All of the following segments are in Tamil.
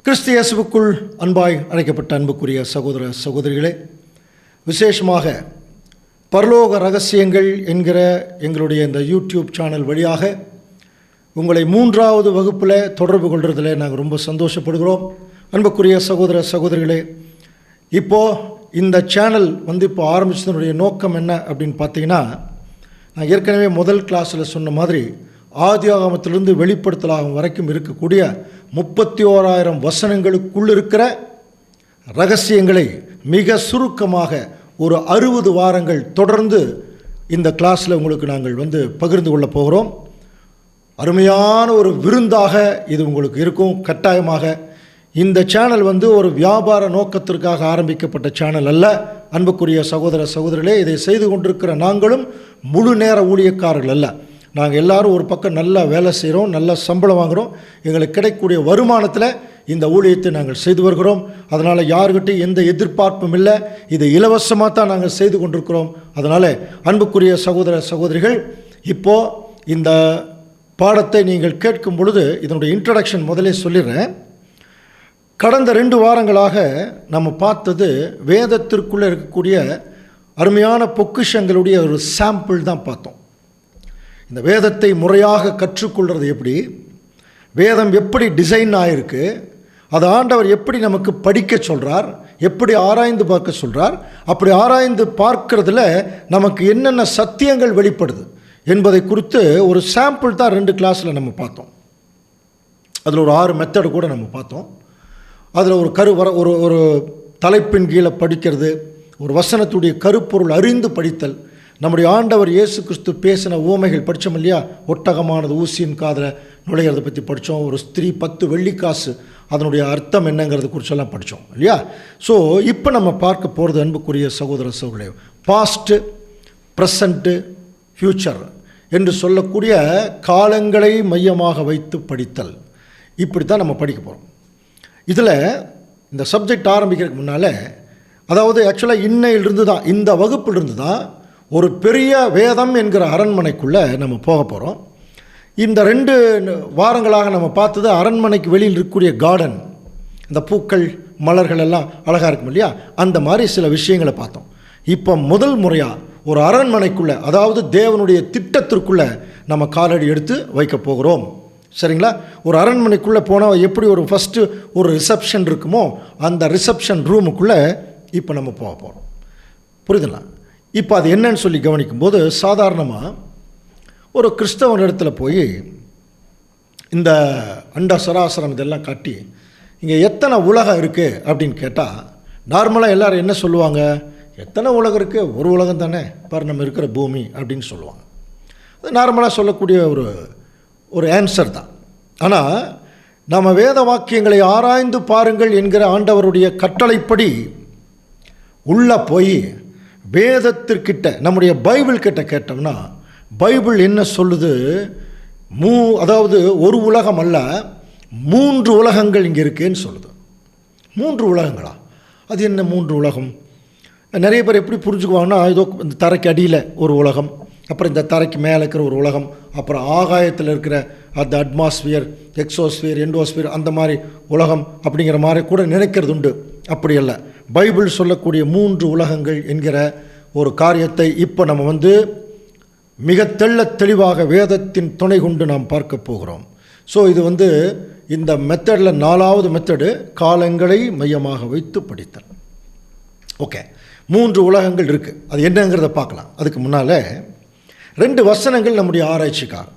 கிறிஸ்து இயேசுவுக்குள் அன்பாய் அழைக்கப்பட்ட அன்புக்குரிய சகோதர சகோதரிகளே, விசேஷமாக பரலோக ரகசியங்கள் என்கிற எங்களுடைய இந்த யூடியூப் சேனல் வழியாக உங்களை 3வது வகுப்பில் தொடர்பு கொள்வதில் நாங்கள் ரொம்ப சந்தோஷப்படுகிறோம். அன்புக்குரிய சகோதர சகோதரிகளே, இப்போது இந்த சேனல் இப்போ ஆரம்பித்ததனுடைய நோக்கம் என்ன அப்படின்னு பார்த்தீங்கன்னா, நான் ஏற்கனவே முதல் கிளாஸில் சொன்ன மாதிரி ஆதியாகமத்திலிருந்து வெளிப்படுத்தலாகும் வரைக்கும் இருக்கக்கூடிய 31,000 வசனங்களுக்குள் இருக்கிற ரகசியங்களை மிக சுருக்கமாக ஒரு 60 வாரங்கள் தொடர்ந்து இந்த கிளாஸில் உங்களுக்கு நாங்கள் பகிர்ந்து கொள்ள போகிறோம். அருமையான ஒரு விருந்தாக இது உங்களுக்கு இருக்கும். கட்டாயமாக இந்த சேனல் ஒரு வியாபார நோக்கத்திற்காக ஆரம்பிக்கப்பட்ட சேனல் அல்ல. அன்புக்குரிய சகோதர சகோதரிகளே, இதை செய்து கொண்டிருக்கிற நாங்களும் முழு நேர ஊழியக்காரர்கள் அல்ல. நாங்கள் எல்லோரும் ஒரு பக்கம் நல்லா வேலை செய்கிறோம், நல்ல சம்பளம் வாங்குகிறோம். எங்களுக்கு கிடைக்கக்கூடிய வருமானத்தில் இந்த ஊழியத்தை நாங்கள் செய்து வருகிறோம். அதனால் யாருக்கிட்டையும் எந்த எதிர்பார்ப்பும் இல்லை. இதை இலவசமாக தான் நாங்கள் செய்து கொண்டிருக்கிறோம். அதனால் அன்புக்குரிய சகோதர சகோதரிகள், இப்போது இந்த பாடத்தை நீங்கள் கேட்கும் பொழுது இதனுடைய இன்ட்ரடக்ஷன் முதலே சொல்லிடுறேன். கடந்த 2 வாரங்களாக நம்ம பார்த்தது வேதத்திற்குள்ளே இருக்கக்கூடிய அருமையான பொக்கிஷங்களுடைய ஒரு சாம்பிள் தான் பார்த்தோம். இந்த வேதத்தை முறையாக கற்றுக்கொள்வது எப்படி, வேதம் எப்படி டிசைன் ஆகிருக்கு, அது ஆண்டவர் எப்படி நமக்கு படிக்க சொல்கிறார், எப்படி ஆராய்ந்து பார்க்க சொல்கிறார், அப்படி ஆராய்ந்து பார்க்கறதுல நமக்கு என்னென்ன சத்தியங்கள் வெளிப்படுது என்பதை குறித்து ஒரு சாம்பிள் தான் 2 கிளாஸில் நம்ம பார்த்தோம். அதில் ஒரு 6 மெத்தடு கூட நம்ம பார்த்தோம். அதில் ஒரு தலைப்பின் கீழே படிக்கிறது, ஒரு வசனத்துடைய கருப்பொருள் அறிந்து படித்தல், நம்முடைய ஆண்டவர் இயேசு கிறிஸ்து பேசின உவமைகள் படித்தோம் இல்லையா. ஒட்டகமானது ஊசியின் காதில் நுழையிறதை பற்றி படித்தோம். ஒரு ஸ்திரீ 10 வெள்ளிக்காசு, அதனுடைய அர்த்தம் என்னங்கிறது குறிச்செல்லாம் படித்தோம் இல்லையா. ஸோ இப்போ நம்ம பார்க்க போகிறது அன்புக்குரிய சகோதர சகோதரர்களே, பாஸ்ட்டு, ப்ரெசண்ட்டு, ஃப்யூச்சர் என்று சொல்லக்கூடிய காலங்களை மையமாக வைத்து படித்தல். இப்படி தான் நம்ம படிக்க போகிறோம். இதில் இந்த சப்ஜெக்ட் ஆரம்பிக்கிறதுக்கு முன்னால், அதாவது ஆக்சுவலாக இன்னையிலிருந்து தான், இந்த வகுப்பிலிருந்து தான் ஒரு பெரிய வேதம் என்கிற அரண்மனைக்குள்ளே நம்ம போக போகிறோம். இந்த 2 வாரங்களாக நம்ம பார்த்தது அரண்மனைக்கு வெளியில் இருக்கக்கூடிய கார்டன், இந்த பூக்கள் மலர்கள் எல்லாம் அழகாக இருக்கும் இல்லையா, அந்த மாதிரி சில விஷயங்களை பார்த்தோம். இப்போ முதல் முறையாக ஒரு அரண்மனைக்குள்ளே, அதாவது தேவனுடைய திட்டத்திற்குள்ளே நம்ம காலடி எடுத்து வைக்க போகிறோம். சரிங்களா. ஒரு அரண்மனைக்குள்ளே போனால் எப்படி ஒரு ஃபஸ்ட்டு ஒரு ரிசப்ஷன் இருக்குமோ, அந்த ரிசப்ஷன் ரூமுக்குள்ளே இப்போ நம்ம போக போகிறோம். புரியுதுங்களா. இப்போ அது என்னன்னு சொல்லி கவனிக்கும்போது, சாதாரணமாக ஒரு கிறிஸ்தவன் இடத்துல போய் இந்த அண்ட சராசரம் இதெல்லாம் காட்டி இங்கே எத்தனை உலகம் இருக்குது அப்படின்னு கேட்டால், நார்மலாக எல்லோரும் என்ன சொல்லுவாங்க, எத்தனை உலகம் இருக்குது, ஒரு உலகம் தானே பாரு நம்ம இருக்கிற பூமி அப்படின்னு சொல்லுவாங்க. அது நார்மலாக சொல்லக்கூடிய ஒரு ஆன்சர் தான். ஆனால் நம்ம வேத வாக்கியங்களை ஆராய்ந்து பாருங்கள் என்கிற ஆண்டவருடைய கட்டளைப்படி உள்ளே போய் வேதத்திற்கிட்ட, நம்முடைய பைபிள் கிட்ட கேட்டோம்னா, பைபிள் என்ன சொல்லுது, அதாவது ஒரு உலகம் அல்ல, 3 உலகங்கள் இங்கே இருக்குன்னு சொல்லுது. 3 உலகங்களா? அது என்ன 3 உலகம்? நிறைய பேர் எப்படி புரிஞ்சுக்குவாங்கன்னா, ஏதோ இந்த தரைக்கு அடியில் ஒரு உலகம், அப்புறம் இந்த தரைக்கு மேலே இருக்கிற ஒரு உலகம், அப்புறம் ஆகாயத்தில் இருக்கிற அந்த அட்மாஸ்பியர், எக்ஸோஸ்பியர், எண்டோஸ்பியர், அந்த மாதிரி உலகம் அப்படிங்கிற மாதிரி கூட நினைக்கிறது உண்டு. அப்படி அல்ல. பைபிள் சொல்லக்கூடிய 3 உலகங்கள் என்கிற ஒரு காரியத்தை இப்போ நம்ம மிக தெளிவாக வேதத்தின் துணை கொண்டு நாம் பார்க்க போகிறோம். ஸோ இது இந்த மெத்தடில் 4வது மெத்தடு, காலங்களை மையமாக வைத்து படித்தல். ஓகே, 3 உலகங்கள் இருக்குது. அது என்னங்கிறத பார்க்கலாம். அதுக்கு முன்னால் 2 வசனங்கள் நம்முடைய ஆராய்ச்சிக்காக.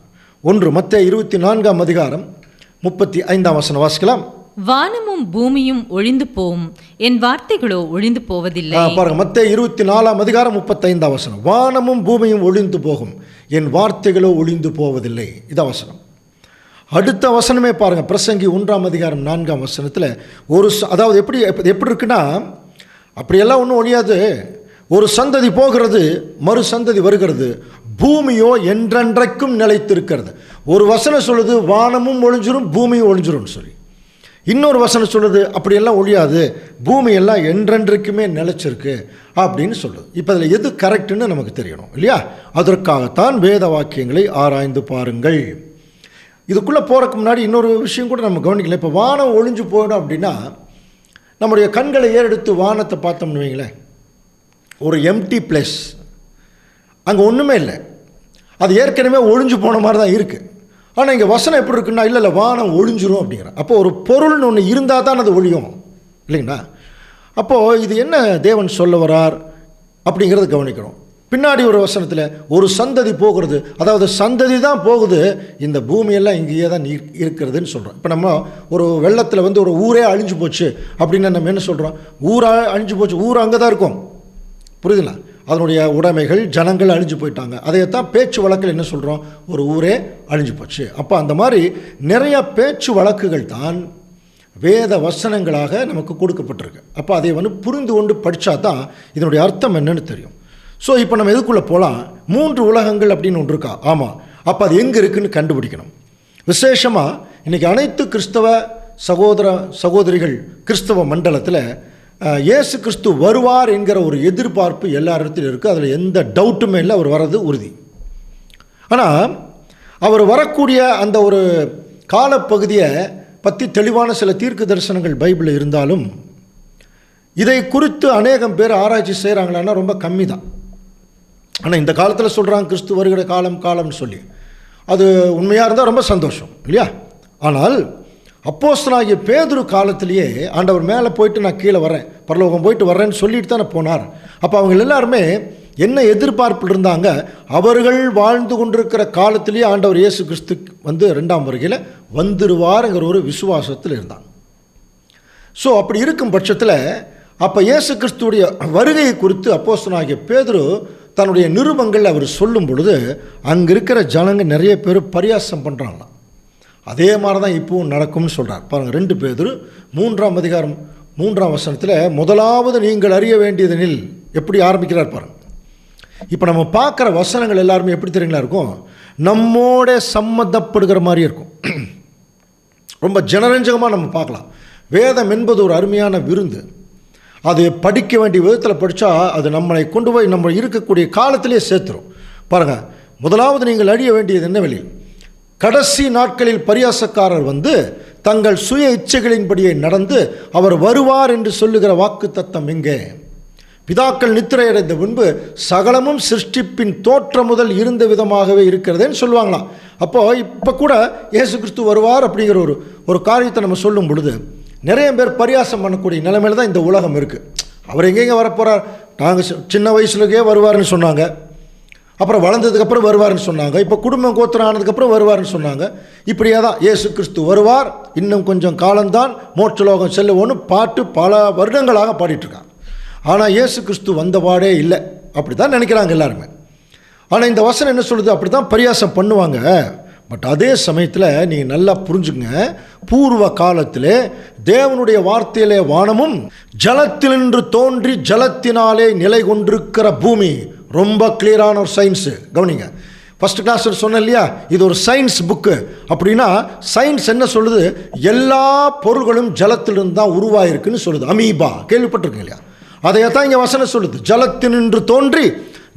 ஒன்று மத்தேயு 24ஆம் அதிகாரம் 35ஆம் வசனம் வாசிக்கலாம். வானமும் பூமியும் ஒழிந்து போகும், என் வார்த்தைகளோ ஒழிந்து போவதில்லை. பாருங்க, மத்தேயு 24ஆம் அதிகாரம் 35ஆம் வசனம். வானமும் பூமியும் ஒழிந்து போகும், என் வார்த்தைகளோ ஒழிந்து போவதில்லை. இதான் வசனம். அடுத்த வசனமே பாருங்க, பிரசங்கி 1ஆம் அதிகாரம் 4ஆம் வசனத்தில் அதாவது எப்படி இருக்குன்னா, அப்படியெல்லாம் ஒன்றும் ஒழியாது, ஒரு சந்ததி போகிறது, மறு சந்ததி வருகிறது, பூமியோ என்றென்றைக்கும் நிலைத்திருக்கிறது. ஒரு வசனம் சொல்லுது வானமும் ஒழிஞ்சிரும் பூமியும் ஒழிஞ்சிரும்னு சொல்லி, இன்னொரு வசனம் சொல்லுது அப்படியெல்லாம் ஒழியாது, பூமி எல்லாம் என்றென்றைக்குமே நிலைச்சிருக்கு அப்படின்னு சொல்லுது. இப்போ அதில் எது கரெக்டுன்னு நமக்கு தெரியணும் இல்லையா. அதற்காகத்தான் வேத வாக்கியங்களை ஆராய்ந்து பாருங்கள். இதுக்குள்ளே போகிறதுக்கு முன்னாடி இன்னொரு விஷயம் கூட நம்ம கவனிக்கல. இப்போ வானம் ஒழிஞ்சு போயிடும் அப்படின்னா நம்முடைய கண்களை ஏறெடுத்து வானத்தை பார்த்தோம்னு வைங்களேன், ஒரு எம்டி பிளேஸ், அங்கே ஒன்றுமே இல்லை, அது ஏற்கனவே ஒழிஞ்சு போன மாதிரி தான் இருக்குது. ஆனால் இங்கே வசனம் எப்படி இருக்குன்னா, இல்லை வானம் ஒழிஞ்சிரும் அப்படிங்கிற. அப்போ ஒரு பொருள்னு ஒன்று இருந்தால் தான் அது ஒழியும் இல்லைங்களா? அப்போது இது என்ன தேவன் சொல்ல வரார் அப்படிங்கிறத கவனிக்கணும். பின்னாடி ஒரு வசனத்தில் ஒரு சந்ததி போகிறது, அதாவது சந்ததி தான் போகுது, இந்த பூமியெல்லாம் இங்கேயே தான் இருக்கிறதுன்னு சொல்கிறோம். இப்போ நம்ம ஒரு வெள்ளத்தில் ஒரு ஊரே அழிஞ்சு போச்சு அப்படின்னா நம்ம என்ன சொல்கிறோம்? ஊராக அழிஞ்சு போச்சு, ஊர் அங்கே தான் இருக்கும், புரியுதுங்களா? அதனுடைய உடைமைகள் ஜனங்கள் அழிஞ்சு போயிட்டாங்க. அதையத்தான் பேச்சு வழக்கில் என்ன சொல்கிறோம்? ஒரு ஊரே அழிஞ்சு போச்சு. அப்போ அந்த மாதிரி நிறைய பேச்சு வழக்குகள் தான் வேத வசனங்களாக நமக்கு கொடுக்கப்பட்டிருக்கு. அப்போ அதை புரிந்து கொண்டு படித்தா தான் இதனுடைய அர்த்தம் என்னன்னு தெரியும். ஸோ இப்போ நம்ம எதுக்குள்ளே போகலாம்? 3 உலகங்கள் அப்படின்னு ஒன்று இருக்கா? ஆமாம். அப்போ அது எங்கே இருக்குதுன்னு கண்டுபிடிக்கணும். விசேஷமாக இன்றைக்கி அனைத்து கிறிஸ்தவ சகோதரிகள் கிறிஸ்தவ மண்டலத்தில் இயேசு கிறிஸ்து வருவார் என்கிற ஒரு எதிர்பார்ப்பு எல்லா இடத்துலையும் இருக்குது. அதில் எந்த டவுட்டுமே இல்லை, அவர் வர்றது உறுதி. ஆனால் அவர் வரக்கூடிய அந்த ஒரு காலப்பகுதியை பற்றி தெளிவான சில தீர்க்க தரிசனங்கள் பைபிளில் இருந்தாலும் இதை குறித்து அநேகம் பேர் ஆராய்ச்சி செய்கிறாங்களான்னா ரொம்ப கம்மி தான். ஆனால் இந்த காலத்தில் சொல்கிறாங்க கிறிஸ்து வருகிற காலம்னு சொல்லி, அது உண்மையாக இருந்தால் ரொம்ப சந்தோஷம் இல்லையா? ஆனால் அப்போஸ்தலனாகிய பேதுரு காலத்திலேயே ஆண்டவர் மேலே போயிட்டு நான் கீழே வரேன், பரலோகம் போயிட்டு வர்றேன்னு சொல்லிட்டு தானே போனார். அப்போ அவங்க எல்லாருமே என்ன எதிர்பார்ப்பில் இருந்தாங்க? அவர்கள் வாழ்ந்து கொண்டிருக்கிற காலத்திலேயே ஆண்டவர் இயேசு கிறிஸ்து 2ஆம் வருகையில் வந்துடுவாருங்கிற ஒரு விசுவாசத்தில் இருந்தாங்க. ஸோ அப்படி இருக்கும் பட்சத்தில் அப்போ இயேசு கிறிஸ்துடைய வருகையை குறித்து அப்போஸ்தலனாகிய பேதுரு தன்னுடைய நிருபங்கள் அவர் சொல்லும் பொழுது அங்கே இருக்கிற ஜனங்க நிறைய பேர் பரியாசம் பண்ணுறாங்களாம். அதே மாதிரி தான் இப்போவும் நடக்கும்னு சொல்கிறார். பாருங்கள், 2 பேதுரு 3ஆம் அதிகாரம் 3ஆம் வசனத்தில் முதலாவது நீங்கள் அறிய வேண்டியதெனில் எப்படி ஆரம்பிக்கிறார் பாருங்கள். இப்போ நம்ம பார்க்குற வசனங்கள் எல்லாருமே எப்படி தெரியுங்களா இருக்கும்? நம்மோட சம்மந்தப்படுகிற மாதிரி இருக்கும். ரொம்ப ஜனரஞ்சகமாக நம்ம பார்க்கலாம். வேதம் என்பது ஒரு அருமையான விருந்து. அது படிக்க வேண்டிய விதத்தில் படித்தா அது நம்மளை கொண்டு போய் நம்ம இருக்கக்கூடிய காலத்திலே சேர்த்துரும். பாருங்கள், முதலாவது நீங்கள் அறிய வேண்டியது என்னவெனில், கடைசி நாட்களில் பரியாசக்காரர் தங்கள் சுய இச்சைகளின்படியே நடந்து அவர் வருவார் என்று சொல்லுகிற வாக்கு தத்தம் எங்கே? பிதாக்கள் நித்திரையடைந்த முன்பு சகலமும் சிருஷ்டிப்பின் தோற்றம் முதல் இருந்த விதமாகவே இருக்கிறதுன்னு சொல்லுவாங்களாம். அப்போது இப்போ கூட இயேசு கிறிஸ்து வருவார் அப்படிங்கிற ஒரு காரியத்தை நம்ம சொல்லும் பொழுது நிறைய பேர் பரியாசம் பண்ணக்கூடிய நிலைமையில் தான் இந்த உலகம் இருக்குது. அவர் எங்கெங்கே வரப்போகிறார்? நாங்கள் சின்ன வயசுலக்கே வருவார்னு சொன்னாங்க, அப்புறம் வளர்ந்ததுக்கப்புறம் வருவார்னு சொன்னாங்க, இப்போ குடும்பம் கோத்திரம் ஆனதுக்கப்புறம் வருவார்னு சொன்னாங்க. இப்படியே தான் இயேசு கிறிஸ்து வருவார், இன்னும் கொஞ்சம் காலம்தான் மோட்சலோகம் செல்லுவோன்னு பாட்டு பல வருடங்களாக பாடிட்டுருக்காங்க. ஆனால் இயேசு கிறிஸ்து வந்தபாடே இல்லை, அப்படி தான் நினைக்கிறாங்க எல்லாருமே. ஆனால் இந்த வசனம் என்ன சொல்லுது? அப்படி தான் பரியாசம் பண்ணுவாங்க. பட் அதே சமயத்தில் நீங்கள் நல்லா புரிஞ்சுங்க, பூர்வ காலத்திலே தேவனுடைய வார்த்தையிலே வானமும் ஜலத்தினின்று தோன்றி ஜலத்தினாலே நிலை கொண்டிருக்கிற பூமி. ரொம்ப கிளியரான ஒரு சயின்ஸு. கவனிங்க, ஃபஸ்ட் கிளாஸ் சொன்னேன் இல்லையா, இது ஒரு சயின்ஸ் புக்கு. அப்படின்னா சயின்ஸ் என்ன சொல்லுது? எல்லா பொருள்களும் ஜலத்திலிருந்து தான் உருவாயிருக்குன்னு சொல்லுது. அமீபா கேள்விப்பட்டிருக்கீங்க இல்லையா? அதையத்தான் இங்கே வசனம் சொல்லுது. ஜலத்தினின்று தோன்றி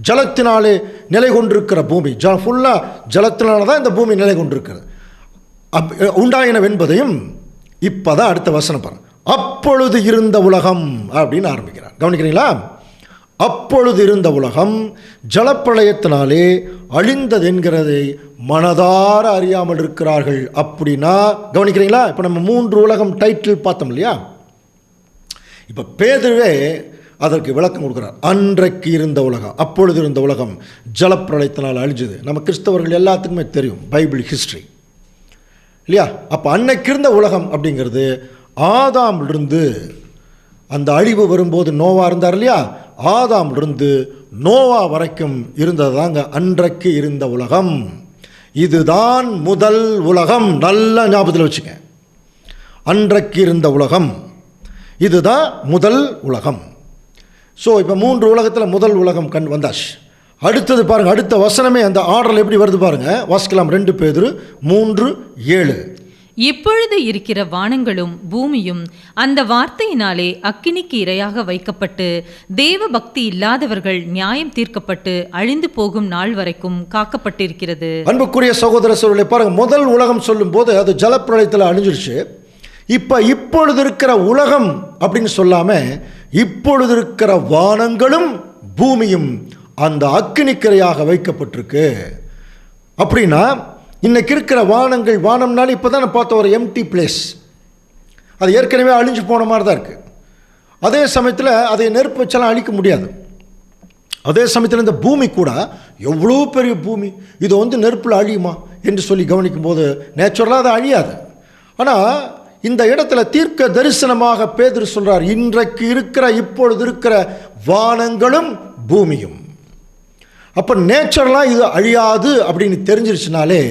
ஜலத்தினாலே நிலை கொண்டிருக்கிற பூமி. ஃபுல்லாக ஜலத்தினால தான் இந்த பூமி நிலை கொண்டிருக்கிறது, உண்டாயினவென்பதையும். இப்போ தான் அடுத்த வசனம் பாருங்க. அப்பொழுது இருந்த உலகம் அப்படின்னு ஆரம்பிக்கிறார். கவனிக்கிறீங்களா? அப்பொழுது இருந்த உலகம் ஜலப்பிரளயத்தினாலே அழிந்தது என்கிறதை மனதார அறியாமல் இருக்கிறார்கள். அப்படின்னா கவனிக்கிறீங்களா? இப்போ நம்ம 3 உலகம் டைட்டில் பார்த்தோம் இல்லையா? இப்போ பேதுருவே அதற்கு விளக்கம் கொடுக்குறார். அன்றைக்கு இருந்த உலகம், அப்பொழுது இருந்த உலகம் ஜலப்பிரளயத்தினால் அழிஞ்சது. நம்ம கிறிஸ்தவர்கள் எல்லாத்துக்குமே தெரியும் பைபிள் ஹிஸ்ட்ரி இல்லையா? அப்போ அன்னைக்கு இருந்த உலகம் அப்படிங்கிறது ஆதாமிலிருந்து அந்த அழிவு வரும்போது நோவா இருந்தார் இல்லையா? ஆதாமிலிருந்து நோவா வரைக்கும் இருந்தது தாங்க அன்றைக்கு இருந்த உலகம். இதுதான் முதல் உலகம். நல்ல ஞாபகத்தில் வச்சுக்க. அன்றைக்கு இருந்த உலகம் இதுதான் முதல் உலகம். ஸோ இப்போ 3 உலகத்தில் முதல் உலகம் வந்தாச்சு. அடுத்தது பாருங்கள், அடுத்த வசனமே அந்த ஆர்டரில் எப்படி வருது பாருங்கள். வாசிக்கலாம். 2 பேதுரு 3:7. இப்பொழுது இருக்கிற வானங்களும் பூமியும் அந்த வார்த்தையினாலே அக்கினிக்கு இரையாக வைக்கப்பட்டு தேவ பக்தி இல்லாதவர்கள் நியாயம் தீர்க்கப்பட்டு அழிந்து போகும் நாள் வரைக்கும் காக்கப்பட்டிருக்கிறது. அன்புக்குரிய சகோதர சகோதரிகளே, பாருங்க, முதல் உலகம் சொல்லும் போது அது ஜலப்பிரளயத்தில் அழிஞ்சிருச்சு. இப்பொழுது இருக்கிற உலகம் அப்படின்னு சொல்லாம இப்பொழுது இருக்கிற வானங்களும் பூமியும் அந்த அக்கினிக்கரையாக வைக்கப்பட்டிருக்கு. அப்படின்னா இன்னைக்கு இருக்கிற வானங்கள், வானம்னாலும் இப்போ தான் பார்த்த ஒரு எம்டி பிளேஸ், அது ஏற்கனவே அழிஞ்சு போன மாதிரி தான் இருக்குது. அதே சமயத்தில் அதை நெருப்பு வச்சாலும் அழிக்க முடியாது. அதே சமயத்தில் இந்த பூமி கூட எவ்வளோ பெரிய பூமி, இது நெருப்பில் அழியுமா என்று சொல்லி கவனிக்கும் போது நேச்சுரலாக அது அழியாது. ஆனால் இந்த இடத்துல தீர்க்க தரிசனமாக பேதுரு சொல்றார், இன்றைக்கு இருக்கிற இப்பொழுது இருக்கிற வானங்களும் பூமியும். அப்போ நேச்சுரலாக இது அழியாது அப்படின்னு தெரிஞ்சிருச்சுனாலே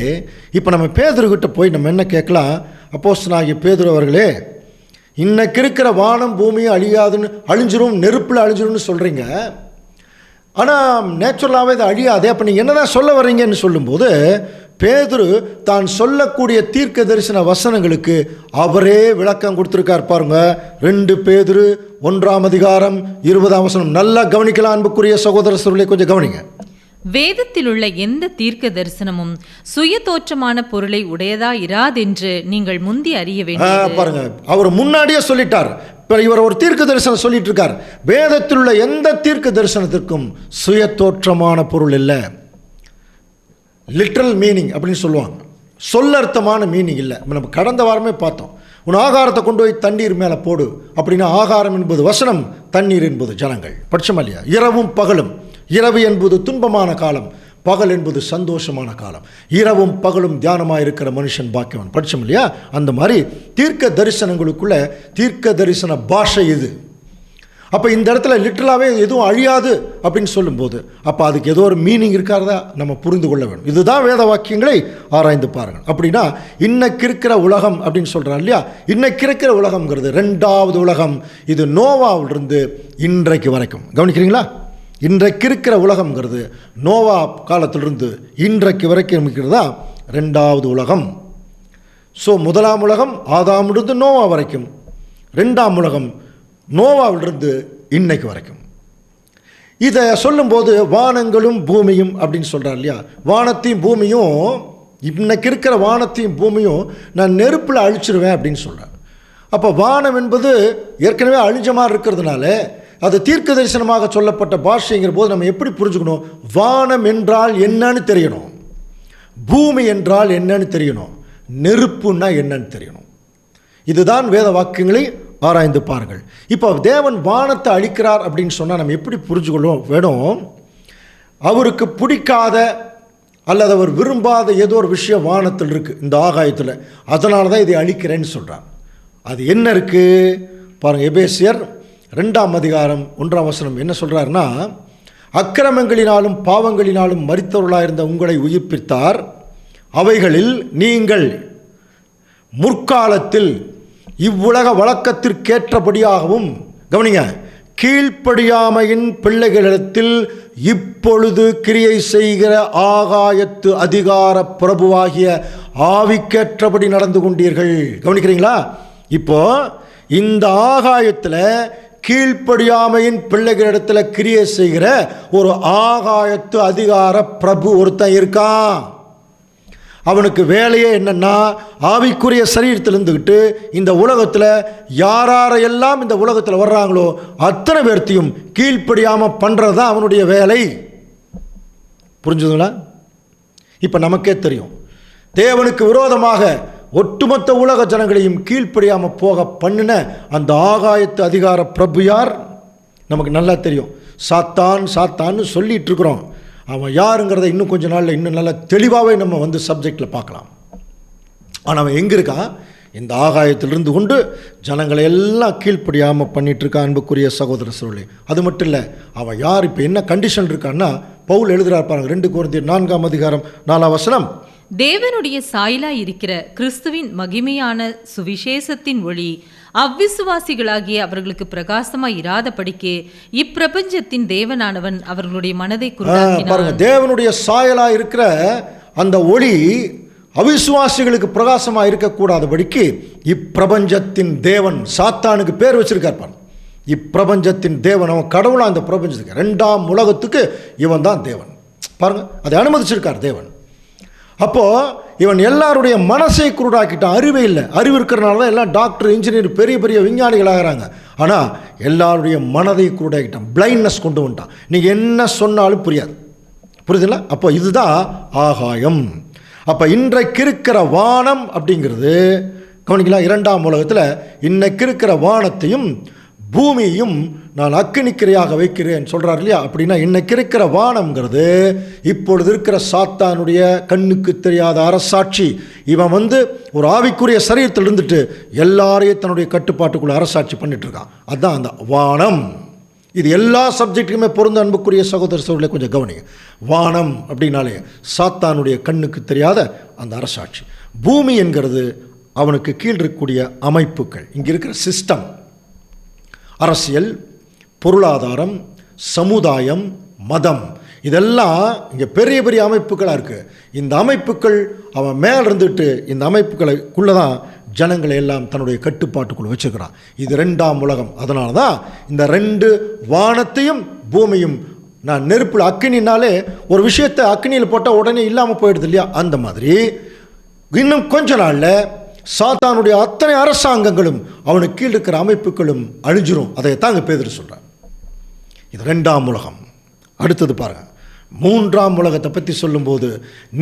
இப்போ நம்ம பேதுருக்கிட்ட போய் நம்ம என்ன கேட்கலாம்? அப்போஸ்தலனாகிய பேதுரு அவர்களே, இன்னைக்கு இருக்கிற வானம் பூமியும் அழியாதுன்னு, அழிஞ்சிரும், நெருப்பில் அழிஞ்சிரும்னு சொல்கிறீங்க, ஆனால் நேச்சுரலாகவே இது அழியாதே, அப்போ நீங்கள் என்ன தான் சொல்ல வர்றீங்கன்னு சொல்லும்போது பேதுரு தான் சொல்லக்கூடிய தீர்க்க தரிசன வசனங்களுக்கு அவரே விளக்கம் கொடுத்துருக்கார். பாருங்க, 2 பேதுரு 1:20 நல்லா கவனிக்கலாம். அன்புக்குரிய சகோதர சகோதரிகளே, கொஞ்சம் கவனிங்க. வேதத்தில் உள்ள எந்த தீர்க்க தரிசனமும் சுய தோற்றமான பொருளை உடையதா இராதென்று நீங்கள் முந்தி அறிய வேண்டும். பாருங்க, அவர் முன்னாடியே சொல்லிட்டார். இவர் ஒரு தீர்க்க தரிசனம் சொல்லிட்டு இருக்கார். வேதத்தில் உள்ள எந்த தீர்க்க தரிசனத்திற்கும் சுய தோற்றமான பொருள் இல்லை. லிட்ரல் மீனிங் அப்படின்னு சொல்லுவாங்க, சொல்லர்த்தமான மீனிங் இல்லை. நம்ம கடந்த வாரமே பார்த்தோம், உன் ஆகாரத்தை கொண்டு போய் தண்ணீர் மேலே போடு அப்படின்னா ஆகாரம் என்பது வசனம், தண்ணீர் என்பது ஜனங்கள். படிச்சோமா இல்லையா? இரவும் பகலும், இரவு என்பது துன்பமான காலம், பகல் என்பது சந்தோஷமான காலம். இரவும் பகலும் தியானமாக இருக்கிற மனுஷன் பாக்கியவன். படிச்சோம் இல்லையா? அந்த மாதிரி தீர்க்க தரிசனங்களுக்குள்ள தீர்க்க தரிசன பாஷை இது. அப்போ இந்த இடத்துல லிட்டரலாகவே எதுவும் அழியாது அப்படின்னு சொல்லும்போது அப்போ அதுக்கு ஏதோ ஒரு மீனிங் இருக்காரதா நம்ம புரிந்து கொள்ள வேண்டும். இதுதான் வேத வாக்கியங்களை ஆராய்ந்து பாருங்கள். அப்படின்னா இன்னைக்கு இருக்கிற உலகம் அப்படின்னு சொல்கிறான் இல்லையா? இன்னைக்கு இருக்கிற உலகம்ங்கிறது 2வது உலகம். இது நோவாவிலிருந்து இன்றைக்கு வரைக்கும். கவனிக்கிறீங்களா? இன்றைக்கு இருக்கிற உலகம்ங்கிறது நோவா காலத்திலிருந்து இன்றைக்கு வரைக்கும் இருக்கிறதா 2வது உலகம். ஸோ 1ஆம் உலகம் ஆதாமிலிருந்து நோவா வரைக்கும், 2ஆம் உலகம் நோவாவிலிருந்து இன்னைக்கு வரைக்கும். இதை சொல்லும்போது வானங்களும் பூமியும் அப்படின்னு சொல்கிறார் இல்லையா? வானத்தையும் பூமியும், இன்னைக்கு இருக்கிற வானத்தையும் பூமியும் நான் நெருப்பில் அழிச்சிருவேன் அப்படின்னு சொல்கிறார். அப்போ வானம் என்பது ஏற்கனவே அழிஞ்ச மாதிரி இருக்கிறதுனால அது தீர்க்க தரிசனமாக சொல்லப்பட்ட பாஷைங்கிற போது நம்ம எப்படி புரிஞ்சுக்கணும்? வானம் என்றால் என்னன்னு தெரியணும், பூமி என்றால் என்னன்னு தெரியணும், நெருப்புன்னா என்னன்னு தெரியணும். இதுதான் வேத வாக்கியங்களை ஆராய்ந்து பாருங்கள். இப்போ தேவன் வானத்தை அழிக்கிறார் அப்படின்னு சொன்னால் நம்ம எப்படி புரிஞ்சுக்கொள்ளும் வேணும்? அவருக்கு பிடிக்காத அல்லது அவர் விரும்பாத ஏதோ ஒரு விஷயம் வானத்தில் இருக்குது, இந்த ஆகாயத்தில், அதனால தான் இதை அழிக்கிறேன்னு சொல்கிறார். அது என்ன இருக்குது பாருங்கள். எபேசியர் 2:1 என்ன சொல்கிறாருன்னா, அக்கிரமங்களினாலும் பாவங்களினாலும் மரித்தவர்களாயிருந்த உங்களை உயிர்ப்பித்தார், அவைகளில் நீங்கள் முற்காலத்தில் இவ்வுலக வழக்கத்திற்கேற்றபடியாகவும், கவனிங்க, கீழ்ப்படியாமையின் பிள்ளைகளிடத்தில் இப்பொழுது கிரியை செய்கிற ஆகாயத்து அதிகார பிரபுவாகிய ஆவிக்கேற்றபடி நடந்து கொண்டீர்கள். கவனிக்கிறீங்களா? இப்போ இந்த ஆகாயத்தில் கீழ்ப்படியாமையின் பிள்ளைகளிடத்தில் கிரியை செய்கிற ஒரு ஆகாயத்து அதிகார பிரபு ஒருத்தன் இருக்கான். அவனுக்கு வேலையே என்னன்னா, ஆவிக்குரிய சரீரத்தில் இருந்துக்கிட்டு இந்த உலகத்தில் யாரெல்லாம் இந்த உலகத்தில் வர்றாங்களோ அத்தனை பேர்த்தையும் கீழ்ப்படியாமல் பண்ணுறது தான் அவனுடைய வேலை. புரிஞ்சுதுங்களா? இப்போ நமக்கே தெரியும், தேவனுக்கு விரோதமாக ஒட்டுமொத்த உலக ஜனங்களையும் கீழ்ப்படியாமல் போக பண்ணின அந்த ஆகாயத்து அதிகார பிரபு யார்? நமக்கு நல்லா தெரியும். சாத்தான் சாத்தான்னு சொல்லிட்டு இருக்கிறோம். அவன் யாருங்கிறத இன்னும் கொஞ்ச நாளில் இன்னும் நல்லா தெளிவாகவே நம்ம சப்ஜெக்டில் பார்க்கலாம். ஆனால் அவன் எங்கே இருக்கான்? இந்த ஆகாயத்திலிருந்து கொண்டு ஜனங்களை எல்லாம் கீழ்ப்படியாமல் பண்ணிகிட்ருக்கான். அன்புக்குரிய சகோதர சகோதரிகளே, அது மட்டும் இல்லை, அவன் யார், இப்போ என்ன கண்டிஷன் இருக்கான்னா, பவுல் எழுதுகிறார் பாருங்க, 2 கொரிந்தியர் 4:4. தேவனுடைய சாயலாய் இருக்கிற கிறிஸ்துவின் மகிமையான சுவிசேஷத்தின் ஒளி அவ்விசுவாசிகளாகிய அவர்களுக்கு பிரகாசமாய் இராதபடிக்கு இப்பிரபஞ்சத்தின் தேவனானவன் அவர்களுடைய மனதை குருடாக்கினான். பாருங்க, தேவனுடைய சாயலாய் இருக்கிற அந்த ஒளி அவிசுவாசிகளுக்கு பிரகாசமாக இருக்கக்கூடாதபடிக்கு இப்பிரபஞ்சத்தின் தேவன் சாத்தானுக்கு பேர் வச்சிருக்கார். இப்பிரபஞ்சத்தின் தேவன், அவன் கடவுளா இந்த பிரபஞ்சத்துக்கு, 2ஆம் உலகத்துக்கு இவன் தான் தேவன். பாருங்க, அதை அனுமதிச்சிருக்கார் தேவன். அப்போ இவன் எல்லாருடைய மனசை குருடாக்கிட்டான். அறிவே இல்லை. அறிவு இருக்கிறனால தான் எல்லாம் டாக்டர், இன்ஜினியர், பெரிய பெரிய விஞ்ஞானிகள் ஆகிறாங்க. ஆனால் எல்லாருடைய மனதை குருடாக்கிட்டான், பிளைண்ட்னஸ் கொண்டு வந்துட்டான். நீங்கள் என்ன சொன்னாலும் புரியாது. புரியுதுல்ல? அப்போ இதுதான் ஆகாயம். அப்போ இன்றைக்கு இருக்கிற வானம் அப்படிங்கிறது கவனிக்கலாம். 2ஆம் உலகத்தில் இன்னைக்கு இருக்கிற வானத்தையும் பூமியையும் நான் அக்கினிக்கிரையாக வைக்கிறேன் சொல்கிறார் இல்லையா? அப்படின்னா இன்னைக்கு இருக்கிற வானம்ங்கிறது இப்பொழுது இருக்கிற சாத்தானுடைய கண்ணுக்கு தெரியாத அரசாட்சி. இவன் ஒரு ஆவிக்குரிய சரீரத்தில் இருந்துட்டு எல்லாரையும் தன்னுடைய கட்டுப்பாட்டுக்குள்ள அரசாட்சி பண்ணிட்டு இருக்கான். அதுதான் அந்த வானம். இது எல்லா சப்ஜெக்ட்டுக்குமே பொருந்த அன்புக்குரிய சகோதர சகோதரர்களை கொஞ்சம் கவனிங்க. வானம் அப்படின்னாலே சாத்தானுடைய கண்ணுக்கு தெரியாத அந்த அரசாட்சி. பூமி என்கிறது அவனுக்கு கீழ் இருக்கக்கூடிய அமைப்புகள், இங்கே இருக்கிற சிஸ்டம், அரசியல், பொருளாதாரம், சமுதாயம், மதம், இதெல்லாம் இங்கே பெரிய பெரிய அமைப்புகளாக இருக்குது. இந்த அமைப்புகள் அவன் மேலே இருந்துட்டு இந்த அமைப்புகளுக்குள்ளே தான் ஜனங்களை எல்லாம் தன்னுடைய கட்டுப்பாட்டுக்குள்ளே வச்சுக்கிறான். இது 2ஆம் உலகம். அதனால தான் இந்த 2 வானத்தையும் பூமியும் நான் நெருப்பில், அக்கினினாலே ஒரு விஷயத்தை அக்கினியில் போட்டால் உடனே இல்லாமல் போயிடுது இல்லையா? அந்த மாதிரி இன்னும் கொஞ்ச நாளில் சாத்தானுடைய அத்தனை அரசாங்கங்களும் அவனுக்கு கீழ் இருக்கிற அமைப்புகளும் அழிஞ்சிரும். அதை தாங்க பேதுரு சொல்கிறார். இது 2ஆம் உலகம். அடுத்தது பாருங்க, 3ஆம் உலகத்தை பற்றி சொல்லும்போது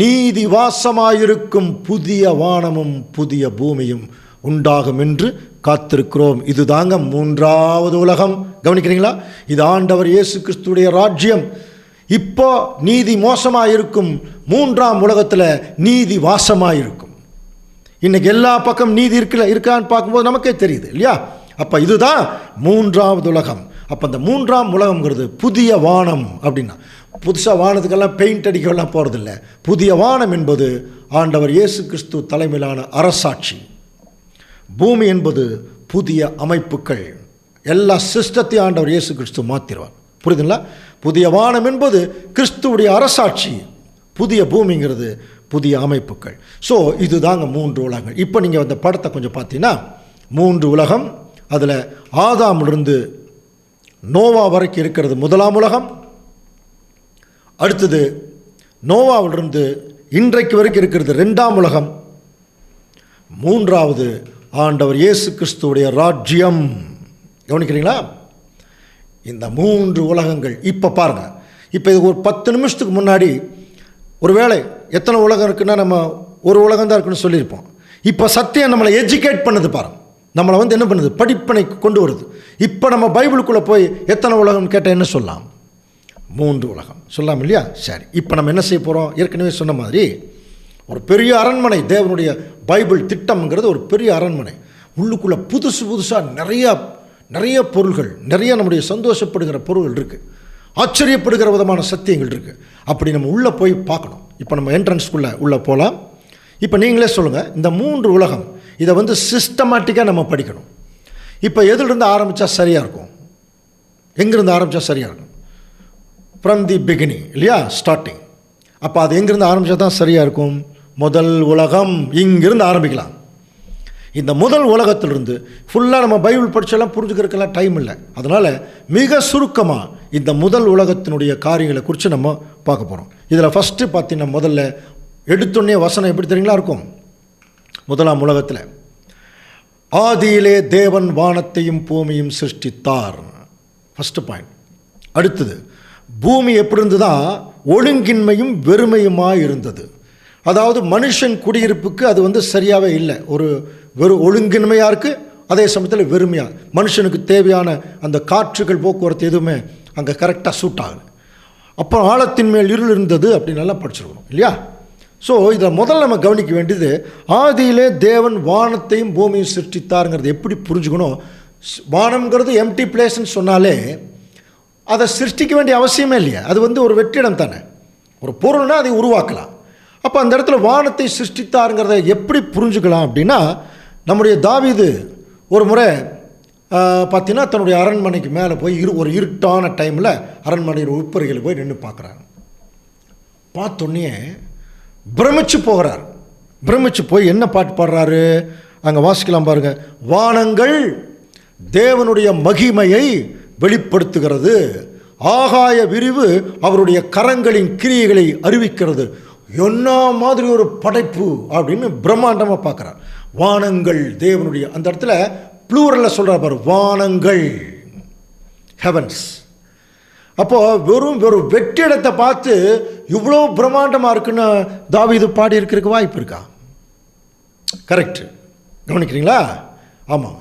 நீதி வாசமாயிருக்கும் புதிய வானமும் புதிய பூமியும் உண்டாகும் என்று காத்திருக்கிறோம். இது தாங்க 3வது உலகம். கவனிக்கிறீங்களா? இது ஆண்டவர் இயேசு கிறிஸ்துடைய ராஜ்யம். இப்போ நீதி மோசமாயிருக்கும் 3ஆம் உலகத்தில் நீதி வாசமாயிருக்கும். இன்னைக்கு எல்லா பக்கம் நீதி இருக்கான்னு பார்க்கும்போது நமக்கே தெரியுது இல்லையா? அப்போ இதுதான் 3வது உலகம். அப்போ அந்த 3ஆம் உலகம்ங்கிறது புதிய வானம். அப்படின்னா புதுசாக வானத்துக்கெல்லாம் பெயிண்ட் அடிக்கலாம் போகிறதில்ல. புதிய வானம் என்பது ஆண்டவர் இயேசு கிறிஸ்து தலைமையிலான அரசாட்சி. பூமி என்பது புதிய அமைப்புகள். எல்லா சிஸ்டத்தையும் ஆண்டவர் இயேசு கிறிஸ்து மாற்றிடுவார். புரியுதுங்களா? புதிய வானம் என்பது கிறிஸ்துவுடைய அரசாட்சி, புதிய பூமிங்கிறது புதிய அமைப்புகள். ஸோ இது தாங்க 3 உலகங்கள். இப்போ நீங்கள் அந்த படத்தை கொஞ்சம் பார்த்தீங்கன்னா 3 உலகம். அதில் ஆதாமிலிருந்து நோவா வரைக்கும் இருக்கிறது 1ஆம் உலகம். அடுத்தது நோவாவிலிருந்து இன்றைக்கு வரைக்கும் இருக்கிறது 2ஆம் உலகம். 3வது ஆண்டவர் இயேசு கிறிஸ்துவுடைய ராஜ்யம். கவனிக்கிறீங்களா? இந்த 3 உலகங்கள். இப்போ பாருங்கள், இப்போ இது ஒரு 10 நிமிஷத்துக்கு முன்னாடி ஒருவேளை எத்தனை உலகம் இருக்குன்னா நம்ம ஒரு உலகம் தான் இருக்குன்னு சொல்லியிருப்போம். இப்போ சத்தியம் நம்மளை எஜுகேட் பண்ணுது பாருங்க. நம்மளை என்ன பண்ணுது? படிப்பனைக்கு கொண்டு வருது. இப்போ நம்ம பைபிளுக்குள்ளே போய் எத்தனை உலகம்னு கேட்டால் என்ன சொல்லலாம்? 3 உலகம் சொல்லலாம் இல்லையா? சரி, இப்போ நம்ம என்ன செய்ய போகிறோம்? ஏற்கனவே சொன்ன மாதிரி ஒரு பெரிய அரண்மனை. தேவனுடைய பைபிள் திட்டம்ங்கிறது ஒரு பெரிய அரண்மனை. உள்ளுக்குள்ளே புதுசாக நிறைய பொருள்கள், நிறைய நம்முடைய சந்தோஷப்படுகிற பொருள்கள் இருக்குது, ஆச்சரியப்படுகிற விதமான சத்தியங்கள் இருக்குது. அப்படி நம்ம உள்ளே போய் பார்க்கணும். இப்போ நம்ம என்ட்ரன்ஸ்குள்ளே உள்ளே போகலாம். இப்போ நீங்களே சொல்லுங்கள், இந்த 3 உலகம் இதை சிஸ்டமேட்டிக்காக நம்ம படிக்கணும். இப்போ எதிலிருந்து ஆரம்பித்தா சரியாக இருக்கும்? எங்கேருந்து ஆரம்பித்தா சரியாக இருக்கும்? ஃப்ரம் தி பிகினிங் இல்லையா? ஸ்டார்டிங். அப்போ அது எங்கேருந்து ஆரம்பித்தா தான் சரியாக இருக்கும்? முதல் உலகம், இங்கிருந்து ஆரம்பிக்கலாம். இந்த முதல் உலகத்திலிருந்து ஃபுல்லாக நம்ம பைபிள் படித்தெல்லாம் புரிஞ்சுக்கிறதுக்கெல்லாம் டைம் இல்லை. அதனால் மிக சுருக்கமாக இந்த முதல் உலகத்தினுடைய காரியங்களை குறித்து நம்ம பார்க்க போகிறோம். இதில் ஃபஸ்ட்டு பார்த்தீங்கன்னா முதல்ல எடுத்தோடனே வசனம் எப்படி தெரியுங்களா இருக்கும்? 1ஆம் உலகத்தில் ஆதியிலே தேவன் வானத்தையும் பூமியும் சிருஷ்டித்தார். First point. அடுத்தது பூமி எப்படி இருந்ததா? ஒழுங்கின்மையும் வெறுமையுமாக இருந்தது. அதாவது மனுஷன் குடியிருப்புக்கு அது சரியாகவே இல்லை. வெறும் ஒழுங்கின்மையாக இருக்குது, அதே சமயத்தில் வெறுமையாக. மனுஷனுக்கு தேவையான அந்த காற்றுகள், போக்குவரத்து எதுவுமே அங்கே கரெக்டாக சூட் ஆகலை. அப்புறம் ஆழத்தின் மேல் இருள் இருந்தது அப்படின்னு நல்லா படிச்சிருக்கணும் இல்லையா? ஸோ இதை முதல்ல நம்ம கவனிக்க வேண்டியது, ஆதியிலே தேவன் வானத்தையும் பூமியும் சிருஷ்டித்தாருங்கிறது எப்படி புரிஞ்சுக்கணும்? வானம்ங்கிறது எம்டி பிளேஸ்ன்னு சொன்னாலே அதை சிருஷ்டிக்க வேண்டிய அவசியமே இல்லையா? அது ஒரு வெற்றிடம் தானே. ஒரு பொருள்னால் அதை உருவாக்கலாம். அப்போ அந்த இடத்துல வானத்தை சிருஷ்டித்தாருங்கிறத எப்படி புரிஞ்சுக்கலாம் அப்படின்னா, நம்முடைய தாவீது ஒரு முறை பார்த்தீங்கன்னா தன்னுடைய அரண்மனைக்கு மேலே போய் ஒரு இருட்டான டைமில் அரண்மனையில் உட்பறையில் போய் நின்று பார்க்குறாரு. பார்த்தோன்னே பிரமிச்சு போகிறார். பிரமிச்சு போய் என்ன பாட்டு பாடுறாரு அங்கே வாசிக்கலாம் பாருங்க. வானங்கள் தேவனுடைய மகிமையை வெளிப்படுத்துகிறது, ஆகாய விரிவு அவருடைய கரங்களின் கிரியைகளை அறிவிக்கிறது. என்ன மாதிரி ஒரு படைப்பு அப்படின்னு பிரம்மாண்டமாக பார்க்குறார். வானங்கள் தேவனுடைய, அந்த இடத்துல ப்ளூரலில் சொல்கிறார் பாரு, வானங்கள், ஹெவன்ஸ். அப்போது வெறும் வெற்றிடத்தை பார்த்து இவ்வளோ பிரம்மாண்டமாக இருக்குன்னு தாவீது பாடி இருக்கிறதுக்கு வாய்ப்பு இருக்கா? கரெக்டு, கவனிக்கிறீங்களா? ஆமாம்,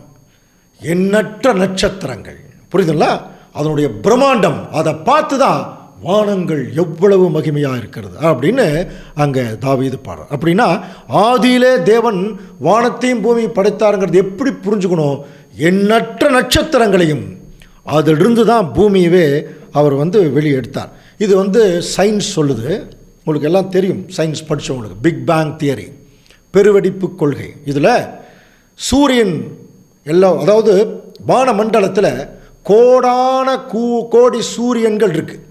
எண்ணற்ற நட்சத்திரங்கள், புரியுதுங்களா? அதனுடைய பிரம்மாண்டம், அதை பார்த்து தான் வானங்கள் எவ்வளவு மகிமையாக இருக்கிறது அப்படின்னு அங்கே தாவீது பாடுறார். அப்படின்னா ஆதியிலே தேவன் வானத்தையும் பூமியை படைத்தாருங்கிறது எப்படி புரிஞ்சுக்கணும்? எண்ணற்ற நட்சத்திரங்களையும் அதிலிருந்து தான் பூமியவே அவர் வெளியே எடுத்தார். இது சயின்ஸ் சொல்லுது, உங்களுக்கு எல்லாம் தெரியும், சயின்ஸ் படித்தவங்களுக்கு. பிக் பேங் தியரி, பெருவெடிப்பு கொள்கை. இதில் சூரியன் எல்லாம், அதாவது வானமண்டலத்தில் கோடான கோடி சூரியன்கள் இருக்குது,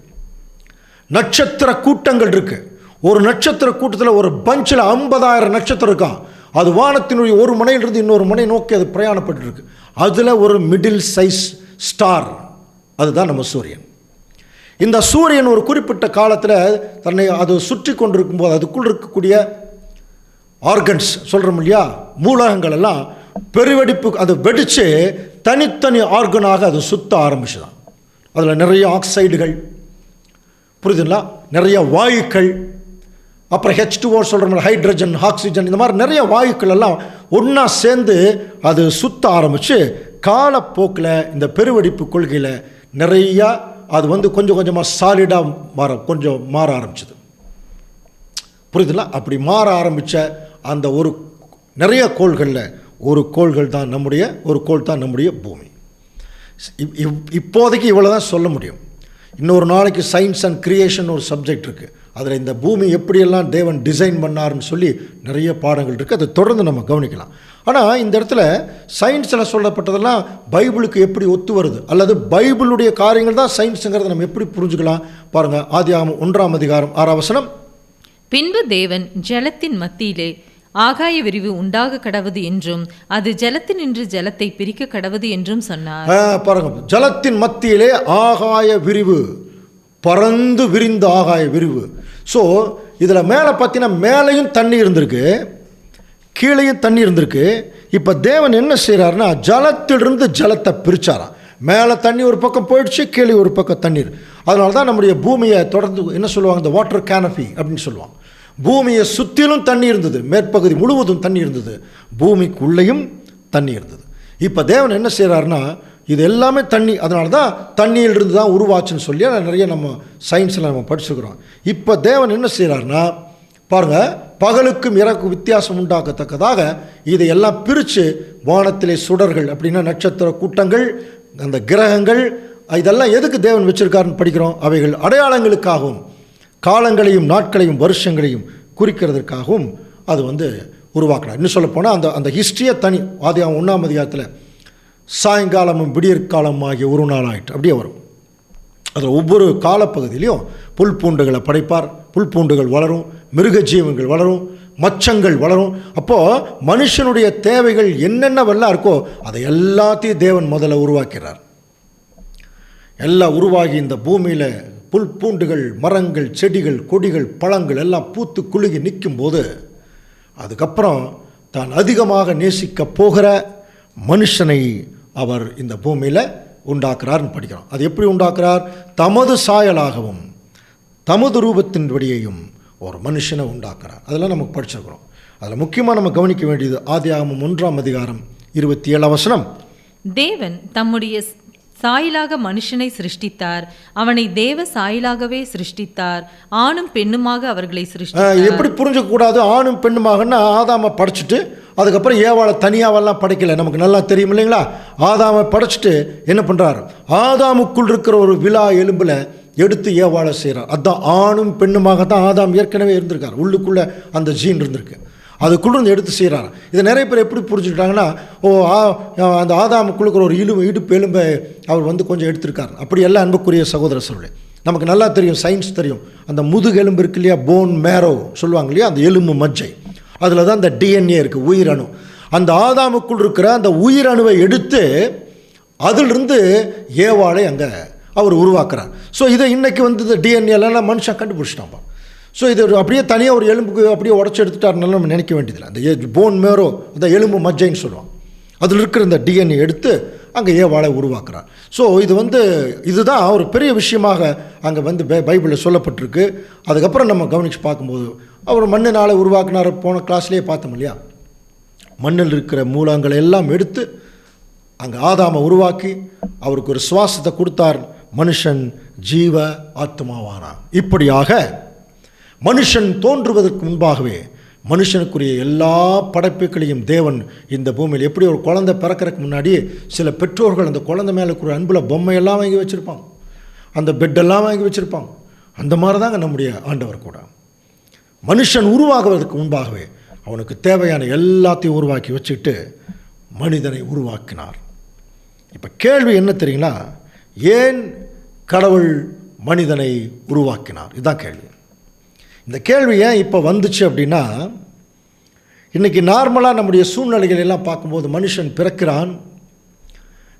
நட்சத்திர கூட்டங்கள் இருக்குது. ஒரு நட்சத்திர கூட்டத்தில் ஒரு பஞ்சில் 50,000 நட்சத்திரம் இருக்கான். அது வானத்தினுடைய ஒரு முனையிலிருந்து இன்னொரு முனை நோக்கி அது பிரயாணப்பட்டு இருக்கு. அதில் ஒரு மிடில் சைஸ் ஸ்டார், அதுதான் நம்ம சூரியன். இந்த சூரியன் ஒரு குறிப்பிட்ட காலத்தில் தன்னை அது சுற்றி கொண்டிருக்கும் போது அதுக்குள் இருக்கக்கூடிய ஆர்கன்ஸ் சொல்கிறோம் இல்லையா, மூலகங்கள் எல்லாம் பெருவெடிப்பு, அது வெடித்து தனித்தனி ஆர்கனாக அது சுத்த ஆரம்பிச்சுதான். அதில் நிறைய ஆக்சைடுகள், புரியுதுங்களா, நிறைய வாயுக்கள், அப்புறம் H2O சொல்கிறோம், ஹைட்ரஜன், ஆக்சிஜன், இந்த மாதிரி நிறைய வாயுக்கள் எல்லாம் ஒன்றா சேர்ந்து அது சுத்த ஆரம்பித்து காலப்போக்கில் இந்த பெருவெடிப்பு கொள்கையில் நிறையா அது கொஞ்சம் கொஞ்சமாக சாலிடாக கொஞ்சம் மாற ஆரம்பிச்சது. புரியுதுங்களா? அப்படி மாற ஆரம்பித்த அந்த ஒரு நிறைய கோள்களில் ஒரு கோள்கள் தான் நம்முடைய பூமி. இப்போதைக்கு இவ்வளோ தான் சொல்ல முடியும். இன்னொரு நாளைக்கு சயின்ஸ் அண்ட் கிரியேஷன் ஒரு சப்ஜெக்ட் இருக்குது. அதில் இந்த பூமி எப்படியெல்லாம் தேவன் டிசைன் பண்ணார்னு சொல்லி நிறைய பாடங்கள் இருக்குது. அதை தொடர்ந்து நம்ம கவனிக்கலாம். ஆனால் இந்த இடத்துல சயின்ஸில் சொல்லப்பட்டதெல்லாம் பைபிளுக்கு எப்படி ஒத்து வருது, அல்லது பைபிளுடைய காரியங்கள் தான் சயின்ஸுங்கிறத நம்ம எப்படி புரிஞ்சுக்கலாம்? பாருங்கள், ஆதியாகமம் 1ஆம் அதிகாரம் 6ஆம் வசனம். பின்பு தேவன் ஜலத்தின் மத்தியிலே ஆகாய விரிவு உண்டாக கடவது என்றும் அது ஜலத்தினின்று ஜலத்தை பிரிக்க கடவது என்றும் சொன்னார். பாருங்க, ஜலத்தின் மத்தியிலே ஆகாய விரிவு, பறந்து விரிந்த ஆகாய விரிவு. ஸோ இதில் மேலே பார்த்தீங்கன்னா மேலேயும் தண்ணி இருந்திருக்கு, கீழேயும் தண்ணி இருந்திருக்கு. இப்போ தேவன் என்ன செய்கிறாருன்னா ஜலத்திலிருந்து ஜலத்தை பிரித்தாராம். மேலே தண்ணி ஒரு பக்கம் போயிடுச்சு, கீழே ஒரு பக்கம் தண்ணீர். அதனால தான் நம்முடைய பூமியை தொடர்ந்து என்ன சொல்லுவாங்க, இந்த வாட்டர் கேனபி அப்படின்னு சொல்லுவாங்க. பூமியை சுற்றிலும் தண்ணி இருந்தது, மேற்பகுதி முழுவதும் தண்ணி இருந்தது, பூமிக்குள்ளேயும் தண்ணி இருந்தது. இப்போ தேவன் என்ன செய்கிறாருன்னா இது எல்லாமே தண்ணி, அதனால தான் தண்ணியிலிருந்து தான் உருவாச்சுன்னு சொல்லி நிறைய நம்ம சயின்ஸில் நம்ம படிச்சுக்கிறோம். இப்போ தேவன் என்ன செய்கிறாருன்னா பாருங்கள், பகலுக்கும் இரவுக்கும் வித்தியாசம் உண்டாக்கத்தக்கதாக இதையெல்லாம் பிரித்து வானத்திலே சுடர்கள், அப்படின்னா நட்சத்திர கூட்டங்கள், அந்த கிரகங்கள், இதெல்லாம் எதுக்கு தேவன் வச்சுருக்காருன்னு படிக்கிறோம். அவைகள் அடையாளங்களுக்காகவும் காலங்களையும் நாட்களையும் வருஷங்களையும் குறிக்கிறதுக்காகவும் அது உருவாக்கினார். இன்னும் சொல்லப்போனால் அந்த ஹிஸ்ட்ரியை தனி ஆதியாகமம் 1ஆம் அதிகாரத்தில் சாயங்காலமும் விடியற்காலம் ஆகிய ஒரு நாள் ஆகிட்டு அப்படியே வரும். அதில் ஒவ்வொரு காலப்பகுதியிலையும் புல் பூண்டுகளை படைப்பார், புல் பூண்டுகள் வளரும், மிருக ஜீவங்கள் வளரும், மச்சங்கள் வளரும். அப்போது மனுஷனுடைய தேவைகள் என்னென்னவெல்லாம் இருக்கோ அதை எல்லாத்தையும் தேவன் முதல்ல உருவாக்கிறார். எல்லாம் உருவாகி இந்த பூமியில் புல் பூண்டுகள், மரங்கள், செடிகள், கொடிகள், பழங்கள் எல்லாம் பூத்து குலுகி நிற்கும் போது அதுக்கப்புறம் தான் அதிகமாக நேசிக்க போகிற மனுஷனை அவர் இந்த பூமியில் உண்டாக்குறார்னு படிக்கிறோம். அது எப்படி உண்டாக்குறார்? தமது சாயலாகவும் தமது ரூபத்தின்படியையும் ஒரு மனுஷனை உண்டாக்குறார். அதெல்லாம் நமக்கு படிச்சிருக்கிறோம். அதில் முக்கியமாக நம்ம கவனிக்க வேண்டியது ஆதியாகமம் 1ஆம் அதிகாரம் 27ஆம் வசனம். தேவன் தம்முடைய சாயலாக மனுஷனை சிருஷ்டித்தார், அவனை தேவ சாயலாகவே சிருஷ்டித்தார், ஆணும் பெண்ணுமாக அவர்களை சிருஷ்டித்தார். எப்படி புரிஞ்சுக்க கூடாது? ஆணும் பெண்ணுமாகன்னா ஆதாமை படைச்சிட்டு அதுக்கப்புறம் ஏவாளை தனியாவெல்லாம் படைக்கலை, நமக்கு நல்லா தெரியும் இல்லைங்களா? ஆதாமை படைச்சிட்டு என்ன பண்ணுறார்? ஆதாமுக்குள் இருக்கிற ஒரு விலா எலும்பில் எடுத்து ஏவாளை செய்கிறார். அதுதான் ஆணும் பெண்ணுமாக தான் ஆதாம் ஏற்கனவே இருந்திருக்கார், உள்ளுக்குள்ளே அந்த ஜீன் இருந்திருக்கு, அதுக்குள்ளே எடுத்து செய்கிறார். இதை நிறைய பேர் எப்படி புரிஞ்சுக்கிட்டாங்கன்னா, அந்த ஆதாமுக்குள்ளுக்கிற ஒரு இடுப்பு எலும்பை அவர் கொஞ்சம் எடுத்திருக்கார். அப்படி எல்லாம் அன்புக்குரிய சகோதர சொல்லே, நமக்கு நல்லா தெரியும், சயின்ஸ் தெரியும். அந்த முதுகு எலும்பு இருக்கு இல்லையா, போன் மேரோ சொல்லுவாங்க இல்லையா, அந்த எலும்பு மஜ்ஜை, அதில் தான் அந்த டிஎன்ஏ இருக்குது, உயிரணு. அந்த ஆதாமுக்குள் இருக்கிற அந்த உயிரணுவை எடுத்து அதிலிருந்து ஏவாளை அங்கே அவர் உருவாக்குறார். ஸோ இதை இன்றைக்கி வந்து இந்த டிஎன்ஏலாம் மனுஷன் கண்டுபிடிச்சிட்டான். ஸோ இது அப்படியே தனியாக ஒரு எலும்புக்கு அப்படியே உடச்சி எடுத்துட்டாருனால நம்ம நினைக்க வேண்டியதில்லை. அந்த போன் மேரோ, அந்த எலும்பு மஜ்ஜைன்னு சொல்லுவான், அதில் இருக்கிற இந்த டிஎன்ஏ எடுத்து அங்கே ஏவாளை உருவாக்குறார். ஸோ இது வந்து இதுதான் ஒரு பெரிய விஷயமாக அங்கே வந்து பைபிளில் சொல்லப்பட்டிருக்கு. அதுக்கப்புறம் நம்ம கவனித்து பார்க்கும்போது அவர் மண்ணினால உருவாக்குனார். போன கிளாஸ்லேயே பார்த்தோம் இல்லையா, மண்ணில் இருக்கிற மூலங்களை எல்லாம் எடுத்து அங்கே ஆதாமை உருவாக்கி அவருக்கு ஒரு சுவாசத்தை கொடுத்தார். மனுஷன் ஜீவ ஆத்மாவானான். இப்படியாக மனுஷன் தோன்றுவதற்கு முன்பாகவே மனுஷனுக்குரிய எல்லா படைப்புகளையும் தேவன் இந்த பூமியில், எப்படி ஒரு குழந்தை பிறக்கிறதுக்கு முன்னாடி சில பெற்றோர்கள் அந்த குழந்தை மேலே இருக்கிற அன்பில் பொம்மையெல்லாம் வாங்கி வச்சுருப்பாங்க, அந்த பெட்டெல்லாம் வாங்கி வச்சுருப்பாங்க. அந்த மாதிரி தாங்க நம்முடைய ஆண்டவர் கூட மனுஷன் உருவாகுவதற்கு முன்பாகவே அவனுக்கு தேவையான எல்லாத்தையும் உருவாக்கி வச்சுக்கிட்டு மனிதனை உருவாக்கினார். இப்போ கேள்வி என்ன தெரியுங்களா, ஏன் கடவுள் மனிதனை உருவாக்கினார்? இதுதான் கேள்வி. இந்த கேள்வி ஏன் இப்போ வந்துச்சு அப்படின்னா, இன்றைக்கி நார்மலாக நம்முடைய சூழ்நிலைகள் எல்லாம் பார்க்கும்போது மனுஷன் பிறக்கிறான்,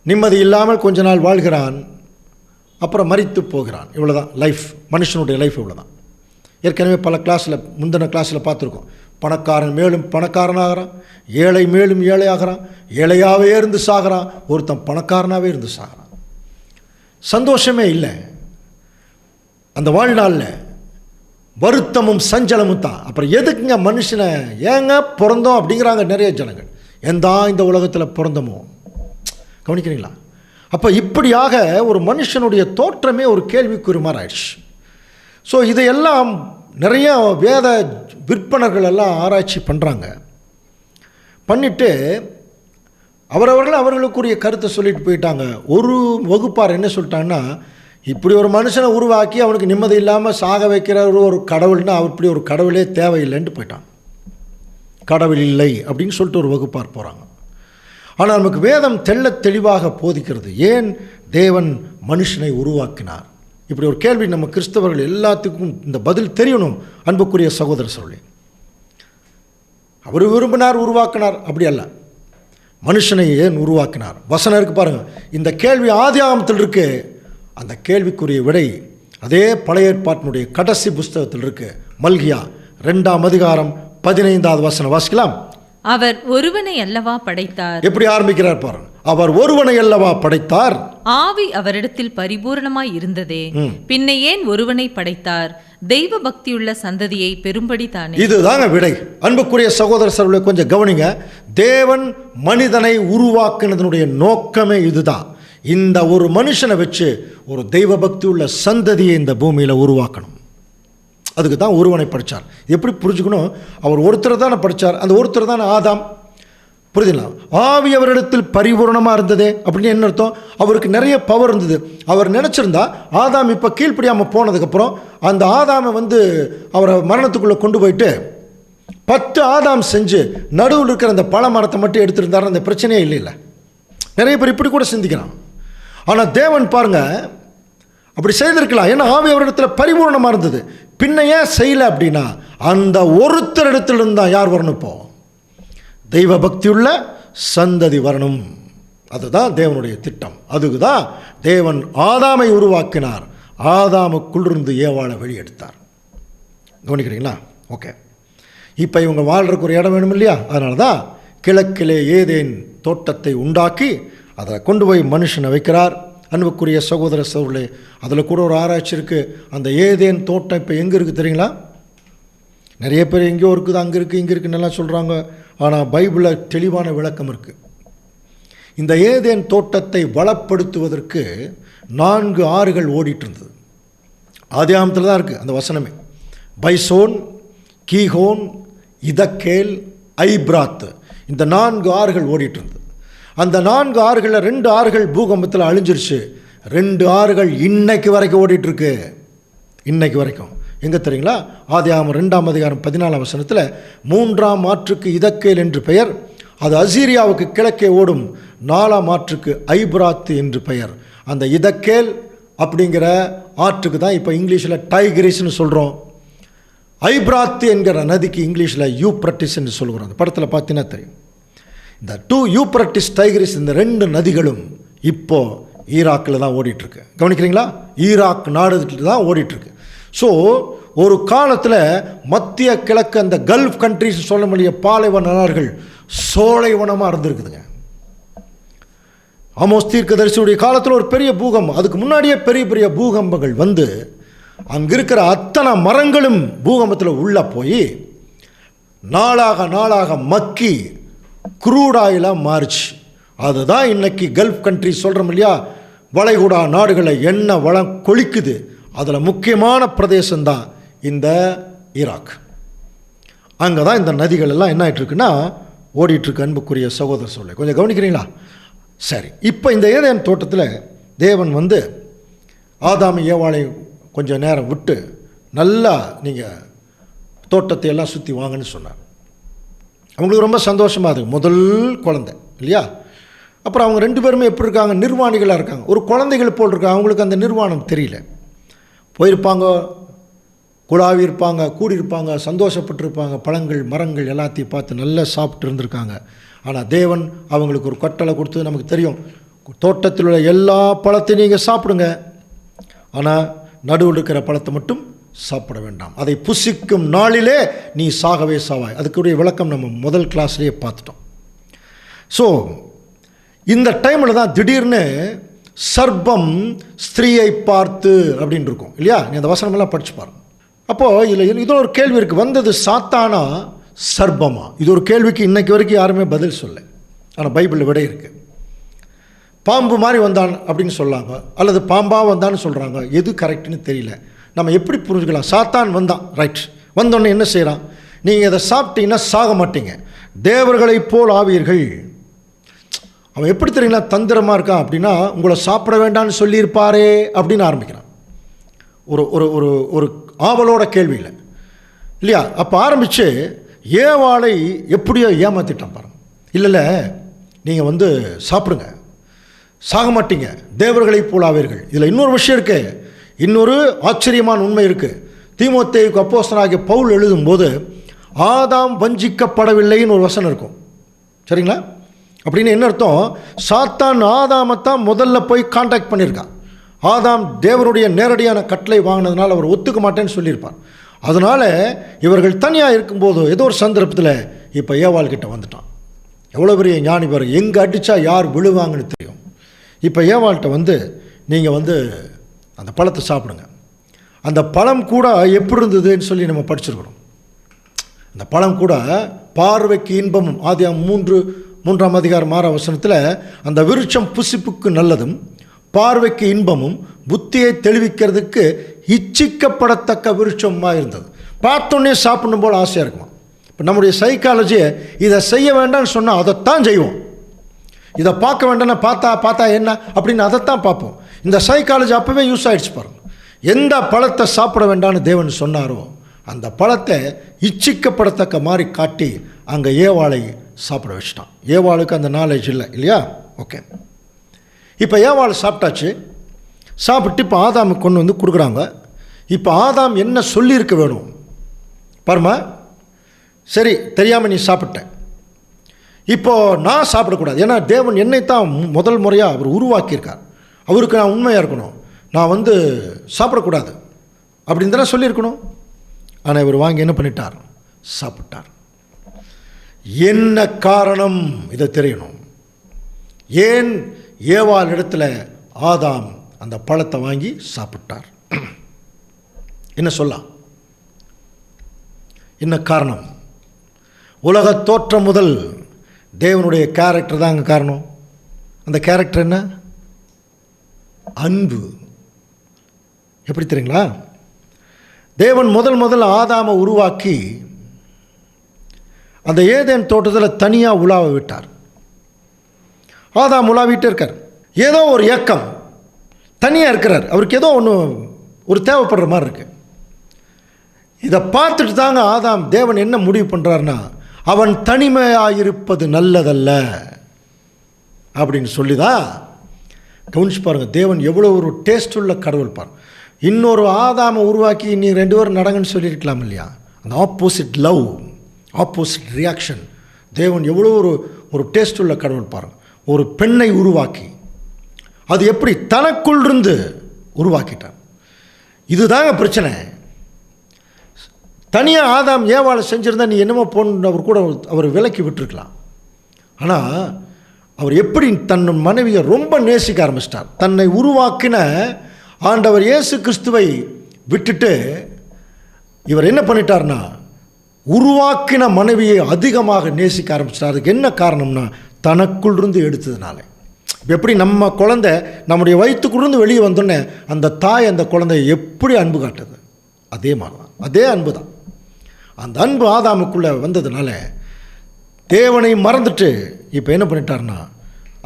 நிம்மதி இல்லாமல் கொஞ்ச நாள் வாழ்கிறான், அப்புறம் மரித்து போகிறான். இவ்வளோ தான் லைஃப், மனுஷனுடைய லைஃப் இவ்வளோ தான். ஏற்கனவே பல கிளாஸில், முந்தின கிளாஸில் பார்த்துருக்கோம். பணக்காரன் மேலும் பணக்காரனாகிறான், ஏழை மேலும் ஏழையாகிறான், ஏழையாகவே இருந்து சாகிறான், ஒருத்தன் பணக்காரனாகவே இருந்து சாகிறான். சந்தோஷமே இல்லை அந்த வாழ்நாளில், வருத்தமும் சஞ்சலமும் தான். அப்புறம் எதுக்குங்க மனுஷனை ஏங்க பிறந்தோம் அப்படிங்கிறாங்க நிறைய ஜனங்கள். இந்த உலகத்தில் பிறந்தமோ, கவனிக்கிறீங்களா? அப்போ இப்படியாக ஒரு மனுஷனுடைய தோற்றமே ஒரு கேள்விக்குறி மாதிரி ஆயிடுச்சு. ஸோ இதையெல்லாம் நிறைய வேத விற்பனர்கள் எல்லாம் ஆராய்ச்சி பண்ணுறாங்க. பண்ணிவிட்டு அவர்களுக்குரிய கருத்தை சொல்லிட்டு போயிட்டாங்க. ஒரு வகுப்பார் என்ன சொல்லிட்டாங்கன்னா, இப்படி ஒரு மனுஷனை உருவாக்கி அவனுக்கு நிம்மதி இல்லாமல் சாக வைக்கிற ஒரு கடவுள்னா அப்படி ஒரு கடவுளே தேவையில்லைன்ட்டு போயிட்டான். கடவுள் இல்லை அப்படின்னு சொல்லிட்டு ஒரு வகுப்பார் போகிறாங்க. ஆனால் நமக்கு வேதம் தெளிவாக போதிக்கிறது, ஏன் தேவன் மனுஷனை உருவாக்கினார். இப்படி ஒரு கேள்வி நம்ம கிறிஸ்தவர்கள் எல்லாத்துக்கும் இந்த பதில் தெரியணும். அன்புக்குரிய சகோதர சொல்லி, அவர் விரும்பினார், உருவாக்கினார், அப்படி அல்ல. மனுஷனை ஏன் உருவாக்கினார்? வசனம் இருக்கு பாருங்கள். இந்த கேள்வி ஆதியாகமத்தில் இருக்கு. அந்த கேள்விக்குரிய விடை அதே பழைய ஏற்பாட்டினுடைய கடைசி புஸ்தகத்தில் இருக்கு. மல்கியா 2ஆம் அதிகாரம் 15வது வசனம் வாசிக்கலாம். அவர் ஒருவனை அல்லவா படைத்தார். எப்படி ஆரம்பிக்கிறார் பாருங்க. அவர் ஒருவனை அல்லவா படைத்தார், ஆவி அவரிடத்தில் பரிபூரணமாய் இருந்ததே, பின்ன ஏன் ஒருவனை படைத்தார்? தெய்வ பக்தியுள்ள சந்ததியை பெரும்படி தானே. இதுதாங்க விடை. அன்புக்குரிய சகோதர சகோதரர்களே, கொஞ்சம் கவனிங்க. தேவன் மனிதனை உருவாக்குனதனுடைய நோக்கமே இதுதான். இந்த ஒரு மனுஷனை வச்சு ஒரு தெய்வ பக்தி உள்ள சந்ததியை இந்த பூமியில் உருவாக்கணும். அதுக்கு தான் ஒருவனை படித்தார். எப்படி புரிஞ்சுக்கணும்? அவர் ஒருத்தர் தானே படித்தார், அந்த ஒருத்தர் தானே ஆதாம். புரியுதுங்களா? ஆவி அவரிடத்தில் பரிபூர்ணமாக இருந்தது அப்படின்னு என்ன அர்த்தம்? அவருக்கு நிறைய பவர் இருந்தது. அவர் நினச்சிருந்தா ஆதாம் இப்போ கீழ்ப்படியாமல் போனதுக்கப்புறம் அந்த ஆதாமை அவரை மரணத்துக்குள்ளே கொண்டு போயிட்டு 10 ஆதாம் செஞ்சு நடுவில் இருக்கிற அந்த பழ மரத்தை மட்டும் எடுத்துருந்தாரு, அந்த பிரச்சனையே இல்லை. நிறைய பேர் இப்படி கூட சிந்திக்கிறான். ஆனால் தேவன் பாருங்க, அப்படி செய்திருக்கலாம். ஏன்னா ஆவி அவரிடத்தில் பரிபூர்ணமாக இருந்தது. பின்ன ஏன் செய்யலை அப்படின்னா, அந்த ஒருத்தர் இடத்துல இருந்தால் யார் வரணும்? இப்போ தெய்வ பக்தியுள்ள சந்ததி வரணும். அதுதான் தேவனுடைய திட்டம். அதுக்கு தான் தேவன் ஆதாமை உருவாக்கினார். ஆதாமுக்குள்ளிருந்து ஏவாளை வெளியெடுத்தார். கவனிக்கிறீங்களா? ஓகே. இப்போ இவங்க வாழ்கிறதுக்கு ஒரு இடம் வேணும் இல்லையா? அதனால தான் கிழக்கிலே ஏதேன் தோட்டத்தை உண்டாக்கி அதில் கொண்டு போய் மனுஷனை வைக்கிறார். அன்புக்குரிய சகோதர சகோதரர்களே, அதில் கூட ஒரு ஆராய்ச்சி இருக்குது. அந்த ஏதேன் தோட்டம் இப்போ எங்கே இருக்குது தெரியுங்களா? நிறைய பேர் எங்கேயோ இருக்குது, அங்கே இருக்குது, இங்கே இருக்குன்னு எல்லாம் சொல்கிறாங்க. ஆனால் பைபிளில் தெளிவான விளக்கம் இருக்குது. இந்த ஏதேன் தோட்டத்தை வளப்படுத்துவதற்கு 4 ஆறுகள் ஓடிட்டு இருந்தது. ஆதியாகமத்தில் தான் இருக்குது அந்த வசனமே. பைசோன், கீஹோன், இதக்கேல், ஐப்ராத், இந்த 4 ஆறுகள் ஓடிட்டு இருந்தது. அந்த 4 ஆறுகளில் 2 ஆறுகள் பூகம்பத்தில் அழிஞ்சிருச்சு. 2 ஆறுகள் இன்னைக்கு வரைக்கும் ஓடிட்டுருக்கு. இன்னைக்கு வரைக்கும் எங்கே தெரியுங்களா? ஆதியாகமம் 2ஆம் அதிகாரம் 14ஆம் வசனத்தில் 3ஆம் ஆற்றுக்கு இதக்கேல் என்று பெயர், அது அசீரியாவுக்கு கிழக்கே ஓடும். 4ஆம் ஆற்றுக்கு ஐப்ராத் என்று பெயர். அந்த இதக்கேல் அப்படிங்கிற ஆற்றுக்கு தான் இப்போ இங்கிலீஷில் டைகிரிஸ்னு சொல்கிறோம். ஐப்ராத் என்கிற நதிக்கு இங்கிலீஷில் யூப்ரட்டிஸ் என்று சொல்கிறோம். அந்த படத்தில் பார்த்தீங்கன்னா தெரியும். இந்த 2 யூப்ரட்டிஸ் டைகிரிஸ், இந்த 2 நதிகளும் இப்போது ஈராக்கில் தான் ஓடிட்டுருக்கு. கவனிக்கிறீங்களா? ஈராக் நாடு தான் ஓடிட்டுருக்கு. ஸோ ஒரு காலத்தில் மத்திய கிழக்கு அந்த கல்ஃப் கண்ட்ரிஸ் சொல்ல முடிய பாலைவன நாடுகள் சோலைவனமாக இருந்திருக்குதுங்க. ஆமோஸ் தீர்க்கதரிசியுடைய காலத்தில் ஒரு பெரிய பூகம்பம், அதுக்கு முன்னாடியே பெரிய பெரிய பூகம்பங்கள் வந்து அங்கே இருக்கிற அத்தனை மரங்களும் பூகம்பத்தில் உள்ளே போய் நாளாக நாளாக மக்கி குரூடாயிலாக மாறிச்சு. அதுதான் இன்னைக்கு கல்ஃப் கண்ட்ரி சொல்கிறோம் இல்லையா, வளைகுடா நாடுகளை எண்ணெய் வளம் கொளிக்குது. அதில் முக்கியமான பிரதேசம்தான் இந்த ஈராக். அங்கே தான் இந்த நதிகள் எல்லாம் என்ன ஆகிட்டுருக்குன்னா ஓடிட்டுருக்கு. அன்புக்குரிய சகோதர சொல்ல கொஞ்சம் கவனிக்கிறீங்களா? சரி, இப்போ இந்த ஏதேன் தோட்டத்தில் தேவன் வந்து ஆதாம் ஏவாளை கொஞ்சம் நேரம் விட்டு நல்லா நீங்கள் தோட்டத்தை எல்லாம் சுற்றி வாங்கன்னு சொன்னார். அவங்களுக்கு ரொம்ப சந்தோஷமாக இருக்குது, முதல் குழந்தை இல்லையா? அப்புறம் அவங்க 2 பேருமே எப்படி இருக்காங்க, நிர்வாணிகளாக இருக்காங்க. ஒரு குழந்தைகள் போல் இருக்காங்க. அவங்களுக்கு அந்த நிர்வாணம் தெரியல. போயிருப்பாங்க, குழாவி இருப்பாங்க, கூடியிருப்பாங்க, சந்தோஷப்பட்டிருப்பாங்க, பழங்கள் மரங்கள் எல்லாத்தையும் பார்த்து நல்லா சாப்பிட்டு இருந்திருக்காங்க. ஆனால் தேவன் அவங்களுக்கு ஒரு கட்டளை கொடுத்து, நமக்கு தெரியும், தோட்டத்தில் உள்ள எல்லா பழத்தையும் நீங்கள் சாப்பிடுங்க, ஆனால் நடுவில் இருக்கிற பழத்தை மட்டும் சாப்பிட வேண்டாம், அதை புசிக்கும் நாளிலே நீ சாகவே சாவாய். அதுக்குரிய விளக்கம் நம்ம முதல் கிளாஸ்லேயே பார்த்துட்டோம். ஸோ இந்த டைமில் தான் திடீர்னு சர்ப்பம் ஸ்திரீயை பார்த்து அப்படின்னு இருக்கும் இல்லையா? நீ அந்த வசனமெல்லாம் படிச்சு பாருங்க. அப்போது இதில் இது ஒரு கேள்வி இருக்குது, வந்தது சாத்தானா சர்ப்பமா? இது ஒரு கேள்விக்கு இன்னைக்கு வரைக்கும் யாருமே பதில் சொல்ல. ஆனால் பைபிளில் விடை இருக்குது. பாம்பு மாதிரி வந்தான் அப்படின்னு சொல்லாங்க, அல்லது பாம்பாக வந்தான்னு சொல்கிறாங்க. எது கரெக்டுன்னு தெரியல. நம்ம எப்படி புரிஞ்சுக்கலாம்? சாத்தான் வந்தான், ரைட். வந்தோடனே என்ன செய்கிறான்? நீங்கள் இதை சாப்பிட்டீங்கன்னா சாக மாட்டீங்க, தேவர்களைப் போல் ஆவீர்கள். அவன் எப்படி தெரியுங்களா தந்திரமாக இருக்கான் அப்படின்னா, உங்களை சாப்பிட வேண்டாம்னு சொல்லியிருப்பாரே அப்படின்னு ஆரம்பிக்கிறான். ஒரு ஒரு ஒரு ஒரு ஆவலோட கேள்வியில் இல்லையா? அப்போ ஆரம்பித்து ஏவாளை எப்படியோ ஏமாற்றிட்டான் பாருங்க. இல்லை நீங்கள் வந்து சாப்பிடுங்க, சாக மாட்டீங்க, தேவர்களைப் போல் ஆவீர்கள். இதில் இன்னொரு விஷயம் இருக்குது, இன்னொரு ஆச்சரியமான உண்மை இருக்குது. தீமோத்தேயுக்கு அப்போஸ்தலனாகிய பவுல் எழுதும்போது ஆதாம் வஞ்சிக்கப்படவில்லைன்னு ஒரு வசனம் இருக்கும். சரிங்களா? அப்படின்னு என்ன அர்த்தம்? சாத்தான் ஆதாமைத்தான் முதல்ல போய் கான்டாக்ட் பண்ணியிருக்கான். ஆதாம் தேவனுடைய நேரடியான கட்டளை வாங்கினதுனால அவர் ஒத்துக்க மாட்டேன்னு சொல்லியிருப்பார். அதனால் இவர்கள் தனியாக இருக்கும்போது ஏதோ ஒரு சந்தர்ப்பத்தில் இப்போ ஏவாள் கிட்ட வந்துட்டான். எவ்வளோ பெரிய ஞானி பாருங்க, எங்கே அடித்தா யார் விழுவாங்கன்னு தெரியும். இப்போ ஏவாள்கிட்ட வந்து நீங்கள் வந்து அந்த பழத்தை சாப்பிடுங்க. அந்த பழம் கூட எப்படி இருந்ததுன்னு சொல்லி நம்ம படிச்சிருக்கிறோம். அந்த பழம் கூட பார்வைக்கு இன்பமும், ஆதியாகமம் 3ஆம் அதிகாரம் 6ஆம் வசனத்தில், அந்த விருட்சம் புசிப்புக்கு நல்லதும் பார்வைக்கு இன்பமும் புத்தியை தெளிவிக்கிறதுக்கு இச்சிக்கப்படத்தக்க விருட்சமாக இருந்தது. பார்த்தோன்னே சாப்பிடணும் போல் ஆசையாக இருக்குமா? இப்போ நம்முடைய சைக்காலஜியை இதை செய்ய வேண்டாம்னு சொன்னால் அதைத்தான் செய்வோம். இதை பார்க்க வேண்டாம்னா பார்த்தா என்ன அப்படின்னு அதைத்தான் பார்ப்போம். இந்த சைக்காலஜி அப்போவே யூஸ் ஆகிடுச்சு பாருங்க. எந்த பழத்தை சாப்பிட வேண்டாம்னு தேவன் சொன்னாரோ அந்த பழத்தை இச்சிக்கப்படத்தக்க மாதிரி காட்டி அங்கே ஏவாளை சாப்பிட வச்சுட்டான். ஏவாளுக்கு அந்த நாலேஜ் இல்லை இல்லையா? ஓகே, இப்போ ஏவாள் சாப்பிட்டாச்சு. சாப்பிட்டு இப்போ ஆதாமுக்கு கொண்டு வந்து கொடுக்குறாங்க. இப்போ ஆதாம் என்ன சொல்லியிருக்க வேணும் பாருமா? சரி, தெரியாமல் நீ சாப்பிட்ட, இப்போது நான் சாப்பிடக்கூடாது, ஏன்னா தேவன் என்னைத்தான் முதல் முறையாக அவர் உருவாக்கியிருக்கார், அவருக்கு நான் உண்மையாக இருக்கணும், நான் வந்து சாப்பிடக்கூடாது அப்படின்னு தானே சொல்லியிருக்கணும். ஆனால் இவர் வாங்கி என்ன பண்ணிட்டார்? சாப்பிட்டார். என்ன காரணம்? இதை தெரியணும். ஏன் ஏவாள் இடத்துல ஆதாம் அந்த பழத்தை வாங்கி சாப்பிட்டார்? என்ன சொல்லலாம்? என்ன காரணம்? உலக தோற்றம் முதல் தேவனுடைய கேரக்டர் தான் அங்கே காரணம். அந்த கேரக்டர் என்ன? அன்பு. எப்படி தெரியுங்களா? தேவன் முதல் ஆதாமை உருவாக்கி அந்த ஏதேன் தோட்டத்தில் தனியாக உலாவ விட்டார். ஆதாம் உலாவிட்டே இருக்கார். ஏதோ ஒரு ஏக்கம், தனியாக இருக்கிறார். அவருக்கு ஏதோ ஒரு தேவைப்படுற மாதிரி இருக்கு. இதை பார்த்துட்டு தாங்க ஆதாம் தேவன் என்ன முடிவு பண்ணுறாருன்னா, அவன் தனிமையாக இருப்பது நல்லதல்ல அப்படின்னு சொல்லி தான். கவனிச்சு பாருங்கள், தேவன் எவ்வளோ ஒரு டேஸ்ட் உள்ள கடவுள் பாருங்க. இன்னொரு ஆதாமை உருவாக்கி நீ 2 பேரும் நடங்கன்னு சொல்லியிருக்கலாம் இல்லையா? அந்த ஆப்போசிட் லவ், ஆப்போசிட் ரியாக்ஷன். தேவன் எவ்வளோ ஒரு டேஸ்ட் உள்ள கடவுள் பாருங்கள். ஒரு பெண்ணை உருவாக்கி அது எப்படி தனக்குள் இருந்து உருவாக்கிட்டான். இதுதாங்க பிரச்சனை. தனியாக ஆதாம் ஏவாளை செஞ்சுருந்தா நீ என்னமோ போன்னு அவர் கூட அவர் விலக்கி விட்டுருக்கலாம். ஆனால் அவர் எப்படி தன் மனைவியை ரொம்ப நேசிக்க ஆரம்பிச்சிட்டார். தன்னை உருவாக்கின ஆண்டவர் இயேசு கிறிஸ்துவை விட்டுட்டு இவர் என்ன பண்ணிட்டார்னா உருவாக்கின மனைவியை அதிகமாக நேசிக்க ஆரம்பிச்சிட்டார். அதுக்கு என்ன காரணம்னா தனக்குள் இருந்து எடுத்ததுனால. எப்படி நம்ம குழந்தை நம்முடைய வயிற்றுக்குள்ளிருந்து வெளியே வந்தோடனே அந்த தாய் அந்த குழந்தையை எப்படி அன்பு காட்டுது, அதே மாதிரி தான், அதே அன்பு தான். அந்த அன்பு ஆதாமுக்குள்ளே வந்ததுனால தேவனை மறந்துட்டு இப்போ என்ன பண்ணிட்டார்னா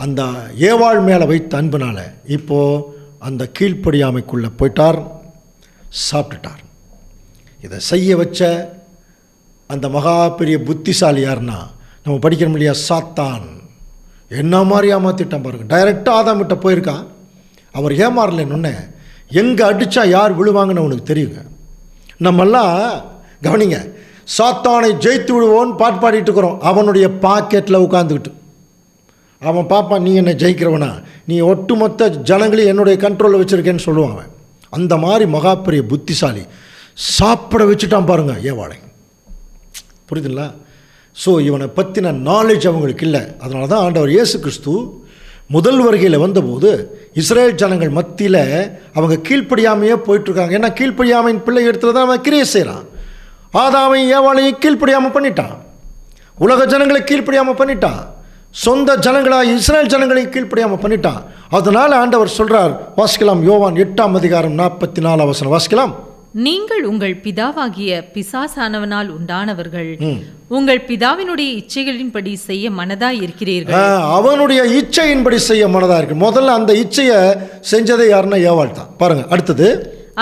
அந்த ஏவாள் மேலே வைத்த அன்புனால இப்போது அந்த கீழ்ப்படியாமைக்குள்ளே போயிட்டார், சாப்பிட்டுட்டார். இதை செய்ய வச்ச அந்த மகா பெரிய புத்திசாலி யாருன்னா நம்ம படிக்கிறோம் இல்லையா, சாத்தான். என்ன மாதிரி ஏமாற்றிட்டான் பாருங்கள். டைரெக்டாக ஆதாமிட்ட போயிருக்கான். அவர் ஏமாறலன்னு எங்கே அடித்தா யார் விழுவாங்கன்னு அவனுக்கு தெரியுங்க. நம்மெல்லாம் கவனிங்க, சாத்தானை ஜெயித்து விடுவோன்னு பாட்டு பாடிட்டு இருக்கிறோம். அவனுடைய பாக்கெட்டில் உட்காந்துக்கிட்டு அவன் பாப்பான், நீ என்னை ஜெயிக்கிறவனா, நீ ஒட்டுமொத்த ஜனங்களையும் என்னுடைய கண்ட்ரோலில் வச்சுருக்கேன்னு சொல்லுவான் அவன். அந்த மாதிரி மகா பெரிய புத்திசாலி சாப்பிட வச்சுட்டான் பாருங்க ஏவாளை. புரியுதுங்களா? ஸோ இவனை பற்றின நாலேஜ் அவங்களுக்கு இல்லை. அதனால தான் ஆண்டவர் இயேசு கிறிஸ்து முதல் வருகையில் வந்தபோது இஸ்ரேல் ஜனங்கள் மத்தியில் அவங்க கீழ்ப்படியாமையே போயிட்டுருக்காங்க. ஏன்னா கீழ்ப்படியாமையின் பிள்ளை இடத்துல தான் அவன் கிரியை செய்கிறான். ஆதாமையும் ஏவாளையும் கீழ்ப்படியாமல் பண்ணிட்டான், உலக ஜனங்களை கீழ்ப்படியாமல் பண்ணிட்டான், சொந்த ஜனங்களாக இஸ்ரேல் ஜனங்களையும் கீழ்ப்படியாமல் பண்ணிட்டான். அதனால் ஆண்டவர் சொல்கிறார், வாசிக்கலாம், யோவான் 8:44 வாசிக்கலாம். நீங்கள் உங்கள் பிதாவாகிய பிசாசானவனால் உண்டானவர்கள், உங்கள் பிதாவினுடைய இச்சைகளின்படி செய்ய மனதாய் இருக்கிறீர்கள். அவனுடைய இச்சையின்படி செய்ய மனதா இருக்கு. முதல்ல அந்த இச்சையை செஞ்சதை யாருன்னா ஏவாள் தான். பாருங்க அடுத்தது,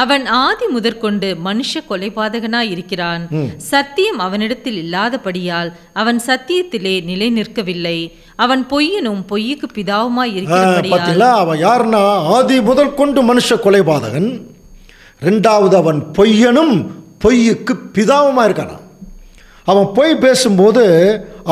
அவன் ஆதி முதற்கொண்டு மனுஷ கொலைபாதகனாய் இருக்கிறான். சத்தியம் அவனிடத்தில் இல்லாதபடியால் அவன் சத்தியத்திலே நிலை நிற்கவில்லை. அவன் பொய்யனும் பொய்யுக்கு பிதாவுமாய் இருக்கிறபடியால். அவன் யாருன்னா ஆதி முதல் கொண்டு மனுஷ கொலைபாதகன். ரெண்டாவது அவன் பொய்யனும் பொய்யுக்கு பிதாவுமா இருக்கானா. அவன் பொய் பேசும்போது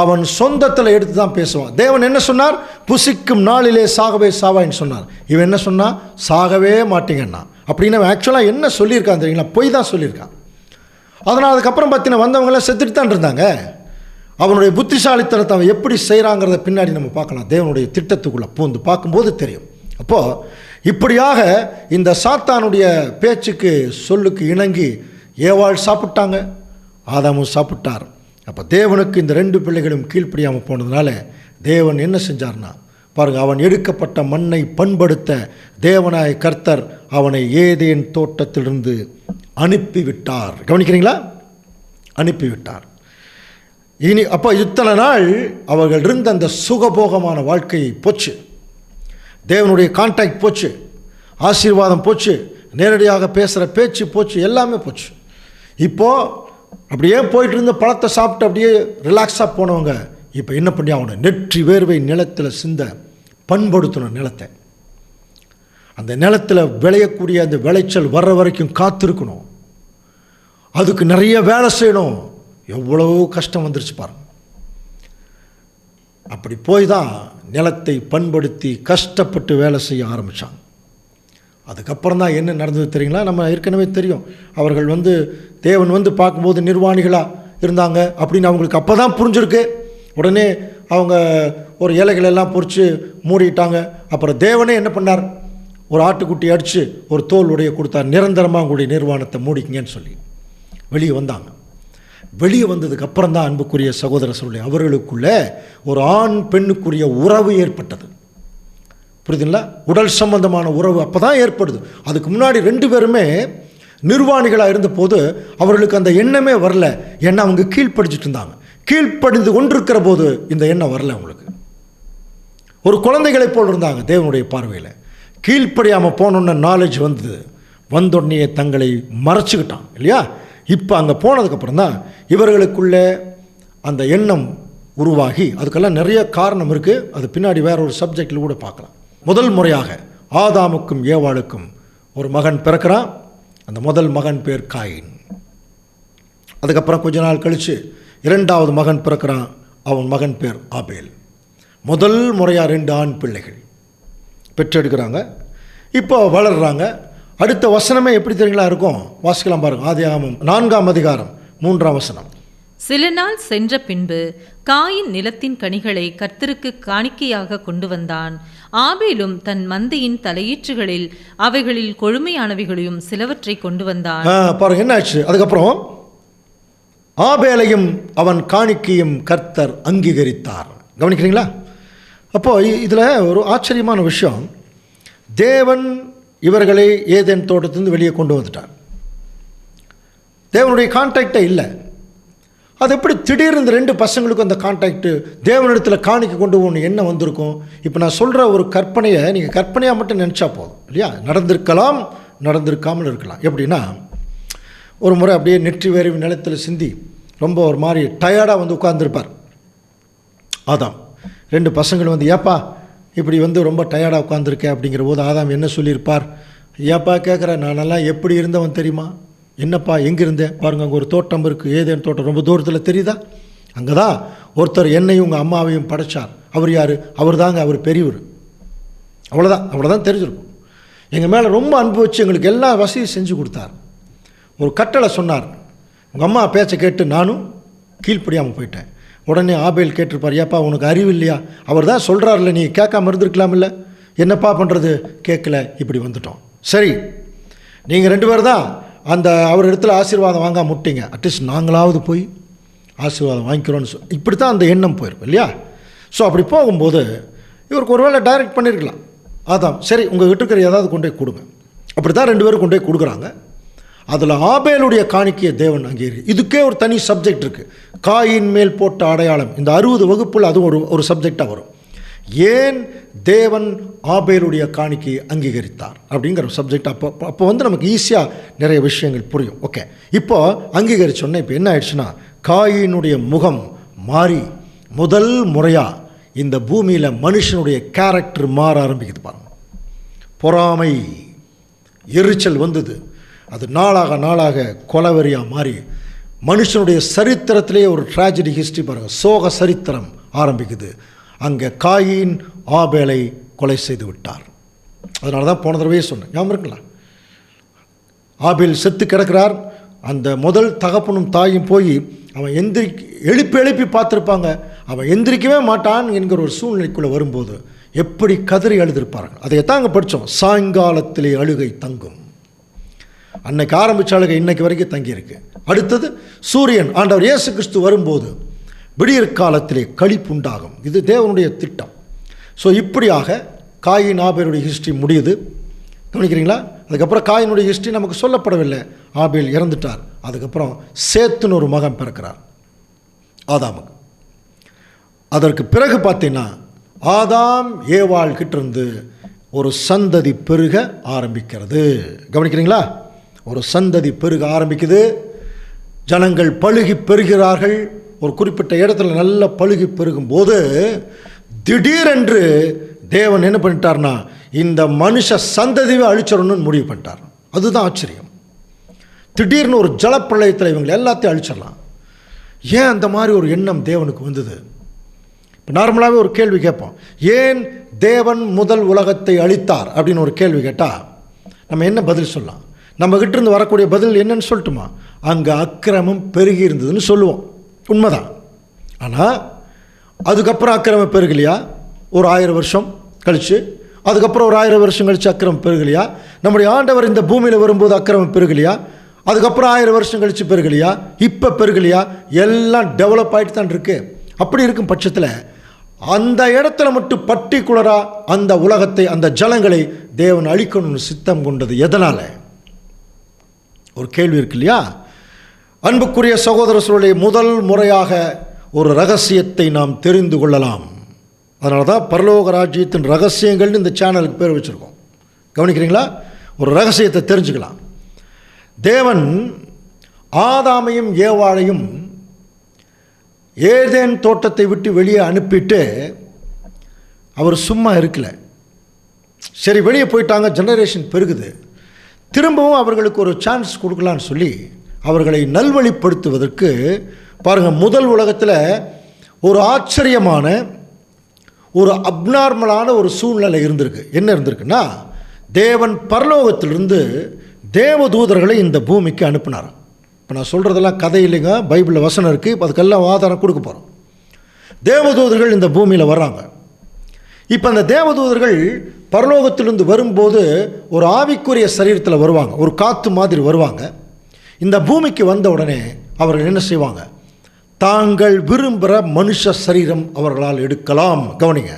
அவன் சொந்தத்தில் எடுத்து தான் பேசுவான். தேவன் என்ன சொன்னார்? புசிக்கும் நாளிலே சாகவே சாவாயின்னு சொன்னார். இவன் என்ன சொன்னான்? சாகவே மாட்டீங்கன்னா. அப்படின்னு அவன் ஆக்சுவலாக என்ன சொல்லியிருக்கான் தெரியுங்களா? பொய் தான் சொல்லியிருக்கான். அதனால் அதுக்கப்புறம் பார்த்தீங்கன்னா வந்தவங்களாம் செத்துட்டு தான் இருந்தாங்க. அவனுடைய புத்திசாலித்தனத்தை அவன் எப்படி செய்கிறாங்கிறத பின்னாடி நம்ம பார்க்கலாம். தேவனுடைய திட்டத்துக்குள்ளே பூந்து பார்க்கும்போது தெரியும். அப்போது இப்படியாக இந்த சாத்தானுடைய பேச்சுக்கு சொல்லுக்கு இணங்கி ஏவாள் சாப்பிட்டாங்க, ஆதாமும் சாப்பிட்டார். அப்போ தேவனுக்கு இந்த 2 பிள்ளைகளும் கீழ்ப்படியாமல் போனதுனால தேவன் என்ன செஞ்சார்னா பாருங்கள், அவன் எடுக்கப்பட்ட மண்ணை பண்படுத்த தேவனாய கர்த்தர் அவனை ஏதேன் தோட்டத்திலிருந்து அனுப்பிவிட்டார். கவனிக்கிறீங்களா? அனுப்பிவிட்டார். இனி அப்போ இத்தனை நாள் அவர்கள் இருந்த அந்த சுகபோகமான வாழ்க்கை போச்சு, தேவனுடைய கான்டாக்ட் போச்சு, ஆசீர்வாதம் போச்சு, நேரடியாக பேசுகிற பேச்சு போச்சு, எல்லாமே போச்சு. இப்போது அப்படியே போயிட்டு இருந்த பழத்தை சாப்பிட்டு அப்படியே ரிலாக்ஸாக போனவங்க இப்போ என்ன பண்ணி அவனை நெற்றி வேர்வை நிலத்தில் சிந்த பண்படுத்தணும். நிலத்தை, அந்த நிலத்தில் விளையக்கூடிய அந்த விளைச்சல் வர்ற வரைக்கும் காத்திருக்கணும். அதுக்கு நிறைய வேலை செய்யணும். எவ்வளோ கஷ்டம் வந்துருச்சு பாருங்க. அப்படி போய் தான் நிலத்தை பண்படுத்தி கஷ்டப்பட்டு வேலை செய்ய ஆரம்பித்தான். அதுக்கப்புறம் தான் என்ன நடந்தது தெரியுங்களா? நம்ம ஏற்கனவே தெரியும். அவர்கள் தேவன் பார்க்கும்போது நிர்வாணிகளாக இருந்தாங்க அப்படின்னு அவங்களுக்கு அப்போ தான் புரிஞ்சிருக்கு. உடனே அவங்க ஒரு இலைகளெல்லாம் பொறிச்சு மூடிட்டாங்க. அப்புறம் தேவனே என்ன பண்ணார்? ஒரு ஆட்டுக்குட்டி அடித்து ஒரு தோல் உடைய கொடுத்தார். நிரந்தரமாக உங்களுடைய நிர்வாணத்தை மூடிக்கிங்கன்னு சொல்லி வெளியே வந்தாங்க. வெளியே வந்ததுக்கு அப்புறம் தான் அன்புக்குரிய சகோதர சொல்லி அவர்களுக்குள்ளே ஒரு ஆண் பெண்ணுக்குரிய உறவு ஏற்பட்டது. புரியுதுங்களா? உடல் சம்பந்தமான உறவு அப்போ தான் ஏற்படுது. அதுக்கு முன்னாடி 2 பேருமே நிர்வாணிகளாக இருந்தபோது அவர்களுக்கு அந்த எண்ணமே வரல. ஏன்னா அவங்க கீழ்ப்படிச்சிட்டு இருந்தாங்க. கீழ்ப்படிந்து கொண்டிருக்கிற போது இந்த எண்ணம் வரல அவங்களுக்கு. ஒரு குழந்தைகளைப் போல் இருந்தாங்க தேவனுடைய பார்வையில். கீழ்ப்படியாமல் போனோன்னு நாலேஜ் வந்தோடனே தங்களை மறைச்சிக்கிட்டான் இல்லையா? இப்போ அங்கே போனதுக்கப்புறம் தான் இவர்களுக்குள்ளே அந்த எண்ணம் உருவாகி, அதுக்கெல்லாம் நிறைய காரணம் இருக்குது. அது பின்னாடி வேற ஒரு சப்ஜெக்டில் கூட பார்க்கலாம். முதல் முறையாக ஆதாமுக்கும் ஏவாளுக்கும் ஒரு மகன் பிறக்கிறான். அந்த முதல் மகன் பேர் காயின். அதுக்கப்புறம் கொஞ்ச நாள் கழித்து 2வது மகன் பிறக்கிறான். அவன் மகன் பேர் ஆபேல். முதல் முறையாக 2 ஆண் பிள்ளைகள் பெற்றெடுக்கிறாங்க. இப்போ வளர்கிறாங்க. அடுத்த வசனமே எப்படி தெரியுங்களா இருக்கும்? வாசிக்கலாம் பாருங்க. ஆதியாகமம் 4ஆம் அதிகாரம் 3ஆம் வசனம். சில நாள் சென்ற பின்பு காயின் நிலத்தின் கனிகளை கர்த்தருக்கு காணிக்கையாக கொண்டு வந்தான். ஆபேலும் தன் மந்தையின் தலையீற்றுகளில் அவைகளில் கொழுமையானவைகளையும் சிலவற்றை கொண்டு வந்தான். பாருங்க என்ன ஆச்சு. அதுக்கப்புறம் ஆபேலையும் அவன் காணிக்கையும் கர்த்தர் அங்கீகரித்தார். கவனிக்கிறீங்களா? அப்போ இதில் ஒரு ஆச்சரியமான விஷயம், தேவன் இவர்களை ஏதேன் தோட்டத்திலிருந்து வெளியே கொண்டு வந்துட்டார். தேவனுடைய கான்டாக்டே இல்லை. அது எப்படி திடீர்னு இந்த 2 பசங்களுக்கும் அந்த கான்டாக்டு, தேவனிடத்தில் காணிக்க கொண்டு போகணும் என்ன வந்திருக்கும்? இப்போ நான் சொல்கிற ஒரு கற்பனையை நீங்கள் கற்பனையாக மட்டும் நினச்சா போதும் இல்லையா? நடந்திருக்கலாம், நடந்திருக்காமல் இருக்கலாம். எப்படின்னா, ஒரு முறை அப்படியே நெற்றி வேர்வை நிலத்தில் சிந்தி ரொம்ப ஒரு மாதிரி டயர்டாக வந்து உட்கார்ந்துருப்பார் ஆதாம். 2 பசங்கள் வந்து, ஏப்பா இப்படி வந்து ரொம்ப டயர்டாக உட்காந்துருக்கேன் அப்படிங்கிற போது ஆதாம் என்ன சொல்லியிருப்பார்? ஏப்பா கேட்குற, நானெல்லாம் எப்படி இருந்தவன் தெரியுமா? என்னப்பா எங்கே இருந்தேன் பாருங்கள், அங்கே ஒரு தோட்டம் இருக்குது, ஏதேன் தோட்டம், ரொம்ப தூரத்தில் தெரியுதா? அங்கே தான் ஒருத்தர் என்னையும் உங்கள் அம்மாவையும் படைச்சார். அவர் யார்? அவர் தாங்க, அவர் பெரியவர். அவ்வளோதான் தெரிஞ்சிருக்கும். எங்கள் மேலே ரொம்ப அன்பு வச்சு எங்களுக்கு எல்லா வசதியும் செஞ்சு கொடுத்தார். ஒரு கட்டளை சொன்னார், உங்கள் அம்மா பேச்சை கேட்டு நானும் கீழ்ப்படியாமல் போயிட்டேன். உடனே ஆபேல் கேட்டிருப்பார், ஏப்பா உனக்கு அறிவு இல்லையா? அவர் தான் சொல்கிறார்ல, நீ கேட்காம இருந்திருக்கலாம் இல்லை, என்னப்பா பண்ணுறது? கேட்கல, இப்படி வந்துட்டோம். சரி, நீங்கள் 2 பேர் தான் அந்த அவர் இடத்துல ஆசீர்வாதம் வாங்காம முட்டிங்க, அட்லீஸ்ட் நாங்களாவது போய் ஆசீர்வாதம் வாங்கிக்கிறோன்னு இப்படி தான் அந்த எண்ணம் போயிருக்கும் இல்லையா? ஸோ அப்படி போகும்போது இவருக்கு ஒரு வேளை டைரக்ட் பண்ணியிருக்கலாம் அதான், சரி உங்கள் கிட்ட இருக்கிற ஏதாவது கொண்டு போய் கொடுங்க. அப்படி தான் 2 பேரும் கொண்டு போய் கொடுக்குறாங்க. அதில் ஆபேலுடைய காணிக்கையை தேவன் அங்கீகரி. இதுக்கே ஒரு தனி சப்ஜெக்ட் இருக்குது, காயின் மேல் போட்ட அடையாளம். இந்த 60 வகுப்பில் அதுவும் ஒரு சப்ஜெக்டாக வரும். ஏன் தேவன் ஆபேலுடைய காணிக்கையை அங்கீகரித்தார் அப்படிங்கிற ஒரு சப்ஜெக்ட். அப்போ வந்து நமக்கு ஈஸியாக நிறைய விஷயங்கள் புரியும். ஓகே, இப்போ அங்கீகரிச்சோன்னே இப்போ என்ன ஆயிடுச்சுன்னா, காயினுடைய முகம் மாறி முதல் முறையாக இந்த பூமியில் மனுஷனுடைய கேரக்டர் மாற ஆரம்பிக்குது பாருங்க. பொறாமை, எரிச்சல் வந்தது. அது நாளாக கொலவெறியாக மாறி மனுஷனுடைய சரித்திரத்திலே ஒரு ட்ராஜடி ஹிஸ்ட்ரி பாருங்கள், சோக சரித்திரம் ஆரம்பிக்குது. அங்கே காயின் ஆபேலை கொலை செய்து விட்டார். அதனால தான் போன தடவையே சொன்னேன், ஞாபகம் இருக்குங்களா? ஆபேல் செத்து கிடக்கிறார். அந்த முதல் தகப்பனும் தாயும் போய் அவன் எழுப்பி பார்த்துருப்பாங்க. அவன் எந்திரிக்கவே மாட்டான் என்கிற ஒரு சூழ்நிலைக்குள்ளே வரும்போது எப்படி கதறி அழுதிருப்பார்கள். அதை தாங்க படித்தோம், சாயங்காலத்திலே அழுகை தங்கும். அன்னைக்கு ஆரம்பித்த அழுகை இன்னைக்கு வரைக்கும் தங்கியிருக்கு. அடுத்தது சூரியன் ஆண்டவர் இயேசு கிறிஸ்து வரும்போது விடியற் காலத்திலே களிப்புண்டாகும். இது தேவனுடைய திட்டம். ஸோ இப்படியாக காயின் ஆபேலுடைய ஹிஸ்ட்ரி முடியுது. கவனிக்கிறீங்களா? அதுக்கப்புறம் காயினுடைய ஹிஸ்ட்ரி நமக்கு சொல்லப்படவில்லை. ஆபேல் இறந்துட்டார். அதுக்கப்புறம் சேத்துன்னு ஒரு மகன் பிறக்கிறார் ஆதாமுக்கு. அதற்கு பிறகு பார்த்தீங்கன்னா ஆதாம் ஏவாள் கிட்டிருந்து ஒரு சந்ததி பெருக ஆரம்பிக்கிறது. கவனிக்கிறீங்களா? ஒரு சந்ததி பெருக ஆரம்பிக்குது. ஜனங்கள் பழுகி பெறுகிறார்கள். ஒரு குறிப்பிட்ட இடத்துல நல்ல பழுகி பெருகும் போது திடீரென்று தேவன் என்ன பண்ணிட்டார்னா, இந்த மனுஷ சந்ததியை அழிச்சிடணும்னு முடிவு பண்ணிட்டார். அதுதான் ஆச்சரியம். திடீர்னு ஒரு ஜலப்பிரளயத்தில் இவங்களை எல்லாத்தையும் அழிச்சிடலாம். ஏன் அந்த மாதிரி ஒரு எண்ணம் தேவனுக்கு வந்தது? இப்போ நார்மலாகவே ஒரு கேள்வி கேட்போம், ஏன் தேவன் முதல் உலகத்தை அழித்தார் அப்படின்னு ஒரு கேள்வி கேட்டால் நம்ம என்ன பதில் சொல்லலாம்? நம்மகிட்ட இருந்து வரக்கூடிய பதில் என்னன்னு சொல்லட்டுமா? அங்கே அக்கிரமம் பெருகி இருந்ததுன்னு சொல்லுவோம். உண்மைதான். ஆனால் அதுக்கப்புறம் அக்கிரமம் பெருகலையா? ஒரு 1000 வருஷம் கழித்து, அதுக்கப்புறம் ஒரு 1000 வருஷம் கழித்து அக்கிரமம் பெருகலையா? நம்முடைய ஆண்டவர் இந்த பூமியில் வரும்போது அக்கிரமம் பெருகலையா? அதுக்கப்புறம் 1000 வருஷம் கழித்து பெருகலையா? இப்போ பெருகலையா? எல்லாம் டெவலப் ஆகிட்டு தான் இருக்குது. அப்படி இருக்கும் பட்சத்தில் அந்த இடத்துல மட்டும் பர்டிகுலராக அந்த உலகத்தை, அந்த ஜனங்களை தேவன் அழிக்கணும்னு சித்தம் கொண்டது எதனால்? ஒரு கேள்வி இருக்கு இல்லையா? அன்புக்குரிய சகோதர சூழலை முதல் முறையாக ஒரு ரகசியத்தை நாம் தெரிந்து கொள்ளலாம். அதனால தான் பரலோக ராஜ்யத்தின் ரகசியங்கள்னு இந்த சேனலுக்கு பேர் வச்சுருக்கோம். கவனிக்கிறீங்களா? ஒரு ரகசியத்தை தெரிஞ்சுக்கலாம். தேவன் ஆதாமையும் ஏவாளையும் ஏதேன் தோட்டத்தை விட்டு வெளியே அனுப்பிட்டு அவர் சும்மா இருக்கல. சரி, வெளியே போயிட்டாங்க, ஜெனரேஷன் பெருகுது, திரும்பவும் அவர்களுக்கு ஒரு சான்ஸ் கொடுக்கலான்னு சொல்லி அவர்களை நல்வழிப்படுத்துவதற்கு பாருங்கள், முதல் உலகத்தில் ஒரு ஆச்சரியமான ஒரு அப்நார்மலான ஒரு சூழ்நிலை இருந்திருக்கு. என்ன இருந்திருக்குன்னா, தேவன் பரலோகத்திலிருந்து தேவதூதர்களை இந்த பூமிக்கு அனுப்பினார். இப்போ நான் சொல்கிறதெல்லாம் கதை இல்லைங்க, பைபிளில் வசனம் இருக்குது. இப்போ அதுக்கெல்லாம் ஆதாரம் கொடுக்க போகிறோம். தேவதூதர்கள் இந்த பூமியில் வர்றாங்க. இப்போ அந்த தேவதூதர்கள் பரலோகத்திலிருந்து வரும்போது ஒரு ஆவிக்குரிய சரீரத்தில் வருவாங்க, ஒரு காற்று மாதிரி வருவாங்க. இந்த பூமிக்கு வந்த உடனே அவர்கள் என்ன செய்வாங்க? தாங்கள் விரும்புகிற மனுஷ சரீரம் அவர்களால் எடுக்கலாம். கவனிங்க,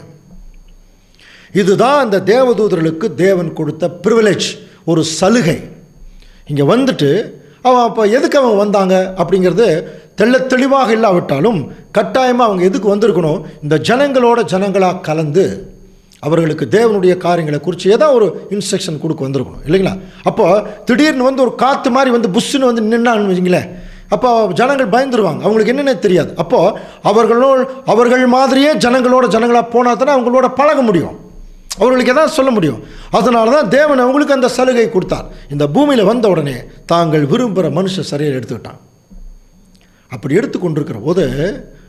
இதுதான் அந்த தேவதூதர்களுக்கு தேவன் கொடுத்த ப்ரிவிலேஜ், ஒரு சலுகை. இங்கே வந்துட்டு அவன் அப்போ எதுக்கு அவங்க வந்தாங்க அப்படிங்கிறது தெளிவாக இல்லாவிட்டாலும் கட்டாயமாக அவங்க எதுக்கு வந்திருக்கணும்? இந்த ஜனங்களோட ஜனங்களாக கலந்து அவர்களுக்கு தேவனுடைய காரியங்களை குறித்து ஏதாவது ஒரு இன்ஸ்ட்ரக்ஷன் கொடுக்க வந்திருக்கணும், இல்லைங்களா? அப்போ திடீர்னு வந்து ஒரு காற்று மாதிரி வந்து புஷ்ஷுன்னு வந்து நின்னான்னு வச்சிங்களேன், அப்போ ஜனங்கள் பயந்துருவாங்க, அவங்களுக்கு என்னென்ன தெரியாது. அப்போது அவர்கள் மாதிரியே ஜனங்களோட ஜனங்களாக போனால் தானே அவங்களோட பழக முடியும், அவர்களுக்கு எதாவது சொல்ல முடியும். அதனால தான் தேவன் அவங்களுக்கு அந்த சலுகை கொடுத்தார். இந்த பூமியில் வந்த உடனே தாங்கள் விரும்புகிற மனுஷ சரீரம் எடுத்துக்கிட்டான். அப்படி எடுத்துக்கொண்டிருக்கிற போது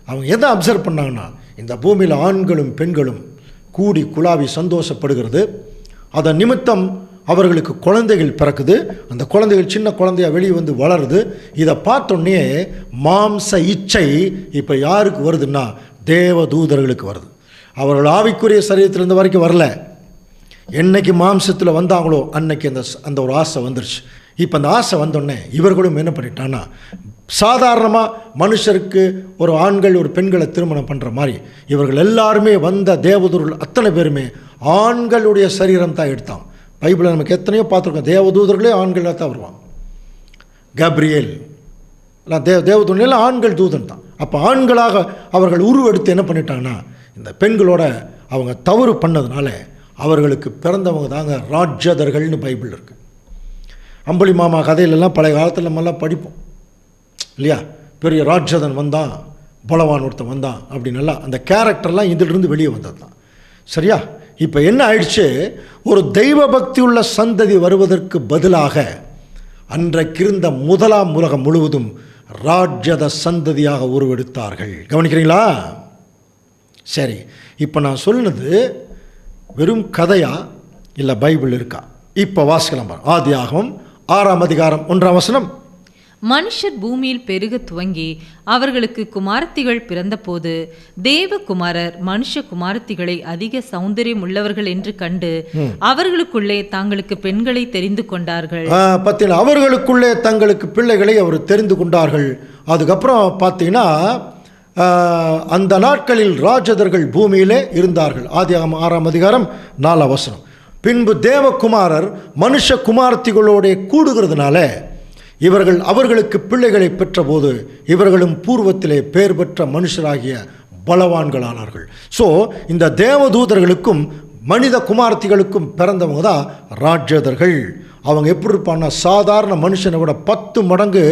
அவங்க எதை அப்சர்வ் பண்ணாங்கன்னா, இந்த பூமியில் ஆண்களும் பெண்களும் கூடி குழாவி சந்தோஷப்படுகிறது. அதன் நிமித்தம் அவர்களுக்கு குழந்தைகள் பிறக்குது. அந்த குழந்தைகள் சின்ன குழந்தையாக வெளியே வந்து வளருது. இதை பார்த்தோன்னே மாம்ச இச்சை இப்போ யாருக்கு வருதுன்னா தேவதூதர்களுக்கு வருது. அவர்கள் ஆவிக்குரிய சரீரத்தில் இருந்த வரைக்கும் வரல. என்னைக்கு மாம்சத்தில் வந்தாங்களோ அன்னைக்கு அந்த ஒரு ஆசை வந்துருச்சு. இப்போ அந்த ஆசை வந்தோடனே இவர்களும் என்ன பண்ணிட்டான்னா, சாதாரணமாக மனுஷருக்கு ஒரு ஆண்கள் ஒரு பெண்களை திருமணம் பண்ணுற மாதிரி இவர்கள் எல்லாருமே வந்த தேவதூதர்கள் அத்தனை பேருமே ஆண்களுடைய சரீரம் தான் எடுத்தாங்க. பைபிளில் நமக்கு எத்தனையோ பார்த்துருக்கோம், தேவதூதர்களே ஆண்களாக தான் வருவாங்க. கப்ரியேல் தேவதூதெல்லாம் ஆண்கள் தூதன் தான். அப்போ ஆண்களாக அவர்கள் உருவெடுத்து என்ன பண்ணிட்டாங்கன்னா, இந்த பெண்களோட அவங்க தவறு பண்ணதுனால அவர்களுக்கு பிறந்தவங்க தாங்க ராட்சதர்கள்னு பைபிள் இருக்குது. அம்புலி மாமா கதையிலெல்லாம் பழைய காலத்தில் நம்மெல்லாம் படிப்போம் இல்லையா? பெரிய ராட்சதன் வந்தான், பலவான் ஒருத்தன் வந்தான் அப்படின்னெல்லாம் அந்த கேரக்டர்லாம் இதிலிருந்து வெளியே வந்தது தான். சரியா? இப்போ என்ன ஆயிடுச்சு, ஒரு தெய்வ பக்தி உள்ள சந்ததி வருவதற்கு பதிலாக அன்றைக்கிருந்த முதலாம் உலகம் முழுவதும் ராட்சத சந்ததியாக உருவெடுத்தார்கள். கவனிக்கிறீங்களா? சரி, இப்போ நான் சொன்னது வெறும் கதையா இல்லை பைபிள் இருக்கா? இப்போ வாசிக்கலாம். ஆதியாகமம் 6ஆம் அதிகாரம் 1ஆம் வசனம். மனுஷர் பூமியில் பெருக துவங்கி அவர்களுக்கு குமாரத்திகள் பிறந்தபோது தேவகுமாரர் மனுஷ குமாரத்திகளை அதிக சௌந்தரியம் உள்ளவர்கள் என்று கண்டு அவர்களுக்குள்ளே தங்களுக்கு பெண்களை தெரிந்து கொண்டார்கள். பார்த்தீங்கன்னா, அவர்களுக்குள்ளே தங்களுக்கு பிள்ளைகளை அவர் தெரிந்து கொண்டார்கள். அதுக்கப்புறம் பார்த்தீங்கன்னா, அந்த நாட்களில் ராட்சதர்கள் பூமியிலே இருந்தார்கள். ஆதியாகமம் 6ஆம் அதிகாரம் 4ஆம் வசனம். பின்பு தேவகுமாரர் மனுஷ குமாரத்திகளோட கூடுகிறதுனால இவர்கள் அவர்களுக்கு பிள்ளைகளை பெற்றபோது இவர்களும் பூர்வத்திலே பேர் பெற்ற மனுஷராகிய பலவான்களானார்கள். ஸோ இந்த தேவதூதர்களுக்கும் மனித குமாரத்திகளுக்கும் பிறந்தவங்க தான் ராட்சதர்கள். அவங்க எப்படி இருப்பான்னா, சாதாரண மனுஷனை விட 10 மடங்கு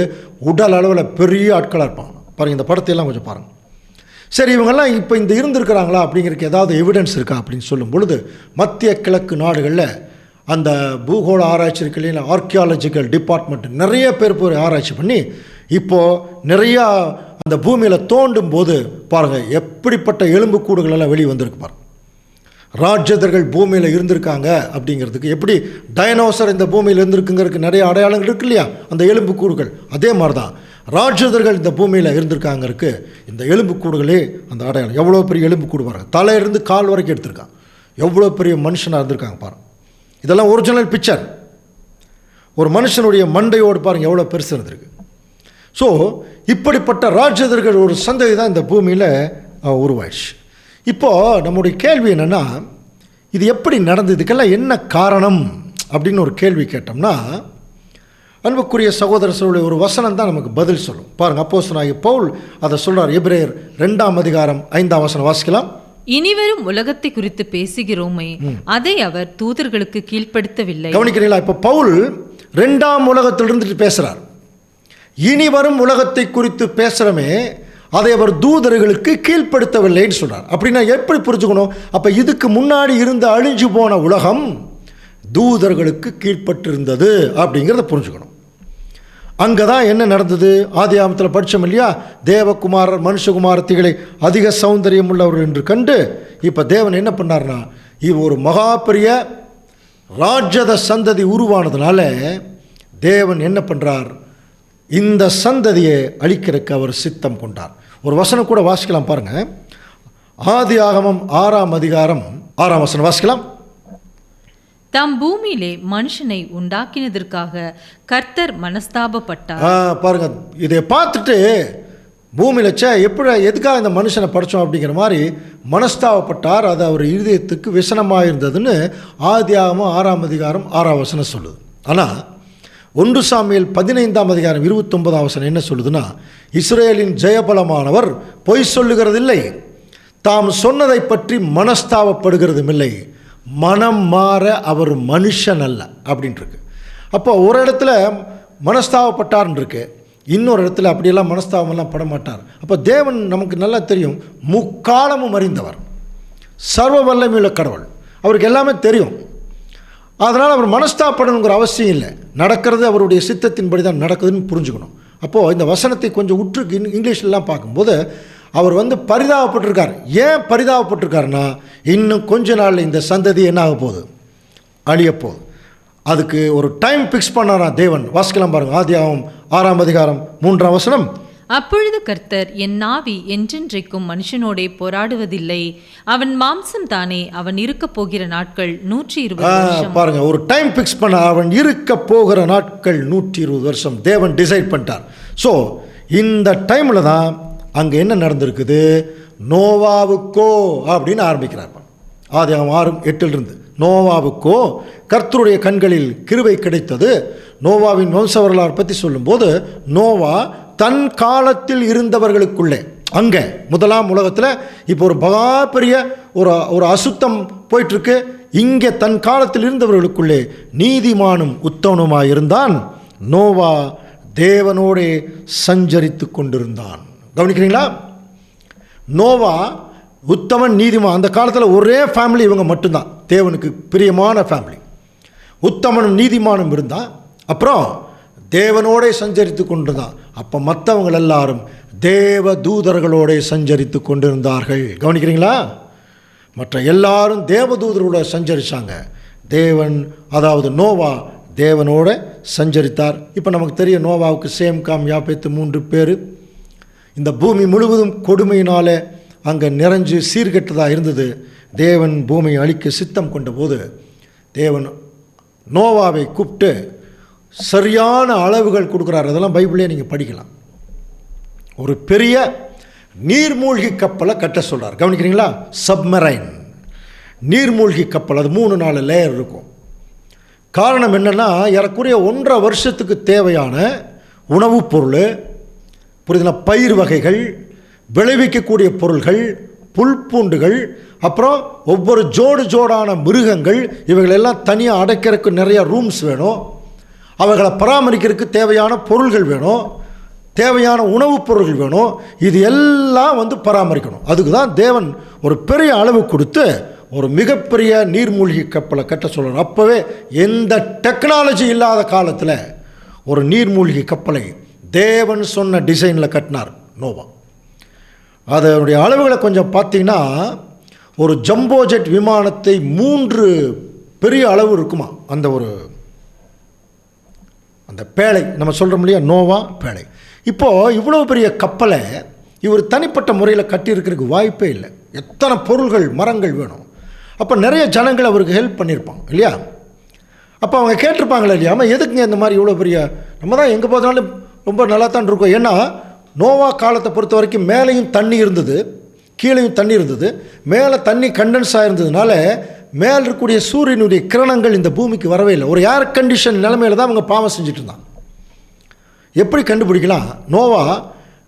உடல் அளவில் பெரிய ஆட்களாக இருப்பாங்க. பாருங்கள், இந்த படத்தையெல்லாம் கொஞ்சம் பாருங்கள். சரி, இவங்கெல்லாம் இப்போ இந்த இருந்திருக்கிறாங்களா அப்படிங்கிறதுக்கு ஏதாவது எவிடன்ஸ் இருக்கா அப்படின்னு சொல்லும் பொழுது, மத்திய கிழக்கு நாடுகளில் அந்த பூகோள ஆராய்ச்சி இருக்கு இல்லையா, ஆர்கியாலஜிக்கல் டிபார்ட்மெண்ட் நிறைய பேர் போய் ஆராய்ச்சி பண்ணி இப்போது நிறையா அந்த பூமியில் தோண்டும் போது பாருங்கள் எப்படிப்பட்ட எலும்புக்கூடுகள் எல்லாம் வெளியே வந்திருக்கு. பாருங்கள், ராட்சதர்கள் பூமியில் இருந்திருக்காங்க அப்படிங்கிறதுக்கு, எப்படி டைனோசர் இந்த பூமியில் இருந்திருக்குங்கிறதுக்கு நிறைய அடையாளங்கள் இருக்கு இல்லையா, அந்த எலும்புக்கூடுகள். அதே மாதிரி தான் ராட்சதர்கள் இந்த பூமியில் இருந்திருக்காங்கிறதுக்கு இந்த எலும்புக்கூடுகளே அந்த அடையாளம். எவ்வளோ பெரிய எலும்புக்கூடு பாருங்கள், தலையிலிருந்து கால் வரைக்கும் எடுத்திருக்காங்க. எவ்வளோ பெரிய மனுஷனாக இருந்திருக்காங்க பாருங்கள். இதெல்லாம் ஒரிஜினல் பிக்சர். ஒரு மனுஷனுடைய மண்டையோடு பாருங்கள் எவ்வளோ பெருசு இருந்திருக்கு. ஸோ இப்படிப்பட்ட ராட்சதர்கள் ஒரு சந்ததி தான் இந்த பூமியில் உருவாயிடுச்சு. இப்போது நம்முடைய கேள்வி என்னென்னா, இது எப்படி நடந்தது, இதுக்கெல்லாம் என்ன காரணம் அப்படின்னு ஒரு கேள்வி கேட்டோம்னா, அன்புக்குரிய சகோதரர்களுடைய ஒரு வசனம் தான் நமக்கு பதில் சொல்லும். பாருங்கள், அப்போஸ்தலனாகிய பவுல் அதை சொல்கிறார். எபிரேயர் 2ஆம் அதிகாரம் 5ஆம் வசனம் வாசிக்கலாம். இனிவரும் உலகத்தை குறித்து பேசுகிறோமே, அதை அவர் தூதர்களுக்கு கீழ்ப்படுத்தவில்லை. கவனிக்கிறீங்களா? இப்போ பவுல் 2ஆம் உலகத்தில் இருந்துட்டு பேசுகிறார். இனி வரும் உலகத்தை குறித்து பேசுகிறோமே, அதை அவர் தூதர்களுக்கு கீழ்ப்படுத்தவில்லைன்னு சொல்கிறார். அப்படின்னா எப்படி புரிஞ்சுக்கணும்? அப்போ இதுக்கு முன்னாடி இருந்த அழிஞ்சு போன உலகம் தூதர்களுக்கு கீழ்ப்பட்டிருந்தது அப்படிங்கிறத புரிஞ்சுக்கணும். அங்கே தான் என்ன நடந்தது? ஆதியாகமத்தில் படித்தோம் இல்லையா? தேவகுமாரர் மனுஷகுமாரத்திகளை அதிக சௌந்தரியம் உள்ளவர்கள் என்று கண்டு இப்போ தேவன் என்ன பண்ணார்னா, இது ஒரு மகா பெரிய ராஜ்யத சந்ததி உருவானதுனால தேவன் என்ன பண்ணுறார்? இந்த சந்ததியை அழிக்கிறதுக்கு அவர் சித்தம் கொண்டார். ஒரு வசனம் கூட வாசிக்கலாம் பாருங்கள். ஆதியாகமம் 6ஆம் அதிகாரம் 6ஆம் வசனம் வாசிக்கலாம். தாம் பூமியிலே மனுஷனை உண்டாக்கினதற்காக கர்த்தர் மனஸ்தாபப்பட்டார். பாருங்க, இதை பார்த்துட்டு பூமியில் எதுக்காக இந்த மனுஷனை படைச்சோம் அப்படிங்கிற மாதிரி மனஸ்தாபப்பட்டார். அது அவர் இருதயத்துக்கு விசனமாக இருந்ததுன்னு ஆதியாகமம் 6ஆம் அதிகாரம் 6ஆம் வசனம் சொல்லுது. ஆனால் 1 சாமுவேல் 15ஆம் அதிகாரம் 29ஆம் வசனம் என்ன சொல்லுதுன்னா, இஸ்ரேலின் ஜெயபலமானவர் பொய் சொல்லுகிறதில்லை, தாம் சொன்னதை பற்றி மனஸ்தாபப்படுகிறதும் இல்லை, மனம் மாற அவர் மனுஷன் அல்ல அப்படின்ட்டுருக்கு. அப்போ ஒரு இடத்துல மனஸ்தாபப்பட்டார்னு இருக்கு, இன்னொரு இடத்துல அப்படியெல்லாம் மனஸ்தாபமெல்லாம் பட மாட்டார். அப்போ தேவன் நமக்கு நல்லா தெரியும், முக்காலமும் அறிந்தவர், சர்வ வல்லமையுள்ள கடவுள், அவருக்கு எல்லாமே தெரியும். அதனால் அவர் மனஸ்தாபப்படணுங்கிற அவசியம் இல்லை. நடக்கிறது அவருடைய சித்தத்தின்படி தான் நடக்குதுன்னு புரிஞ்சுக்கணும். அப்போது இந்த வசனத்தை கொஞ்சம் உற்று இங்கிலீஷ்லாம் பார்க்கும்போது அவர் பரிதாபப்பட்டிருக்கார். ஏன் பரிதாபப்பட்டிருக்காருன்னா, இன்னும் கொஞ்ச நாள் இந்த சந்ததி என்ன ஆக போகுது? அழிய போகுது. அதுக்கு ஒரு டைம் ஃபிக்ஸ் பண்ணாராம் தேவன். வாசிக்கலாம் பாருங்க, ஆதியாகமம் 6ஆம் அதிகாரம் 3ஆம் வசனம். அப்பொழுது கர்த்தர், என் நாவி என்றென்றைக்கும் மனுஷனோடே போராடுவதில்லை, அவன் மாம்சம் தானே, அவன் இருக்க போகிற நாட்கள் 120 வருஷம். பாருங்க, ஒரு டைம் ஃபிக்ஸ் பண்ண, அவன் இருக்க போகிற நாட்கள் 120 வருஷம் தேவன் டிசைட் பண்ணிட்டார். ஸோ இந்த டைமில் தான் அங்கே என்ன நடந்திருக்குது? நோவாவுக்கோ அப்படின்னு ஆரம்பிக்கிறார். ஆதியாகமம் 6:8 நோவாவுக்கோ கர்த்தருடைய கண்களில் கிருபை கிடைத்தது. நோவாவின் வம்ச வரலாறு பற்றி சொல்லும்போது, நோவா தன் காலத்தில் இருந்தவர்களுக்குள்ளே, அங்கே முதலாம் உலகத்தில் இப்போ ஒரு மகா பெரிய ஒரு அசுத்தம் போயிட்டுருக்கு. இங்கே தன் காலத்தில் இருந்தவர்களுக்குள்ளே நீதிமானும் உத்தமனுமாய் இருந்தான். நோவா தேவனோடே சஞ்சரித்து கொண்டிருந்தான். கவனிக்கிறீங்களா? நோவா உத்தமன், நீதிமான். அந்த காலத்தில் ஒரே ஃபேமிலி இவங்க மட்டும்தான், தேவனுக்கு பிரியமான ஃபேமிலி. உத்தமனும் நீதிமானும் இருந்தான். அப்புறம் தேவனோடே சஞ்சரித்து கொண்டிருந்தான். அப்போ மற்றவங்க எல்லாரும் தேவ தூதர்களோட சஞ்சரித்து கொண்டிருந்தார்கள். கவனிக்கிறீங்களா? மற்ற எல்லாரும் தேவதூதர்களோட சஞ்சரித்தாங்க. தேவன், அதாவது நோவா தேவனோட சஞ்சரித்தார். இப்போ நமக்கு தெரியும், நோவாவுக்கு சேம், காம், யாப்பேத்து 3 பேர். இந்த பூமி முழுவதும் கொடுமையினால் அங்கே நிறைஞ்சு சீர்கெட்டதாக இருந்தது. தேவன் பூமியை அழிக்க சித்தம் கொண்ட போது தேவன் நோவாவை கூப்பிட்டு சரியான அளவுகள் கொடுக்குறார். அதெல்லாம் பைபிளே நீங்கள் படிக்கலாம். ஒரு பெரிய நீர்மூழ்கி கப்பலை கட்ட சொல்கிறார். கவனிக்கிறீங்களா? சப்மரைன் நீர்மூழ்கி கப்பல். அது 3-4 லேயர் இருக்கும். காரணம் என்னென்னா, ஏறக்குறைய 1.5 வருஷத்துக்கு தேவையான உணவுப் பொருள், புரியுதுனா, பயிர் வகைகள், விளைவிக்கக்கூடிய பொருள்கள், புல்பூண்டுகள், அப்புறம் ஒவ்வொரு ஜோடான மிருகங்கள், இவைகளெல்லாம் தனியாக அடைக்கிறதுக்கு நிறையா ரூம்ஸ் வேணும். அவைகளை பராமரிக்கிறதுக்கு தேவையான பொருள்கள் வேணும், தேவையான உணவுப் பொருள்கள் வேணும். இது எல்லாம் பராமரிக்கணும். அதுக்கு தான் தேவன் ஒரு பெரிய அளவு கொடுத்து ஒரு மிகப்பெரிய நீர்மூழ்கி கப்பலை கட்ட சொல்கிறார். அப்போவே எந்த டெக்னாலஜி இல்லாத காலத்தில் ஒரு நீர்மூழ்கி கப்பலை தேவன் சொன்ன டிசைனில் கட்டினார் நோவா. அதனுடைய அளவுகளை கொஞ்சம் பார்த்தீங்கன்னா, ஒரு ஜம்போ ஜெட் விமானத்தை 3 பெரிய அளவு இருக்குமா. அந்த பேழை நம்ம சொல்கிறோம் இல்லையா, நோவா பேழை. இப்போது இவ்வளோ பெரிய கப்பலை இவர் தனிப்பட்ட முறையில் கட்டியிருக்கிறதுக்கு வாய்ப்பே இல்லை. எத்தனை பொருள்கள், மரங்கள் வேணும். அப்போ நிறைய ஜனங்கள் அவருக்கு ஹெல்ப் பண்ணியிருப்பாங்க இல்லையா. அப்போ அவங்க கேட்டிருப்பாங்களே இல்லையா, ஆமாம் எதுக்குங்க இந்த மாதிரி இவ்வளோ பெரிய, நம்ம தான் எங்கே போனாலும் ரொம்ப நல்லா தான் இருக்கும். ஏன்னா நோவா காலத்தை பொறுத்த வரைக்கும் மேலேயும் தண்ணி இருந்தது, கீழேயும் தண்ணி இருந்தது. மேலே தண்ணி கண்டென்ஸ் ஆகிருந்ததுனால மேலே இருக்கக்கூடிய சூரியனுடைய கிரணங்கள் இந்த பூமிக்கு வரவே இல்லை. ஒரு ஏர் கண்டிஷன் நிலைமையில் தான் அவங்க பாவம் செஞ்சுட்டு இருந்தாங்க. எப்படி கண்டுபிடிக்கலாம்? நோவா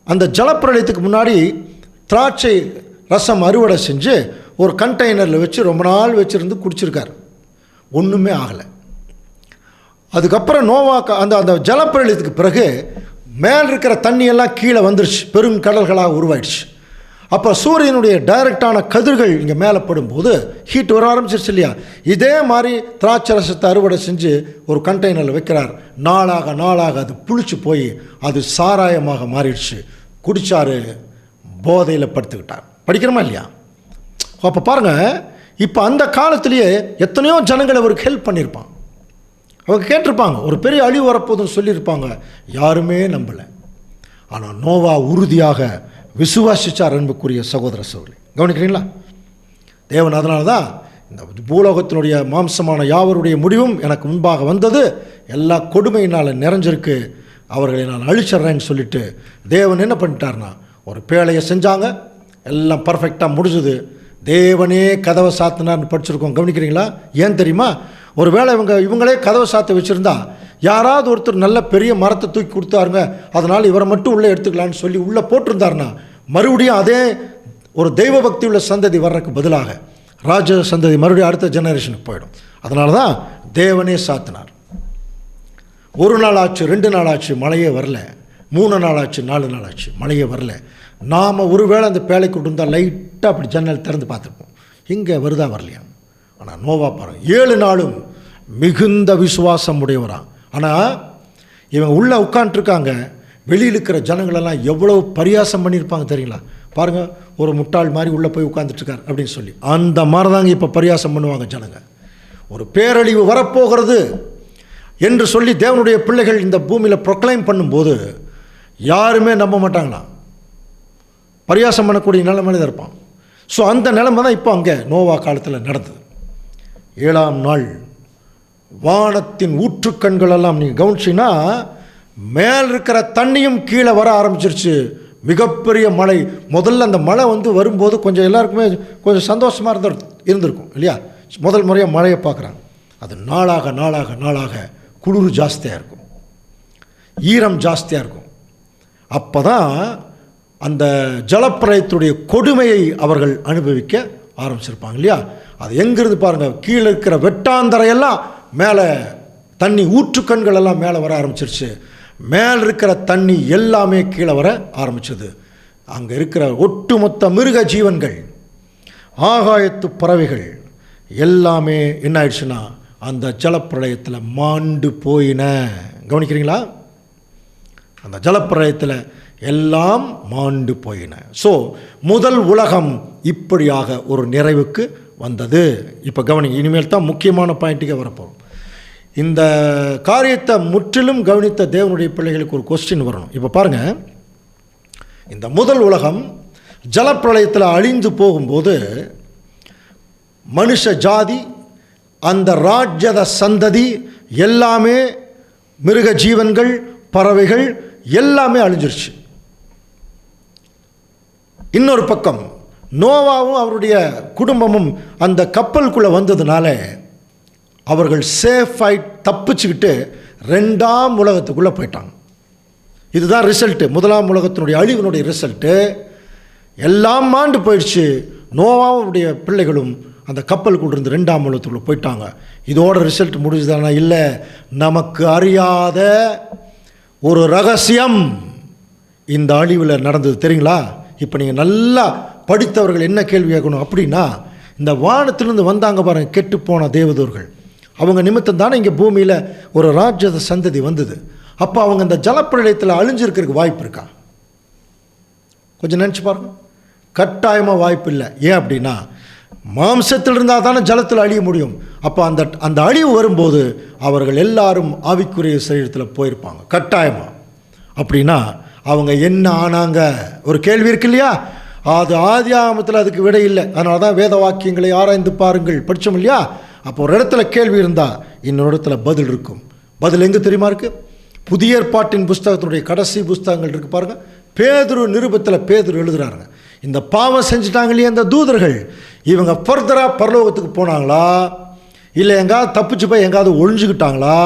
அந்த ஜலப்பிரளயத்துக்கு முன்னாடி திராட்சை ரசம் அறுவடை செஞ்சு ஒரு கண்டெய்னரில் வச்சு ரொம்ப நாள் வச்சுருந்து குடிச்சிருக்கார். ஒன்றுமே ஆகலை. அதுக்கப்புறம் நோவா அந்த ஜலப்பிரளயத்துக்கு பிறகு மேல் இருக்கிற தண்ணியெல்லாம் கீழே வந்துருச்சு, பெரும் கடல்களாக உருவாயிடுச்சு. அப்போ சூரியனுடைய டைரக்டான கதிர்கள் இங்கே மேலே படும்போது ஹீட் வர ஆரம்பிச்சிருச்சு இல்லையா? இதே மாதிரி திராட்சை ரசத்தை அறுவடை செஞ்சு ஒரு கண்டெய்னரில் வைக்கிறார். நாளாக நாளாக அது புளிச்சு போய் அது சாராயமாக மாறிடுச்சு. குடிச்சாரு, போதையில் படுத்துக்கிட்டார். படிக்கிறோமா இல்லையா? அப்போ பாருங்கள், இப்போ அந்த காலத்திலேயே எத்தனையோ ஜனங்கள் அவருக்கு ஹெல்ப் பண்ணியிருப்பான். அவங்க கேட்டிருப்பாங்க, ஒரு பெரிய அழிவு வரப்போதுன்னு சொல்லியிருப்பாங்க. யாருமே நம்பலை. ஆனால் நோவா உறுதியாக விசுவாசிச்சார். அன்புக்குரிய சகோதர சகோதரி, கவனிக்கிறீங்களா? தேவன் அதனால தான் இந்த பூலோகத்தினுடைய மாம்சமான யாவருடைய முடிவும் எனக்கு முன்பாக வந்தது, எல்லா கொடுமையினால் நிறைஞ்சிருக்கு, அவர்களை நான் அழிச்சிட்றேன்னு சொல்லிட்டு தேவன் என்ன பண்ணிட்டார்னா ஒரு பேழையை செஞ்சாங்க. எல்லாம் பர்ஃபெக்டாக முடிஞ்சுது. தேவனே கதவை சாத்தினார்னு படிச்சிருக்கோம். கவனிக்கிறீங்களா? ஏன் தெரியுமா? ஒரு வேளை இவங்களே கதவை சாத்த வச்சுருந்தா யாராவது ஒருத்தர் நல்ல பெரிய மரத்தை தூக்கி கொடுத்தாருங்க, அதனால் இவரை மட்டும் உள்ளே எடுத்துக்கலான்னு சொல்லி உள்ளே போட்டிருந்தாருன்னா மறுபடியும் அதே ஒரு தெய்வ பக்தி உள்ள சந்ததி வர்றதுக்கு பதிலாக ராஜ சந்ததி மறுபடியும் அடுத்த ஜெனரேஷனுக்கு போயிடும். அதனால தான் தேவனே சாத்தினார். 1 நாள் ஆச்சு, 2 நாள் ஆச்சு, மழையே வரல. 3 நாள் ஆச்சு, 4 நாள் ஆச்சு, மழையே வரல. நாம் ஒருவேளை அந்த பேழை கொண்டு வந்தால் லைட்டாக அப்படி ஜன்னல் திறந்து பார்த்துருப்போம், இங்கே வருதா வரலையா? ஆனால் நோவா பாருங்கள், 7 நாளும் மிகுந்த விசுவாசம் உடையவரான். ஆனால் இவங்க உள்ளே உட்காண்ட்ருக்காங்க, வெளியில் இருக்கிற ஜனங்களெல்லாம் எவ்வளோ பரியாசம் பண்ணியிருப்பாங்க தெரியுங்களா? பாருங்கள், ஒரு முட்டாள் மாதிரி உள்ளே போய் உட்காந்துட்ருக்கார் அப்படின்னு சொல்லி அந்த மாதிரி தாங்க இப்போ பரியாசம் பண்ணுவாங்க ஜனங்க. ஒரு பேரழிவு வரப்போகிறது என்று சொல்லி தேவனுடைய பிள்ளைகள் இந்த பூமியில் ப்ரொக்ளைம் பண்ணும்போது யாருமே நம்ப மாட்டாங்களாம். பரியாசம் பண்ணக்கூடிய நிலைமையில தான் இருப்பான். ஸோ அந்த நிலைமை தான் இப்போ அங்கே நோவா காலத்தில் நடந்தது. 7ஆம் நாள் வானத்தின் ஊற்றுக்கண்களெல்லாம் நீங்கள் கவனிச்சிங்கன்னா மேல் இருக்கிற தண்ணியும் கீழே வர ஆரம்பிச்சிருச்சு. மிகப்பெரிய மழை. முதல்ல அந்த மழை வரும்போது கொஞ்சம் எல்லாருக்குமே கொஞ்சம் சந்தோஷமாக இருந்திருக்கும் இல்லையா? முதல் முறையாக மழையை பார்க்குறாங்க. அது நாளாக நாளாக நாளாக குளிர் ஜாஸ்தியாக இருக்கும், ஈரம் ஜாஸ்தியாக இருக்கும். அப்போ தான் அந்த ஜலப்பிரளயத்துடைய கொடுமையை அவர்கள் அனுபவிக்க ஆரம்பிச்சிருப்பாங்க இல்லையா? அது எங்கிருந்து பாருங்கள், கீழே இருக்கிற வெட்டாந்தரையெல்லாம் மேலே தண்ணி ஊற்றுக்கண்கள் எல்லாம் மேலே வர ஆரம்பிச்சிருச்சு. மேலே இருக்கிற தண்ணி எல்லாமே கீழே வர ஆரம்பிச்சது. அங்கே இருக்கிற ஒட்டுமொத்த மிருக ஜீவன்கள், ஆகாயத்து பறவைகள் எல்லாமே என்ன ஆயிடுச்சுன்னா அந்த ஜலப்பிரளயத்தில் மாண்டு போயின. கவனிக்கிறீங்களா? அந்த ஜலப்பிரளயத்தில் எல்லாம் மாண்டு போயின. ஸோ முதல் உலகம் இப்படியாக ஒரு நிறைவுக்கு வந்தது. இப்போ கவனிங்க, இனிமேல் தான் முக்கியமான பாயிண்ட்டுக்கே வரப்போகிறோம். இந்த காரியத்தை முற்றிலும் கவனித்த தேவனுடைய பிள்ளைகளுக்கு ஒரு கொஸ்டின் வரணும். இப்போ பாருங்கள், இந்த முதல் உலகம் ஜலப்பிரளயத்தில் அழிந்து போகும்போது மனுஷ ஜாதி, அந்த ராஜ்யத சந்ததி எல்லாமே, மிருக ஜீவன்கள், பறவைகள் எல்லாமே அழிஞ்சிருச்சு. இன்னொரு பக்கம் நோவாவும் அவருடைய குடும்பமும் அந்த கப்பலுக்குள்ளே வந்ததுனால அவர்கள் சேஃபாய் தப்பிச்சுக்கிட்டு 2ஆம் உலகத்துக்குள்ளே போயிட்டாங்க. இதுதான் ரிசல்ட்டு. முதலாம் உலகத்தினுடைய அழிவினுடைய ரிசல்ட்டு. எல்லாம் மாண்டு போயிடுச்சு. நோவாவுடைய பிள்ளைகளும் அந்த கப்பலுக்குள்ள இருந்து 2ஆம் உலகத்துக்குள்ளே போயிட்டாங்க. இதோட ரிசல்ட் முடிஞ்சுதானா? இல்லை. நமக்கு அறியாத ஒரு ரகசியம் இந்த அழிவில் நடந்தது தெரியுங்களா? இப்போ நீங்கள் நல்லா படித்தவர்கள் என்ன கேள்வி கேட்கணும் அப்படின்னா, இந்த வானத்திலிருந்து வந்தாங்க பாருங்கள் கெட்டுப்போன தேவதூர்கள், அவங்க நிமித்தம் தானே இங்கே பூமியில் ஒரு ராஜ்யத சந்ததி வந்தது. அப்போ அவங்க இந்த ஜலப்பிரளயத்தில் அழிஞ்சிருக்கிறதுக்கு வாய்ப்பு இருக்கா? கொஞ்சம் நினச்சி பாருங்க. கட்டாயமாக வாய்ப்பு இல்லை. ஏன் அப்படின்னா, மாம்சத்தில் இருந்தால் தானே ஜலத்தில் அழிய முடியும். அப்போ அந்த அழிவு வரும்போது அவர்கள் எல்லாரும் ஆவிக்குரிய சரீரத்தில் போயிருப்பாங்க கட்டாயமாக. அப்படின்னா அவங்க என்ன ஆனாங்க? ஒரு கேள்வி இருக்கு இல்லையா? அது ஆதியாகமத்தில் அதுக்கு விடை இல்லை. அதனால தான் வேத வாக்கியங்களை ஆராய்ந்து பாருங்கள் படித்தோம் இல்லையா? அப்போ ஒரு இடத்துல கேள்வி இருந்தால் இன்னொரு இடத்துல பதில் இருக்கும். பதில் எங்கே தெரியுமா இருக்குது? புதிய ஏற்பாட்டின் புஸ்தகத்தினுடைய கடைசி புஸ்தகங்கள் இருக்குது பாருங்கள். பேதுரு நிருபத்தில் பேதுரு எழுதுகிறாருங்க, இந்த பாவம் செஞ்சுட்டாங்க இல்லையா இந்த தூதர்கள், இவங்க ஃபர்தராக பரலோகத்துக்கு போனாங்களா இல்லை எங்காவது தப்பிச்சு போய் எங்காவது ஒழிஞ்சுக்கிட்டாங்களா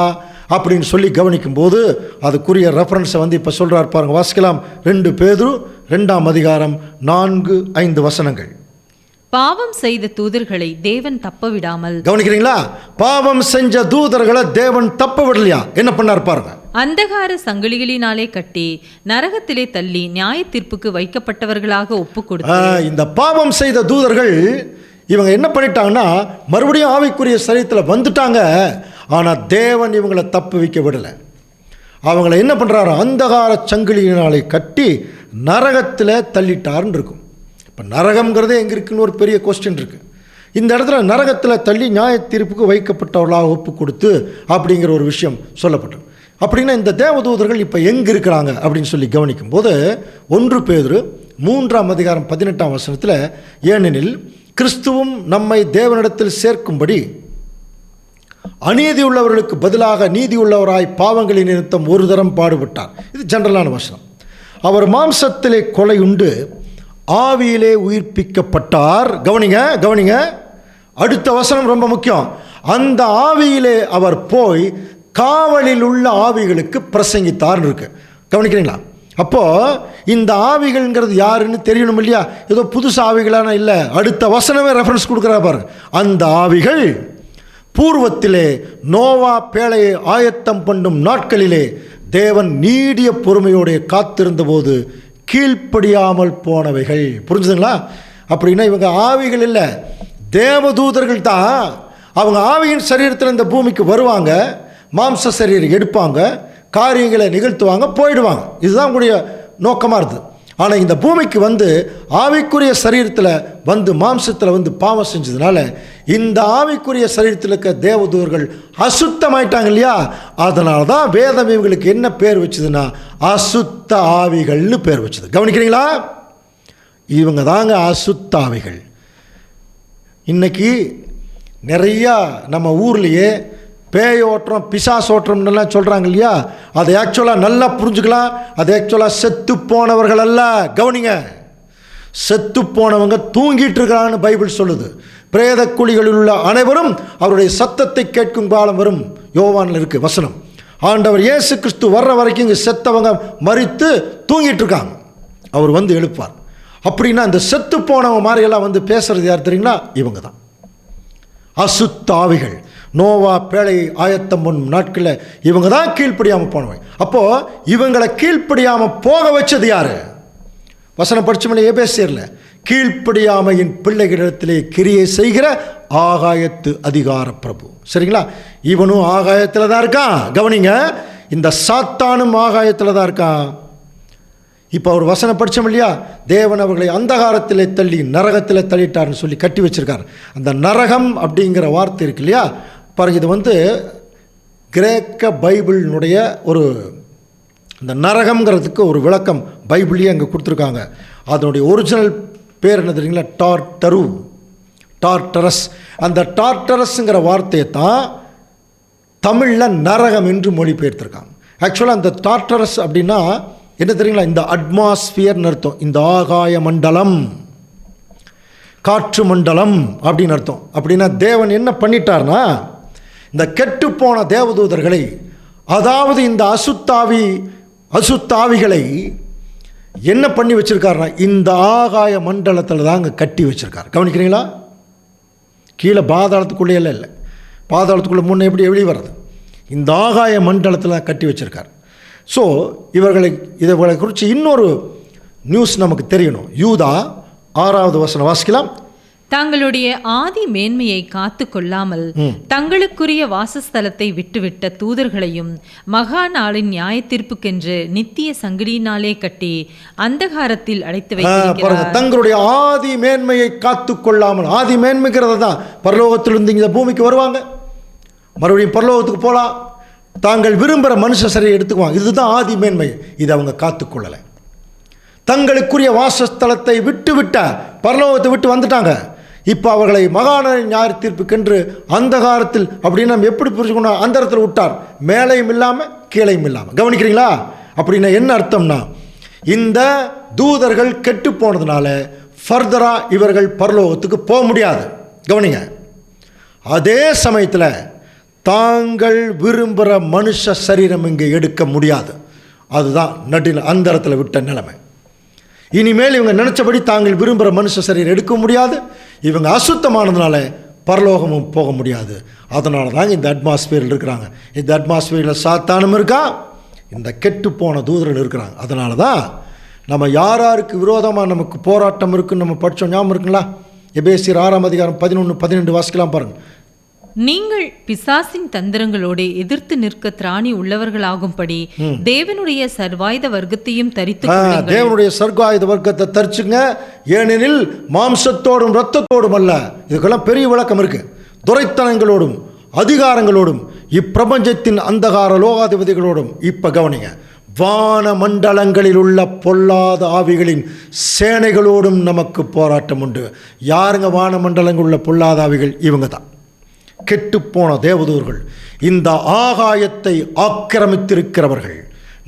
அப்படின்னு சொல்லி கவனிக்கும்போது அதுக்குரிய ரெஃபரன்ஸை இப்போ சொல்கிறார் பாருங்க. வாசிக்கலாம். 2 பேதுரு 2ஆம் அதிகாரம் 4-5 வசனங்கள். பாவம் செய்த தூதர்களை தேவன் தப்ப விடாமல். கவனிக்கிறீங்களா? பாவம் செஞ்ச தூதர்களை தேவன் தப்ப விடலையா? என்ன பண்ணார் பாருங்க. அந்தகார சங்கிலிகளினாலே கட்டி நரகத்திலே தள்ளி நியாய தீர்ப்புக்கு வைக்கப்பட்டவர்களாக ஒப்பு கொடுத்து. இந்த பாவம் செய்த தூதர்கள் இவங்க என்ன பண்ணிட்டாங்கன்னா மறுபடியும் ஆவிக்குரிய சரீரத்தில் வந்துட்டாங்க. ஆனால் தேவன் இவங்களை தப்பு வைக்க விடலை. அவங்கள என்ன பண்ணுறாரு, அந்தகார சங்கிலியினாலே கட்டி நரகத்தில் தள்ளிட்டார்னு இருக்கும். இப்போ நரகம்ங்கிறதே எங்கே இருக்குன்னு ஒரு பெரிய கொஸ்டின் இருக்குது. இந்த இடத்துல நரகத்தில் தள்ளி நியாய தீர்ப்புக்கு வைக்கப்பட்டவர்களாக ஒப்பு கொடுத்து அப்படிங்கிற ஒரு விஷயம் சொல்லப்பட்டது. அப்படின்னா இந்த தேவதூதர்கள் இப்போ எங்கே இருக்கிறாங்க அப்படின்னு சொல்லி கவனிக்கும் போது 1 பேதுரு 3:18 ஏனெனில் கிறிஸ்துவும் நம்மை தேவனிடத்தில் சேர்க்கும்படி அநீதி உள்ளவர்களுக்கு பதிலாக நீதி உள்ளவராய் பாவங்களின் நிமித்தம் ஒரு தரம் பாடுபட்டார். இது ஜெனரலான வசனம். அவர் மாம்சத்திலே கொலையுண்டு ஆவியிலே உயிர்ப்பிக்கப்பட்டார். கவனிங்க, அடுத்த வசனம் ரொம்ப முக்கியம். அந்த ஆவியிலே அவர் போய் காவலில் உள்ள ஆவிகளுக்கு பிரசங்கித்தார்னு இருக்கு. கவனிக்கிறீங்களா? அப்போது இந்த ஆவிகள்ங்கிறது யாருன்னு தெரியணும் இல்லையா? ஏதோ புதுசு ஆவிகளான இல்லை, அடுத்த வசனமே ரெஃபரன்ஸ் கொடுக்குறா பாருங்க. அந்த ஆவிகள் பூர்வத்திலே நோவா பேழையை ஆயத்தம் பண்ணும் நாட்களிலே தேவன் நீடிய பொறுமையோடு காத்திருந்த போது கீழ்ப்படியாமல் போனவைகள். புரிஞ்சுதுங்களா? அப்படின்னா இவங்க ஆவிகள் இல்லை, தேவதூதர்கள் தான். அவங்க ஆவியின் சரீரத்தில் இந்த பூமிக்கு வருவாங்க, மாம்ச சரீரம் எடுப்பாங்க, காரியங்களை நிகழ்த்துவாங்க, போயிடுவாங்க. இதுதான் உங்களுடைய நோக்கமாக இருக்குது. ஆனால் இந்த பூமிக்கு வந்து ஆவிக்குரிய சரீரத்தில் வந்து மாம்சத்தில் வந்து பாவம் செஞ்சதுனால இந்த ஆவிக்குரிய சரீரத்தில் இருக்க தேவதூதர்கள் அசுத்தமாயிட்டாங்க இல்லையா? அதனால தான் வேதம் இவங்களுக்கு என்ன பேர் வச்சதுன்னா அசுத்த ஆவிகள்னு பேர் வச்சது. கவனிக்கிறீங்களா? இவங்க தாங்க அசுத்த ஆவிகள். இன்னைக்கு நிறையா நம்ம ஊர்லேயே பேயோட்டம் பிசாசோட்டம்லாம் சொல்கிறாங்க இல்லையா? அதை ஆக்சுவலாக நல்லா புரிஞ்சுக்கலாம். அது ஆக்சுவலாக செத்து போனவர்கள் அல்ல. கவனிங்க, செத்து போனவங்க தூங்கிட்டு இருக்கிறான்னு பைபிள் சொல்லுது. பிரேத குழிகளில் உள்ள அனைவரும் அவருடைய சத்தத்தை கேட்கும் காலம் வரும், யோவானில் இருக்குது வசனம். ஆண்டவர் இயேசு கிறிஸ்து வர்ற வரைக்கும் இங்கே செத்தவங்க மரித்து தூங்கிட்டு இருக்காங்க, அவர் வந்து எழுப்பார். அப்படின்னா இந்த செத்து போனவங்க மாதிரியெல்லாம் வந்து பேசுறது யார் தெரியுங்களா? இவங்க தான் அசுத்த ஆவிகள். நோவா பேழையை ஆயத்தம் பண்ணும் நாட்களில் இவங்க தான் கீழ்ப்படியாமல் போனவங்க. அப்போது இவங்களை கீழ்ப்படியாமல் போக வச்சது யார்? வசனம் படிச்சோம்ல, எபேசியர்ல கீழ்ப்படியாமையின் பிள்ளைகளிடத்திலே கிரியை செய்கிற ஆகாயத்து அதிகார பிரபு. சரிங்களா? இவனும் ஆகாயத்தில் தான் இருக்கான். கவனிங்க, இந்த சாத்தானும் ஆகாயத்தில் தான் இருக்கான். இப்போ அவர் வசனம் படித்தோம் இல்லையா? தேவன் அவர்களை அந்தகாரத்திலே தள்ளி நரகத்தில் தள்ளிட்டார்னு சொல்லி கட்டி வச்சிருக்கார். அந்த நரகம் அப்படிங்கிற வார்த்தை இருக்கு இல்லையா பாருங்க, இது வந்து கிரேக்க பைபிளினுடைய ஒரு இந்த நரகம்ங்கிறதுக்கு ஒரு விளக்கம் பைபிள்லேயே அங்கே கொடுத்துருக்காங்க. அதனுடைய ஒரிஜினல் பேர் என்ன தெரியுங்களா? டார்டரஸ். அந்த டார்டரஸ்ங்கிற வார்த்தையை தான் தமிழில் நரகம் என்று மொழிபெயர்த்திருக்காங்க. ஆக்சுவலாக அந்த டார்டரஸ் அப்படின்னா என்ன தெரியுங்களா? இந்த அட்மாஸ்பியர்னு அர்த்தம். இந்த ஆகாய மண்டலம், காற்று மண்டலம் அப்படின்னு அர்த்தம். அப்படின்னா தேவன் என்ன பண்ணிட்டார்னா, இந்த கெட்டுப்போன தேவதூதர்களை, அதாவது இந்த அசுத்தாவிகளை என்ன பண்ணி வச்சிருக்காருனா இந்த ஆகாய மண்டலத்தில் தாங்க கட்டி வச்சிருக்கார். கவனிக்கிறீங்களா? கீழே பாதாளத்துக்குள்ளே இல்லை, பாதாளத்துக்குள்ளே முன்னே எப்படி வெளியே வர்றது? இந்த ஆகாய மண்டலத்தில் கட்டி வச்சிருக்கார். ஸோ இவர்களை குறித்து இன்னொரு நியூஸ் நமக்கு தெரியணும். யூதா 6வது வசனம் வாசிக்கலாம். தங்களுடைய ஆதி மேன்மையை காத்து கொள்ளாமல் தங்களுக்குரிய வாசஸ்தலத்தை விட்டுவிட்ட தூதர்களையும் மகா நாளின் நியாய தீர்ப்புக்கென்று நித்திய சங்கிலியினாலே கட்டி அந்தகாரத்தில் அடைத்து வைத்திருக்கிறார். தங்களுடைய ஆதி மேன்மையை காத்து கொள்ளாமல், ஆதி மேன்மைங்கிறது தான் பரலோகத்திலிருந்து இந்த பூமிக்கு வருவாங்க, மறுபடியும் பரலோகத்துக்கு போகலாம், தாங்கள் விரும்புகிற மனுஷ சரியை எடுத்துக்குவாங்க. இதுதான் ஆதி மேன்மை. இது அவங்க காத்துக்கொள்ளலை. தங்களுக்குரிய வாசஸ்தலத்தை விட்டுவிட்ட, பரலோகத்தை விட்டு வந்துட்டாங்க. இப்போ அவர்களை மகான நியாய தீர்ப்புக்கென்று அந்தகாரத்தில், அப்படின்னு நம்ம எப்படி புரிஞ்சுக்கணும்? அந்தரத்தில் விட்டார், மேலையும் இல்லாமல் கீழையும் இல்லாமல். கவனிக்கிறீங்களா? அப்படின்னா என்ன அர்த்தம்னா, இந்த தூதர்கள் கெட்டு போனதுனால ஃபர்தராக இவர்கள் பரலோகத்துக்கு போக முடியாது. கவனிங்க, அதே சமயத்தில் தாங்கள் விரும்புகிற மனுஷ சரீரம் இங்கே எடுக்க முடியாது. அதுதான் நடுவில் அந்தரத்தில் விட்ட நிலைமை. இனிமேல் இவங்க நினச்சபடி தாங்கள் விரும்புகிற மனுஷ சரீரம் எடுக்க முடியாது. இவங்க அசுத்தமானதுனால பரலோகமும் போக முடியாது. அதனால தாங்க இந்த அட்மாஸ்பியரில் இருக்கிறாங்க. இந்த அட்மாஸ்பியரில் சாத்தானும் இருக்கான், இந்த கெட்டுப்போன தூதர்கள் இருக்கிறாங்க. அதனால தான் நம்ம யாருக்கு விரோதமாக நமக்கு போராட்டம் இருக்குன்னு நம்ம படித்தோம். ஞாபகம் இருக்குங்களா? எபேசியர் 6ஆம் அதிகாரம் 11-12 வாசிக்கலாம் பாருங்கள். நீங்கள் பிசாசின் தந்திரங்களோடு எதிர்த்து நிற்க திராணி உள்ளவர்களாகும்படி தேவனுடைய சர்வாயுத வர்க்கத்தையும் தரித்து தேவனுடைய சர்வாயுத வர்க்கத்தை தரிச்சுங்க. ஏனெனில் மாம்சத்தோடும் இரத்தத்தோடும் அல்ல. இதுக்கெல்லாம் பெரிய விளக்கம் இருக்கு. துரைத்தனங்களோடும் அதிகாரங்களோடும் இப்பிரபஞ்சத்தின் அந்தகார லோகாதிபதிகளோடும். இப்ப கவனிங்க, வான மண்டலங்களில் உள்ள பொல்லாத ஆவிகளின் சேனைகளோடும் நமக்கு போராட்டம் உண்டு. யாருங்க வான மண்டலங்களில் உள்ள பொல்லாத ஆவிகள்? இவங்க தான் கெட்டுப்போன தேவதூர்கள், இந்த ஆகாயத்தை ஆக்கிரமித்திருக்கிறவர்கள்.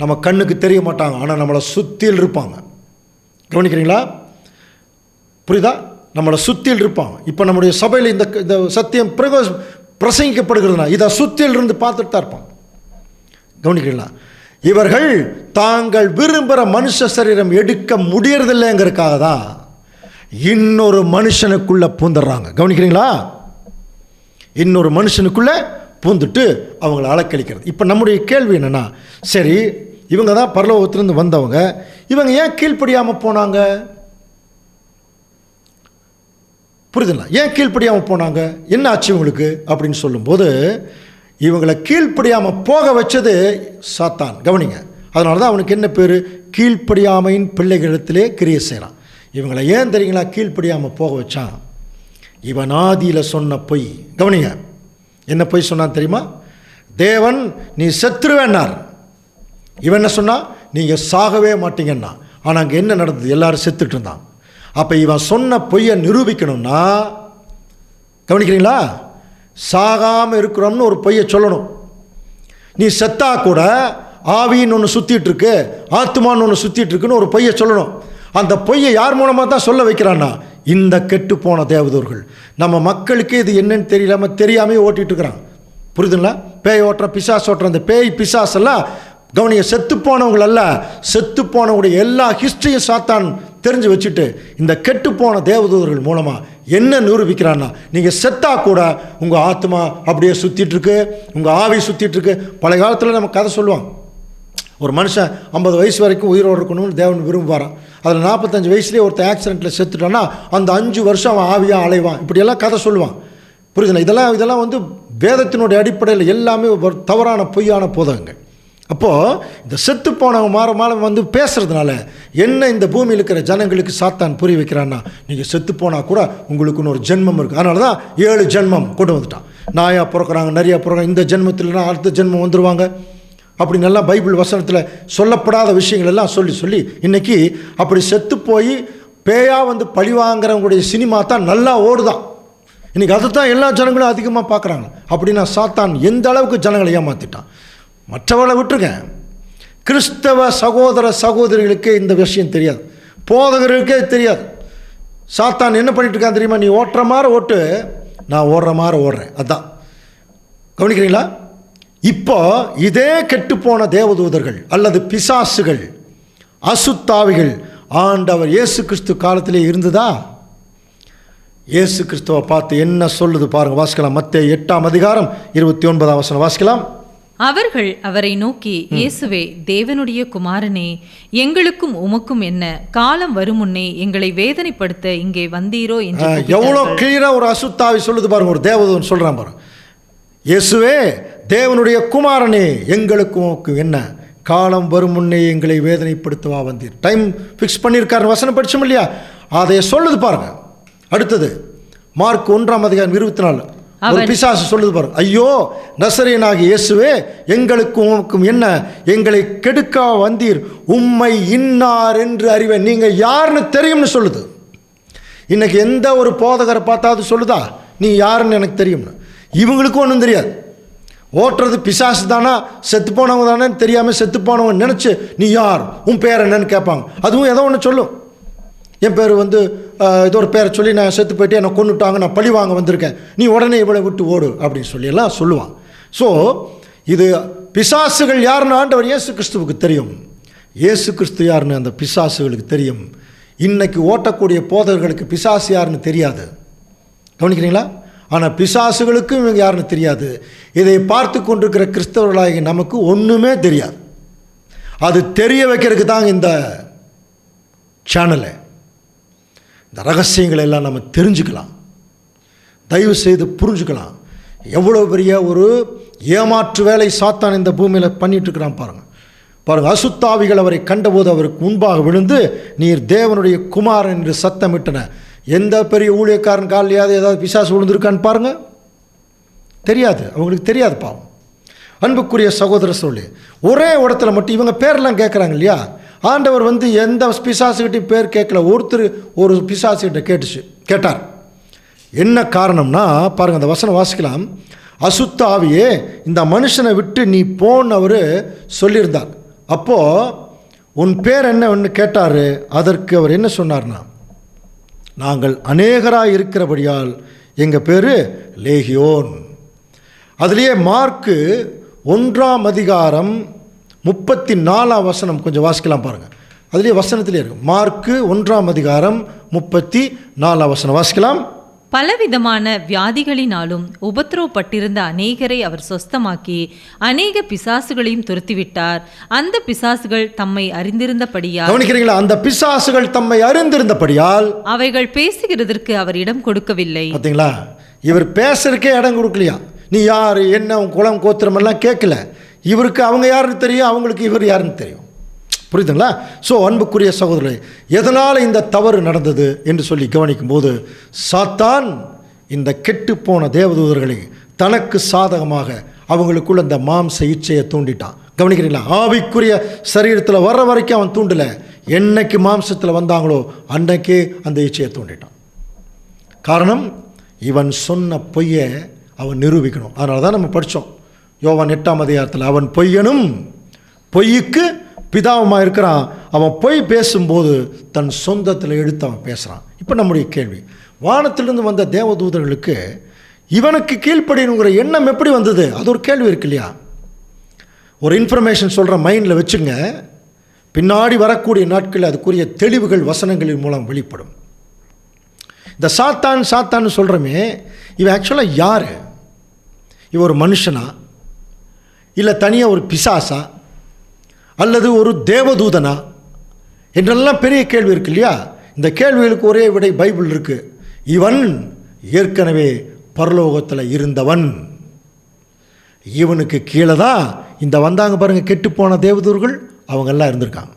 நம்ம கண்ணுக்கு தெரிய மாட்டாங்க, ஆனால் நம்மளை சுத்தியில் இருப்பாங்க. கவனிக்கிறீங்களா? புரியுதா? நம்மளை சுத்தியில் இருப்பாங்க. இப்போ நம்முடைய சபையில் இந்த சத்தியம் பிரசங்கிக்கப்படுகிறதுனா இதை சுத்தியில் இருந்து பார்த்துட்டு தான் இருப்பாங்க. கவனிக்கிறீங்களா? இவர்கள் தாங்கள் விரும்புகிற மனுஷ சரீரம் எடுக்க முடியறதில்லைங்கிறதுக்காக தான் இன்னொரு மனுஷனுக்குள்ள பூந்துடுறாங்க. கவனிக்கிறீங்களா? இன்னொரு மனுஷனுக்குள்ள பூந்துட்டு அவங்கள அலக்களிக்கிறது. இப்போ நம்முடைய கேள்வி என்னன்னா, சரி இவங்க தான் பரலோகத்திலிருந்து வந்தவங்க, இவங்க ஏன் கீழ்ப்படியாமல் போனாங்க? புரியுதுங்களா? ஏன் கீழ்ப்படியாமல் போனாங்க? என்ன ஆச்சு இவங்களுக்கு அப்படின்னு சொல்லும்போது, இவங்களை கீழ்ப்படியாமல் போக வச்சது சாத்தான். கவனிங்க, அதனால தான் அவனுக்கு என்ன பேர்? கீழ்ப்படியாமையின் பிள்ளைகளிடத்திலே கிரியை செய்கிறான். இவங்களை ஏன் தெரியுங்களா கீழ்ப்படியாமல் போக வச்சான்? இவன் ஆதியில் சொன்ன பொய். கவனிங்க, என்ன பொய் சொன்னான் தெரியுமா? தேவன் நீ செத்துருவேன்னார். இவன் என்ன சொன்னா? நீங்கள் சாகவே மாட்டீங்கன்னா. ஆனால் அங்கே என்ன நடந்தது? எல்லாரும் செத்துட்டு இருந்தான். அப்போ இவன் சொன்ன பொய்யை நிரூபிக்கணும்னா, கவனிக்கிறீங்களா, சாகாமல் இருக்கிறோம்னு ஒரு பொய்யை சொல்லணும். நீ செத்தா கூட ஆவின்னு ஒன்று சுற்றிட்டு இருக்கு, ஆத்மான்னு ஒன்று சுற்றிட்டு இருக்குன்னு ஒரு பொய்யை சொல்லணும். அந்த பொய்யை யார் மூலமாக தான் சொல்ல வைக்கிறான்னா, இந்த கெட்டு போன தேவதூர்கள். நம்ம மக்களுக்கு இது என்னன்னு தெரியாமே ஓட்டிகிட்டு இருக்கிறான். புரியுதுங்களா? பேய் ஓட்டுற, பிசாஸ் ஓட்டுற அந்த பேய் பிசாஸ் எல்லாம் கவனிய செத்து போனவங்கள் அல்ல, செத்து போனவங்களுடைய எல்லா ஹிஸ்டரியும் சாத்தான் தெரிஞ்சு வச்சுட்டு இந்த கெட்டு போன தேவதூதர்கள் மூலமாக என்ன நிரூபிக்கிறான்னா, நீங்கள் செத்தா கூட உங்கள் ஆத்மா அப்படியே சுற்றிட்டு இருக்கு, உங்கள் ஆவி சுற்றிட்டு இருக்கு. பழைய காலத்தில் நம்ம கதை சொல்லுவாங்க, ஒரு மனுஷன் 50 வயசு வரைக்கும் உயிரோடு இருக்கணும்னு தேவன் விரும்புவாரான். அதில் 45 வயசுலேயே ஒருத்தர் ஆக்சிடெண்ட்டில் செத்துட்டான்னா அந்த 5 வருஷம் அவன் ஆவியாக அலைவான். இப்படியெல்லாம் கதை சொல்லுவான். புரியுதுங்களா? இதெல்லாம் வந்து வேதத்தினுடைய அடிப்படையில் எல்லாமே ஒரு தவறான பொய்யான போதகங்கள். அப்போது இந்த செத்து போனவங்க மாற வந்து பேசுகிறதுனால என்ன இந்த பூமியில் இருக்கிற ஜனங்களுக்கு சாத்தான் புரிய வைக்கிறான்னா, நீங்கள் செத்து போனால் கூட உங்களுக்குன்னு ஒரு ஜென்மம் இருக்குது. அதனால தான் 7 ஜென்மம் கொண்டு வந்துட்டான். நாயாக பிறக்கிறாங்க, நிறையா பிறக்கிறாங்க, இந்த ஜென்மத்தில்னா அடுத்த ஜென்மம் வந்துடுவாங்க அப்படின்னு எல்லாம் பைபிள் வசனத்தில் சொல்லப்படாத விஷயங்கள் எல்லாம் சொல்லி இன்றைக்கி அப்படி செத்து போய் பேயாக வந்து பழி வாங்குறவங்களுடைய சினிமா தான் நல்லா ஓடுதான். இன்றைக்கி அதை தான் எல்லா ஜனங்களும் அதிகமாக பார்க்குறாங்க. அப்படின்னா சாத்தான் எந்த அளவுக்கு ஜனங்களை ஏமாற்றிட்டான். மற்றவர்களை விட்டுருங்க, கிறிஸ்தவ சகோதர சகோதரிகளுக்கே இந்த விஷயம் தெரியாது, போதகர்களுக்கே தெரியாது. சாத்தான் என்ன பண்ணிட்டு இருக்கான் தெரியுமா? நீ ஓட்டுற மாதிரி ஓட்டு, நான் ஓடுற மாதிரி ஓடுறேன். அதான் கவனிக்கிறீங்களா? இப்போ இதே கெட்டுப்போன தேவதூதர்கள் அல்லது பிசாசுகள், அசுத்தாவிகள் ஆண்டவர் இயேசு கிறிஸ்து காலத்திலே இருந்ததா? இயேசு கிறிஸ்துவை பார்த்து என்ன சொல்லுது பாருங்க, வாசிக்கலாம். மத்தேயு 8ஆம் அதிகாரம் 29ஆம் வசனம் வாசிக்கலாம். அவர்கள் அவரை நோக்கி, இயேசுவே, தேவனுடைய குமாரனே, எங்களுக்கும் உமக்கும் என்ன? காலம் வரும் முன்னே எங்களை வேதனைப்படுத்த இங்கே வந்தீரோ என்று. எவ்வளோ கிளியரா ஒரு அசுத்தாவி சொல்லுது பாருங்க, ஒரு தேவதூதன் சொல்றான் பாருங்க. இயேசுவே, தேவனுடைய குமாரனே, எங்களுக்கும் உமக்கும் என்ன? காலம் வரும் முன்னே எங்களை வேதனைப்படுத்தவா வந்தீர். டைம் ஃபிக்ஸ் பண்ணியிருக்காரு, வசனம் படிச்சோம் இல்லையா? அதை சொல்லுது பாருங்க. அடுத்தது மார்க் 1ஆம் அதிகாரம் 24 ஒரு பிசாசு சொல்லுது பாருங்க, ஐயோ நசரேயனாகிய இயேசுவே, எங்களுக்கும் உமக்கும் என்ன? எங்களை கெடுக்க வந்தீர், உம்மை இன்னார் என்று அறிவேன். நீங்கள் யாருன்னு தெரியும்னு சொல்லுது. இன்னைக்கு எந்த ஒரு போதகரை பார்த்தாது சொல்லுதா நீ யாருன்னு எனக்கு தெரியும்னு? இவங்களுக்கும் ஒன்றும் தெரியாது. ஓட்டுறது பிசாசு தானா, செத்து போனவங்க தானே தெரியாமல் செத்து போனவங்க நினச்சி நீ யார், உன் பேர் என்னன்னு கேட்பாங்க. அதுவும் ஏதோ ஒன்று சொல்லும். என் பேர் வந்து ஏதோ ஒரு பேரை சொல்லி நான் செத்து போயிட்டு என்னை கொண்டுட்டாங்க, நான் பழி வாங்க வந்திருக்கேன், நீ உடனே இவ்வளோ விட்டு ஓடு அப்படின்னு சொல்லியெல்லாம் சொல்லுவான். ஸோ இது பிசாசுகள் யாருன்னு ஆண்டவர் இயேசு கிறிஸ்துவுக்கு தெரியும். இயேசு கிறிஸ்து யாருன்னு அந்த பிசாசுகளுக்கு தெரியும். இன்னைக்கு ஓட்டக்கூடிய போதகர்களுக்கு பிசாசு யாருன்னு தெரியாது. கவனிக்கிறீங்களா? ஆனால் பிசாசுகளுக்கும் இவங்க யாருன்னு தெரியாது. இதை பார்த்து கொண்டிருக்கிற கிறிஸ்தவர்களாகி நமக்கு ஒன்றுமே தெரியாது. அது தெரிய வைக்கிறதுக்கு தாங்க இந்த சேனலை. இந்த ரகசியங்களை எல்லாம் நம்ம தெரிஞ்சுக்கலாம், தயவு செய்து புரிஞ்சுக்கலாம். எவ்வளோ பெரிய ஒரு ஏமாற்று வேலை சாத்தான் இந்த பூமியில் பண்ணிகிட்ருக்கிறான் பாருங்கள். அசுத்தாவிகள் அவரை கண்டபோது அவருக்கு முன்பாக விழுந்து, நீர் தேவனுடைய குமாரன் என்று சத்தமிட்டன. எந்த பெரிய ஊழியக்காரன் காலையாவது ஏதாவது பிசாசு விழுந்திருக்கான்னு பாருங்கள். தெரியாது, அவங்களுக்கு தெரியாது பாவம். அன்புக்குரிய சகோதர சொல்லி ஒரே இடத்துல மட்டும் இவங்க பேரெல்லாம் கேட்குறாங்க இல்லையா, ஆண்டவர் எந்த பிசாசுகிட்டையும் பேர் கேட்கல. ஒருத்தர் ஒரு பிசாசுகிட்ட கேட்டார். என்ன காரணம்னா பாருங்கள், அந்த வசனம் வாசிக்கலாம். அசுத்த ஆவியே இந்த மனுஷனை விட்டு நீ போன்னு அவர் சொல்லியிருந்தார். அப்போது உன் பேர் என்னன்னு கேட்டார். அதற்கு அவர் என்ன சொன்னார்னா, நாங்கள் அநேகராக இருக்கிறபடியால் எங்கள் பேர் லேகியோன். அதுலேயே மார்க்கு 1:34 கொஞ்சம் வாசிக்கலாம் பாருங்கள். அதுலேயே வசனத்திலே இருக்கு. மார்க்கு 1:34 வாசிக்கலாம். பலவிதமான வியாதிகளினாலும் உபத்திரவப்பட்டிருந்த அநேகரை அவர் சொஸ்தமாக்கி அநேக பிசாசுகளையும் துரத்திவிட்டார். அந்த பிசாசுகள் தம்மை அறிந்திருந்தபடியால், கவனிக்கிறீங்களா, அந்த பிசாசுகள் தம்மை அறிந்திருந்தபடியால் அவைகள் பேசுகிறதற்கு அவர் இடம் கொடுக்கவில்லை. பார்த்தீங்களா, இவர் பேசுறதுக்கே இடம் கொடுக்கலையா. நீ யார், என்ன உன் குலம் கோத்திரமெல்லாம் கேட்கல. இவருக்கு அவங்க யாருன்னு தெரியும், அவங்களுக்கு இவர் யாருன்னு தெரியும். புரியுதுங்களா? ஸோ அன்புக்குரிய சகோதரர்களே, எதனால் இந்த தவறு நடந்தது என்று சொல்லி கவனிக்கும் போது, சாத்தான் இந்த கெட்டுப்போன தேவதூதர்களை தனக்கு சாதகமாக அவங்களுக்குள்ள இந்த மாம்ச இச்சையை தூண்டிட்டான். கவனிக்கிறீங்களா? ஆவிக்குரிய சரீரத்தில் வர்ற வரைக்கும் அவன் தூண்டலை. என்னைக்கு மாம்சத்தில் வந்தாங்களோ அன்னைக்கே அந்த இச்சையை தூண்டிட்டான். காரணம், இவன் சொன்ன பொய்யை அவன் நிரூபிக்கணும். அதனால தான் நம்ம படித்தோம் யோவான் 8 அவன் பொய்யனும் பொய்யுக்கு பிதாவுமாக இருக்கிறான். அவன் பொய் பேசும்போது தன் சொந்தத்தில் எடுத்து அவன் பேசுகிறான். இப்போ நம்முடைய கேள்வி, வானத்திலிருந்து வந்த தேவதூதர்களுக்கு இவனுக்கு கீழ்ப்படினுங்கிற எண்ணம் எப்படி வந்தது? அது ஒரு கேள்வி இருக்கு இல்லையா? ஒரு இன்ஃபர்மேஷன் சொல்கிற மைண்டில் வச்சுங்க. பின்னாடி வரக்கூடிய நாட்களில் அதுக்குரிய தெளிவுகள் வசனங்களின் மூலம் வெளிப்படும். இந்த சாத்தான்னு சொல்கிறோமே, இவன் ஆக்சுவலாக யார்? இவன் ஒரு மனுஷனா, இல்லை தனியாக ஒரு பிசாசா, அல்லது ஒரு தேவதூதனா என்றெல்லாம் பெரிய கேள்வி இருக்கு இல்லையா? இந்த கேள்விகளுக்கு ஒரே விடை பைபிள் இருக்குது. இவன் ஏற்கனவே பரலோகத்தில் இருந்தவன். இவனுக்கு கீழே தான் இந்த வந்தாங்க பாருங்கள் கெட்டுப்போன தேவதூர்கள், அவங்கெல்லாம் இருந்திருக்காங்க.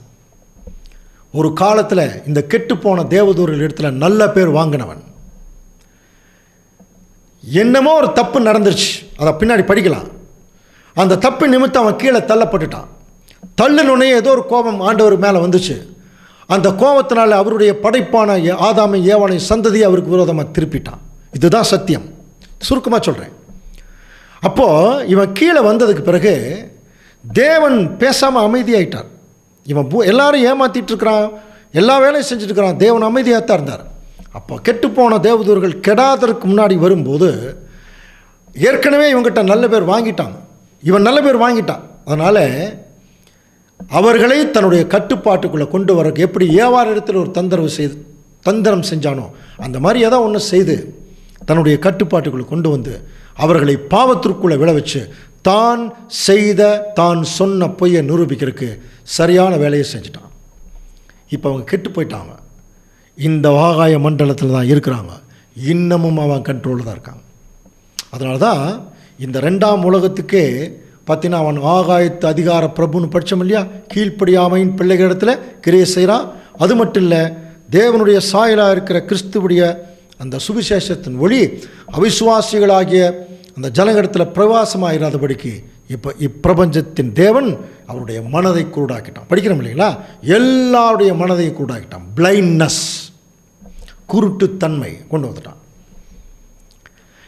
ஒரு காலத்தில் இந்த கெட்டுப்போன தேவதூர்கள் இடத்துல நல்ல பேர் வாங்கினவன். என்னமோ ஒரு தப்பு நடந்துருச்சு, அதை பின்னாடி படிக்கலாம். அந்த தப்பு நிமித்தம் அவன் கீழே தள்ளப்பட்டுட்டான். தள்ளுனோடனே ஏதோ ஒரு கோபம் ஆண்டவர் மேலே வந்துச்சு. அந்த கோபத்தினால் அவருடைய படைப்பான ஆதாமை ஏவாளை சந்ததியை அவருக்கு விரோதமாக திருப்பிட்டான். இதுதான் சத்தியம், சுருக்கமாக சொல்கிறேன். அப்போது இவன் கீழே வந்ததுக்கு பிறகு தேவன் பேசாமல் அமைதியாயிட்டார். இவன் எல்லாரும் ஏமாற்றிட்டுருக்கிறான், எல்லா வேலையும் செஞ்சுட்டுருக்கிறான். தேவன் அமைதியாக தான் இருந்தார். அப்போ கெட்டுப்போன தேவதூர்கள் கெடாதற்கு முன்னாடி வரும்போது ஏற்கனவே இவங்கிட்ட நல்ல பேர் வாங்கிட்டான். இவன் நல்ல பேர் வாங்கிட்டான். அதனால் அவர்களை தன்னுடைய கட்டுப்பாட்டுக்குள்ளே கொண்டு வர, எப்படி ஏவார் இடத்துல ஒரு தந்திரம் செஞ்சானோ அந்த மாதிரி ஏதாவது ஒன்று செய்து தன்னுடைய கட்டுப்பாட்டுக்குள்ளே கொண்டு வந்து அவர்களை பாவத்திற்குள்ளே விழ வச்சு தான் சொன்ன பொய்யை நிரூபிக்கிறதுக்கு சரியான வேலையை செஞ்சுட்டான். இப்போ அவங்க கெட்டு போயிட்டாங்க. இந்த ஆகாய மண்டலத்தில் தான் இருக்கிறாங்க. இன்னமும் அவன் கண்ட்ரோலில் தான் இருக்காங்க. அதனால தான் இந்த 2ஆம் உலகத்துக்கே பார்த்தீங்கன்னா அவன் ஆகாயத்து அதிகார பிரபுன்னு படித்தோம் இல்லையா? கீழ்ப்படியாமையின் பிள்ளைகளிடத்தில் கிரியை செய்கிறான். அது மட்டும் இல்லை, தேவனுடைய சாயலாக இருக்கிற கிறிஸ்துவுடைய அந்த சுவிசேஷத்தின் ஒளி அவிசுவாசிகளாகிய அந்த ஜனங்களிடத்தில் பிரவாசமாயிராதபடிக்கு இப்போ இப்பிரபஞ்சத்தின் தேவன் அவருடைய மனதை கூடாக்கிட்டான். படிக்கிறோம் இல்லைங்களா? எல்லாருடைய மனதை கூடாக்கிட்டான். பிளைண்ட்னஸ், குருட்டுத்தன்மை கொண்டு வந்துட்டான்.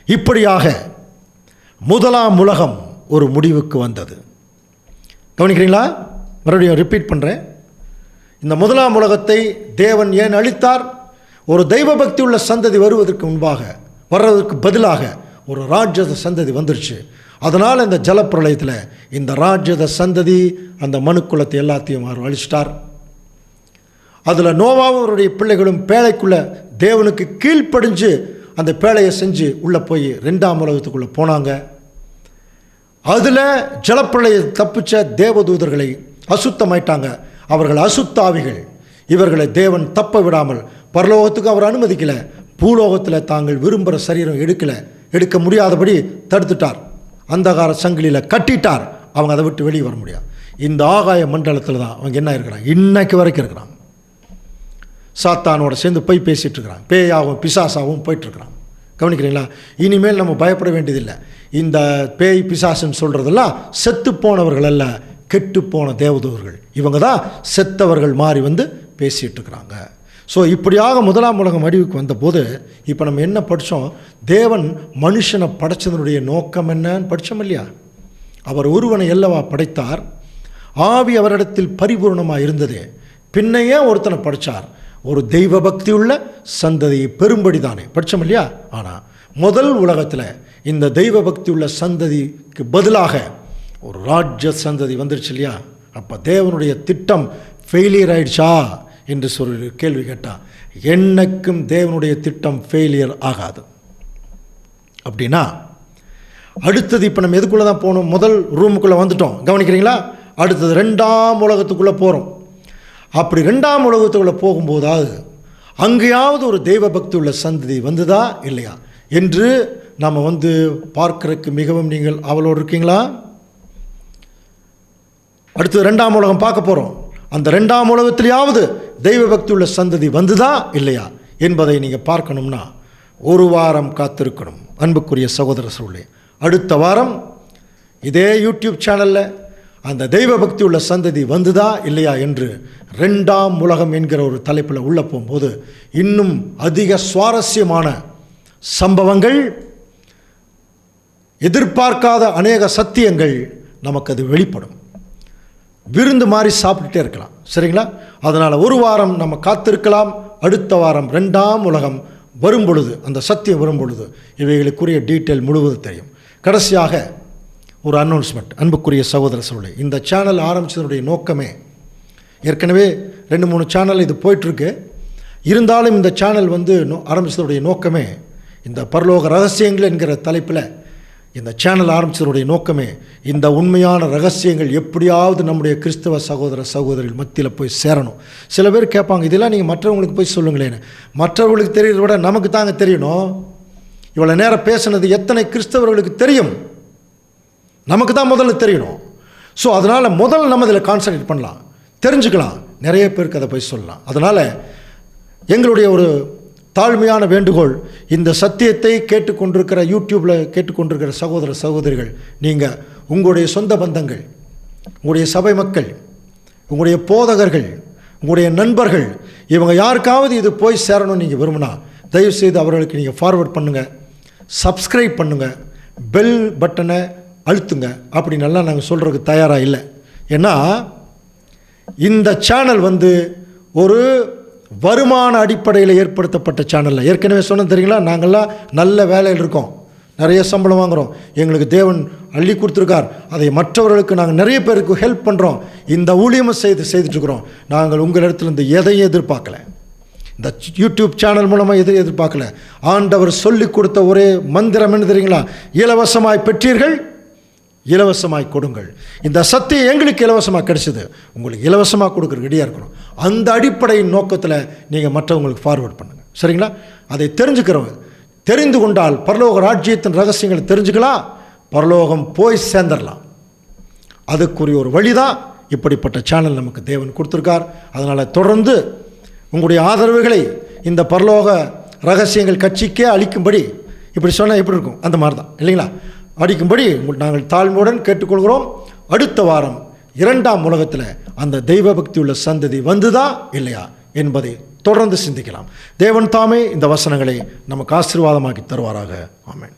இப்படியாக 1ஆம் உலகம் ஒரு முடிவுக்கு வந்தது. கவனிக்கிறீங்களா? மறுபடியும் ரிப்பீட் பண்ணுறேன். இந்த 1ஆம் உலகத்தை தேவன் ஏன் அழித்தார்? ஒரு தெய்வ பக்தி உள்ள சந்ததி வர்றதுக்கு பதிலாக ஒரு ராட்சத சந்ததி வந்துருச்சு. அதனால் இந்த ஜலப்பிரளயத்தில் இந்த ராட்சத சந்ததி அந்த மனுக்குலத்தை எல்லாத்தையும் அவர் அழிச்சிட்டார். அதில் நோவாவும் அவருடைய பிள்ளைகளும் பேழைக்குள்ளே தேவனுக்கு கீழ்ப்படிஞ்சு அந்த பேழையை செஞ்சு உள்ளே போய் 2ஆம் உலகத்துக்குள்ளே போனாங்க. அதில் ஜலப்பிரளய தப்பிச்ச தேவதூதர்களை அசுத்தமாயிட்டாங்க, அவர்கள் அசுத்தாவிகள். இவர்களை தேவன் தப்ப விடாமல் பரலோகத்துக்கு அவர் அனுமதிக்கலை. பூலோகத்தில் தாங்கள் விரும்புகிற சரீரம் எடுக்க முடியாதபடி தடுத்துட்டார். அந்தகார சங்கிலியில் கட்டிட்டார். அவங்க அதை விட்டு வெளியே வர முடியாது. இந்த ஆகாய மண்டலத்தில் தான் அவங்க என்ன இருக்கிறாங்க, இன்னைக்கு வரைக்கும் இருக்கிறாங்க. சாத்தானோட சேர்ந்து போய் பேசிகிட்டு இருக்கிறாங்க, பேயாகவும் பிசாசாகவும் போயிட்டுருக்கிறாங்க. கவனிக்கிறீங்களா? இனிமேல் நம்ம பயப்பட வேண்டியதில்லை. இந்த பேய் பிசாசுன்னு சொல்கிறதெல்லாம் செத்து போனவர்கள் அல்ல, கெட்டு போன தேவதூதர்கள். இவங்க தான் செத்தவர்கள் மாறி வந்து பேசிகிட்டு இருக்கிறாங்க. ஸோ இப்படியாக முதலாம் உலகம் அழிவுக்கு வந்தபோது இப்போ நம்ம என்ன படித்தோம்? தேவன் மனுஷனை படைச்சதனுடைய நோக்கம் என்னன்னு படித்தோம் இல்லையா? அவர் ஒருவனை அல்லவா படைத்தார், ஆவி அவரிடத்தில் பரிபூர்ணமாக இருந்தது. பின்னையே ஒருத்தனை படைத்தார், ஒரு தெய்வ பக்தி உள்ள சந்ததியை பெரும்படி தானே படித்தோம் இல்லையா? ஆனால் முதல் உலகத்தில் இந்த தெய்வ பக்தி உள்ள சந்ததிக்கு பதிலாக ஒரு ராஜ்ய சந்ததி வந்துருச்சு இல்லையா? அப்போ தேவனுடைய திட்டம் ஃபெயிலியர் ஆயிடுச்சா என்று சொல்லி கேள்வி கேட்டால், என்னைக்கும் தேவனுடைய திட்டம் ஃபெயிலியர் ஆகாது. அப்படின்னா அடுத்தது இப்போ நம்ம எதுக்குள்ளே தான் போகணும்? முதல் ரூமுக்குள்ளே வந்துட்டோம், கவனிக்கிறீங்களா? அடுத்தது 2ஆம் உலகத்துக்குள்ளே போகிறோம். அப்படி 2ஆம் உலகத்துக்குள்ளே போகும்போதாவது அங்கேயாவது ஒரு தெய்வ பக்தி உள்ள சந்ததி வந்துதா இல்லையா என்று நம்ம வந்து பார்க்கறதுக்கு மிகவும் நீங்கள் அவளோடு இருக்கீங்களா? அடுத்தது 2ஆம் உலகம் பார்க்க போகிறோம். அந்த 2ஆம் உலகத்திலேயாவது தெய்வ பக்தி உள்ள சந்ததி வந்துதா இல்லையா என்பதை நீங்கள் பார்க்கணும்னா ஒரு வாரம் காத்திருக்கணும். அன்புக்குரிய சகோதர சகோதரிகளே, அடுத்த வாரம் இதே யூடியூப் சேனலில் அந்த தெய்வ பக்தி உள்ள சந்ததி வந்துதா இல்லையா என்று 2ஆம் உலகம் என்கிற ஒரு தலைப்பில் உள்ளே போகும்போது இன்னும் அதிக சுவாரஸ்யமான சம்பவங்கள், எதிர்பார்க்காத அநேக சத்தியங்கள் நமக்கு அது வெளிப்படும். விருந்து மாதிரி சாப்பிட்டுட்டே இருக்கலாம், சரிங்களா? அதனால் ஒரு வாரம் நம்ம காத்திருக்கலாம். அடுத்த வாரம் 2ஆம் உலகம் வரும் பொழுது, அந்த சத்தியம் வரும் பொழுது இவைகளுக்குரிய டீட்டெயில் முழுவதும் தெரியும். கடைசியாக ஒரு அனௌன்ஸ்மெண்ட். அன்புக்குரிய சகோதர சகோதரி, இந்த சேனல் ஆரம்பித்ததனுடைய நோக்கமே, ஏற்கனவே 2-3 சேனல் இது போயிட்டுருக்கு. இருந்தாலும் இந்த சேனல் வந்து ஆரம்பித்ததுடைய நோக்கமே, இந்த பரலோக ரகசியங்கள் என்கிற தலைப்பில் இந்த சேனல் ஆரம்பித்ததனுடைய நோக்கமே, இந்த உண்மையான ரகசியங்கள் எப்படியாவது நம்முடைய கிறிஸ்தவ சகோதர சகோதரிகள் மத்தியில் போய் சேரணும். சில பேர் கேட்பாங்க, இதெல்லாம் நீங்கள் மற்றவங்களுக்கு போய் சொல்லுங்களேன்னு. மற்றவர்களுக்கு தெரியறத விட நமக்கு தாங்க தெரியணும். இவ்வளோ நேரம் பேசுனது எத்தனை கிறிஸ்தவர்களுக்கு தெரியும்? நமக்கு தான் முதல்ல தெரியணும். ஸோ அதனால் முதல்ல நம்ம இதில் கான்சன்ட்ரேட் பண்ணலாம், தெரிஞ்சுக்கலாம், நிறைய பேருக்கு அதை போய் சொல்லலாம். அதனால் எங்களுடைய ஒரு தாழ்மையான வேண்டுகோள், இந்த சத்தியத்தை கேட்டுக்கொண்டிருக்கிற யூடியூப்பில் கேட்டுக்கொண்டிருக்கிற சகோதர சகோதரிகள், நீங்கள் உங்களுடைய சொந்த பந்தங்கள், உங்களுடைய சபை மக்கள், உங்களுடைய போதகர்கள், உங்களுடைய நண்பர்கள், இவங்க யாருக்காவது இது போய் சேரணும்னு நீங்கள் விரும்பினா தயவுசெய்து அவர்களுக்கு நீங்கள் ஃபார்வர்ட் பண்ணுங்கள், சப்ஸ்கிரைப் பண்ணுங்கள், பெல் பட்டனை அழுத்துங்க. அப்படி நல்லா நாங்கள் சொல்கிறதுக்கு தயாராக இல்லை. ஏன்னா இந்த சேனல் வந்து ஒரு வருமான அடிப்படையில் ஏற்படுத்தப்பட்ட சேனலில், ஏற்கனவே சொன்ன தெரியுங்களா, நாங்கள்லாம் நல்ல வேலையில் இருக்கோம், நிறைய சம்பளம் வாங்குகிறோம், எங்களுக்கு தேவன் அள்ளி கொடுத்துருக்கார், அதை மற்றவர்களுக்கு நாங்கள் நிறைய பேருக்கு ஹெல்ப் பண்ணுறோம், இந்த ஊழியமும் செய்துட்ருக்குறோம். நாங்கள் உங்களிடத்துலேருந்து எதையும் எதிர்பார்க்கல, இந்த யூடியூப் சேனல் மூலமாக எதையும் எதிர்பார்க்கல. ஆண்டவர் சொல்லி கொடுத்த ஒரே மந்திரம் என்ன தெரியுங்களா? இலவசமாய் பெற்றீர்கள், இலவசமாய் கொடுங்கள். இந்த சத்தியம் எங்களுக்கு இலவசமாக கிடைச்சிது, உங்களுக்கு இலவசமாக கொடுக்குற ரெடியாக இருக்கணும். அந்த அடிப்படையின் நோக்கத்தில் நீங்கள் மற்றவங்களுக்கு ஃபார்வர்ட் பண்ணுங்கள், சரிங்களா? அதை தெரிஞ்சுக்கிறவங்க தெரிந்து கொண்டால் பரலோக ராஜ்யத்தின் ரகசியங்களை தெரிஞ்சுக்கலாம், பரலோகம் போய் சேர்ந்துடலாம். அதுக்குரிய ஒரு வழி தான் இப்படிப்பட்ட சேனல் நமக்கு தேவன் கொடுத்துருக்கார். அதனால் தொடர்ந்து உங்களுடைய ஆதரவுகளை இந்த பரலோக ரகசியங்கள் கட்சிக்கே அளிக்கும்படி, இப்படி சொன்னால் எப்படி இருக்கும் அந்த மாதிரி தான் இல்லைங்களா, அடிக்கும்படி நாங்கள் தாழ்மையுடன் கேட்டுக்கொள்கிறோம். அடுத்த வாரம் 2ஆம் உலகத்தில் அந்த தெய்வ பக்தி உள்ள சந்ததி வந்துதா இல்லையா என்பதை தொடர்ந்து சிந்திக்கலாம். தேவன் தாமே இந்த வசனங்களை நமக்கு ஆசீர்வாதமாக்கி தருவாராக. ஆமென்.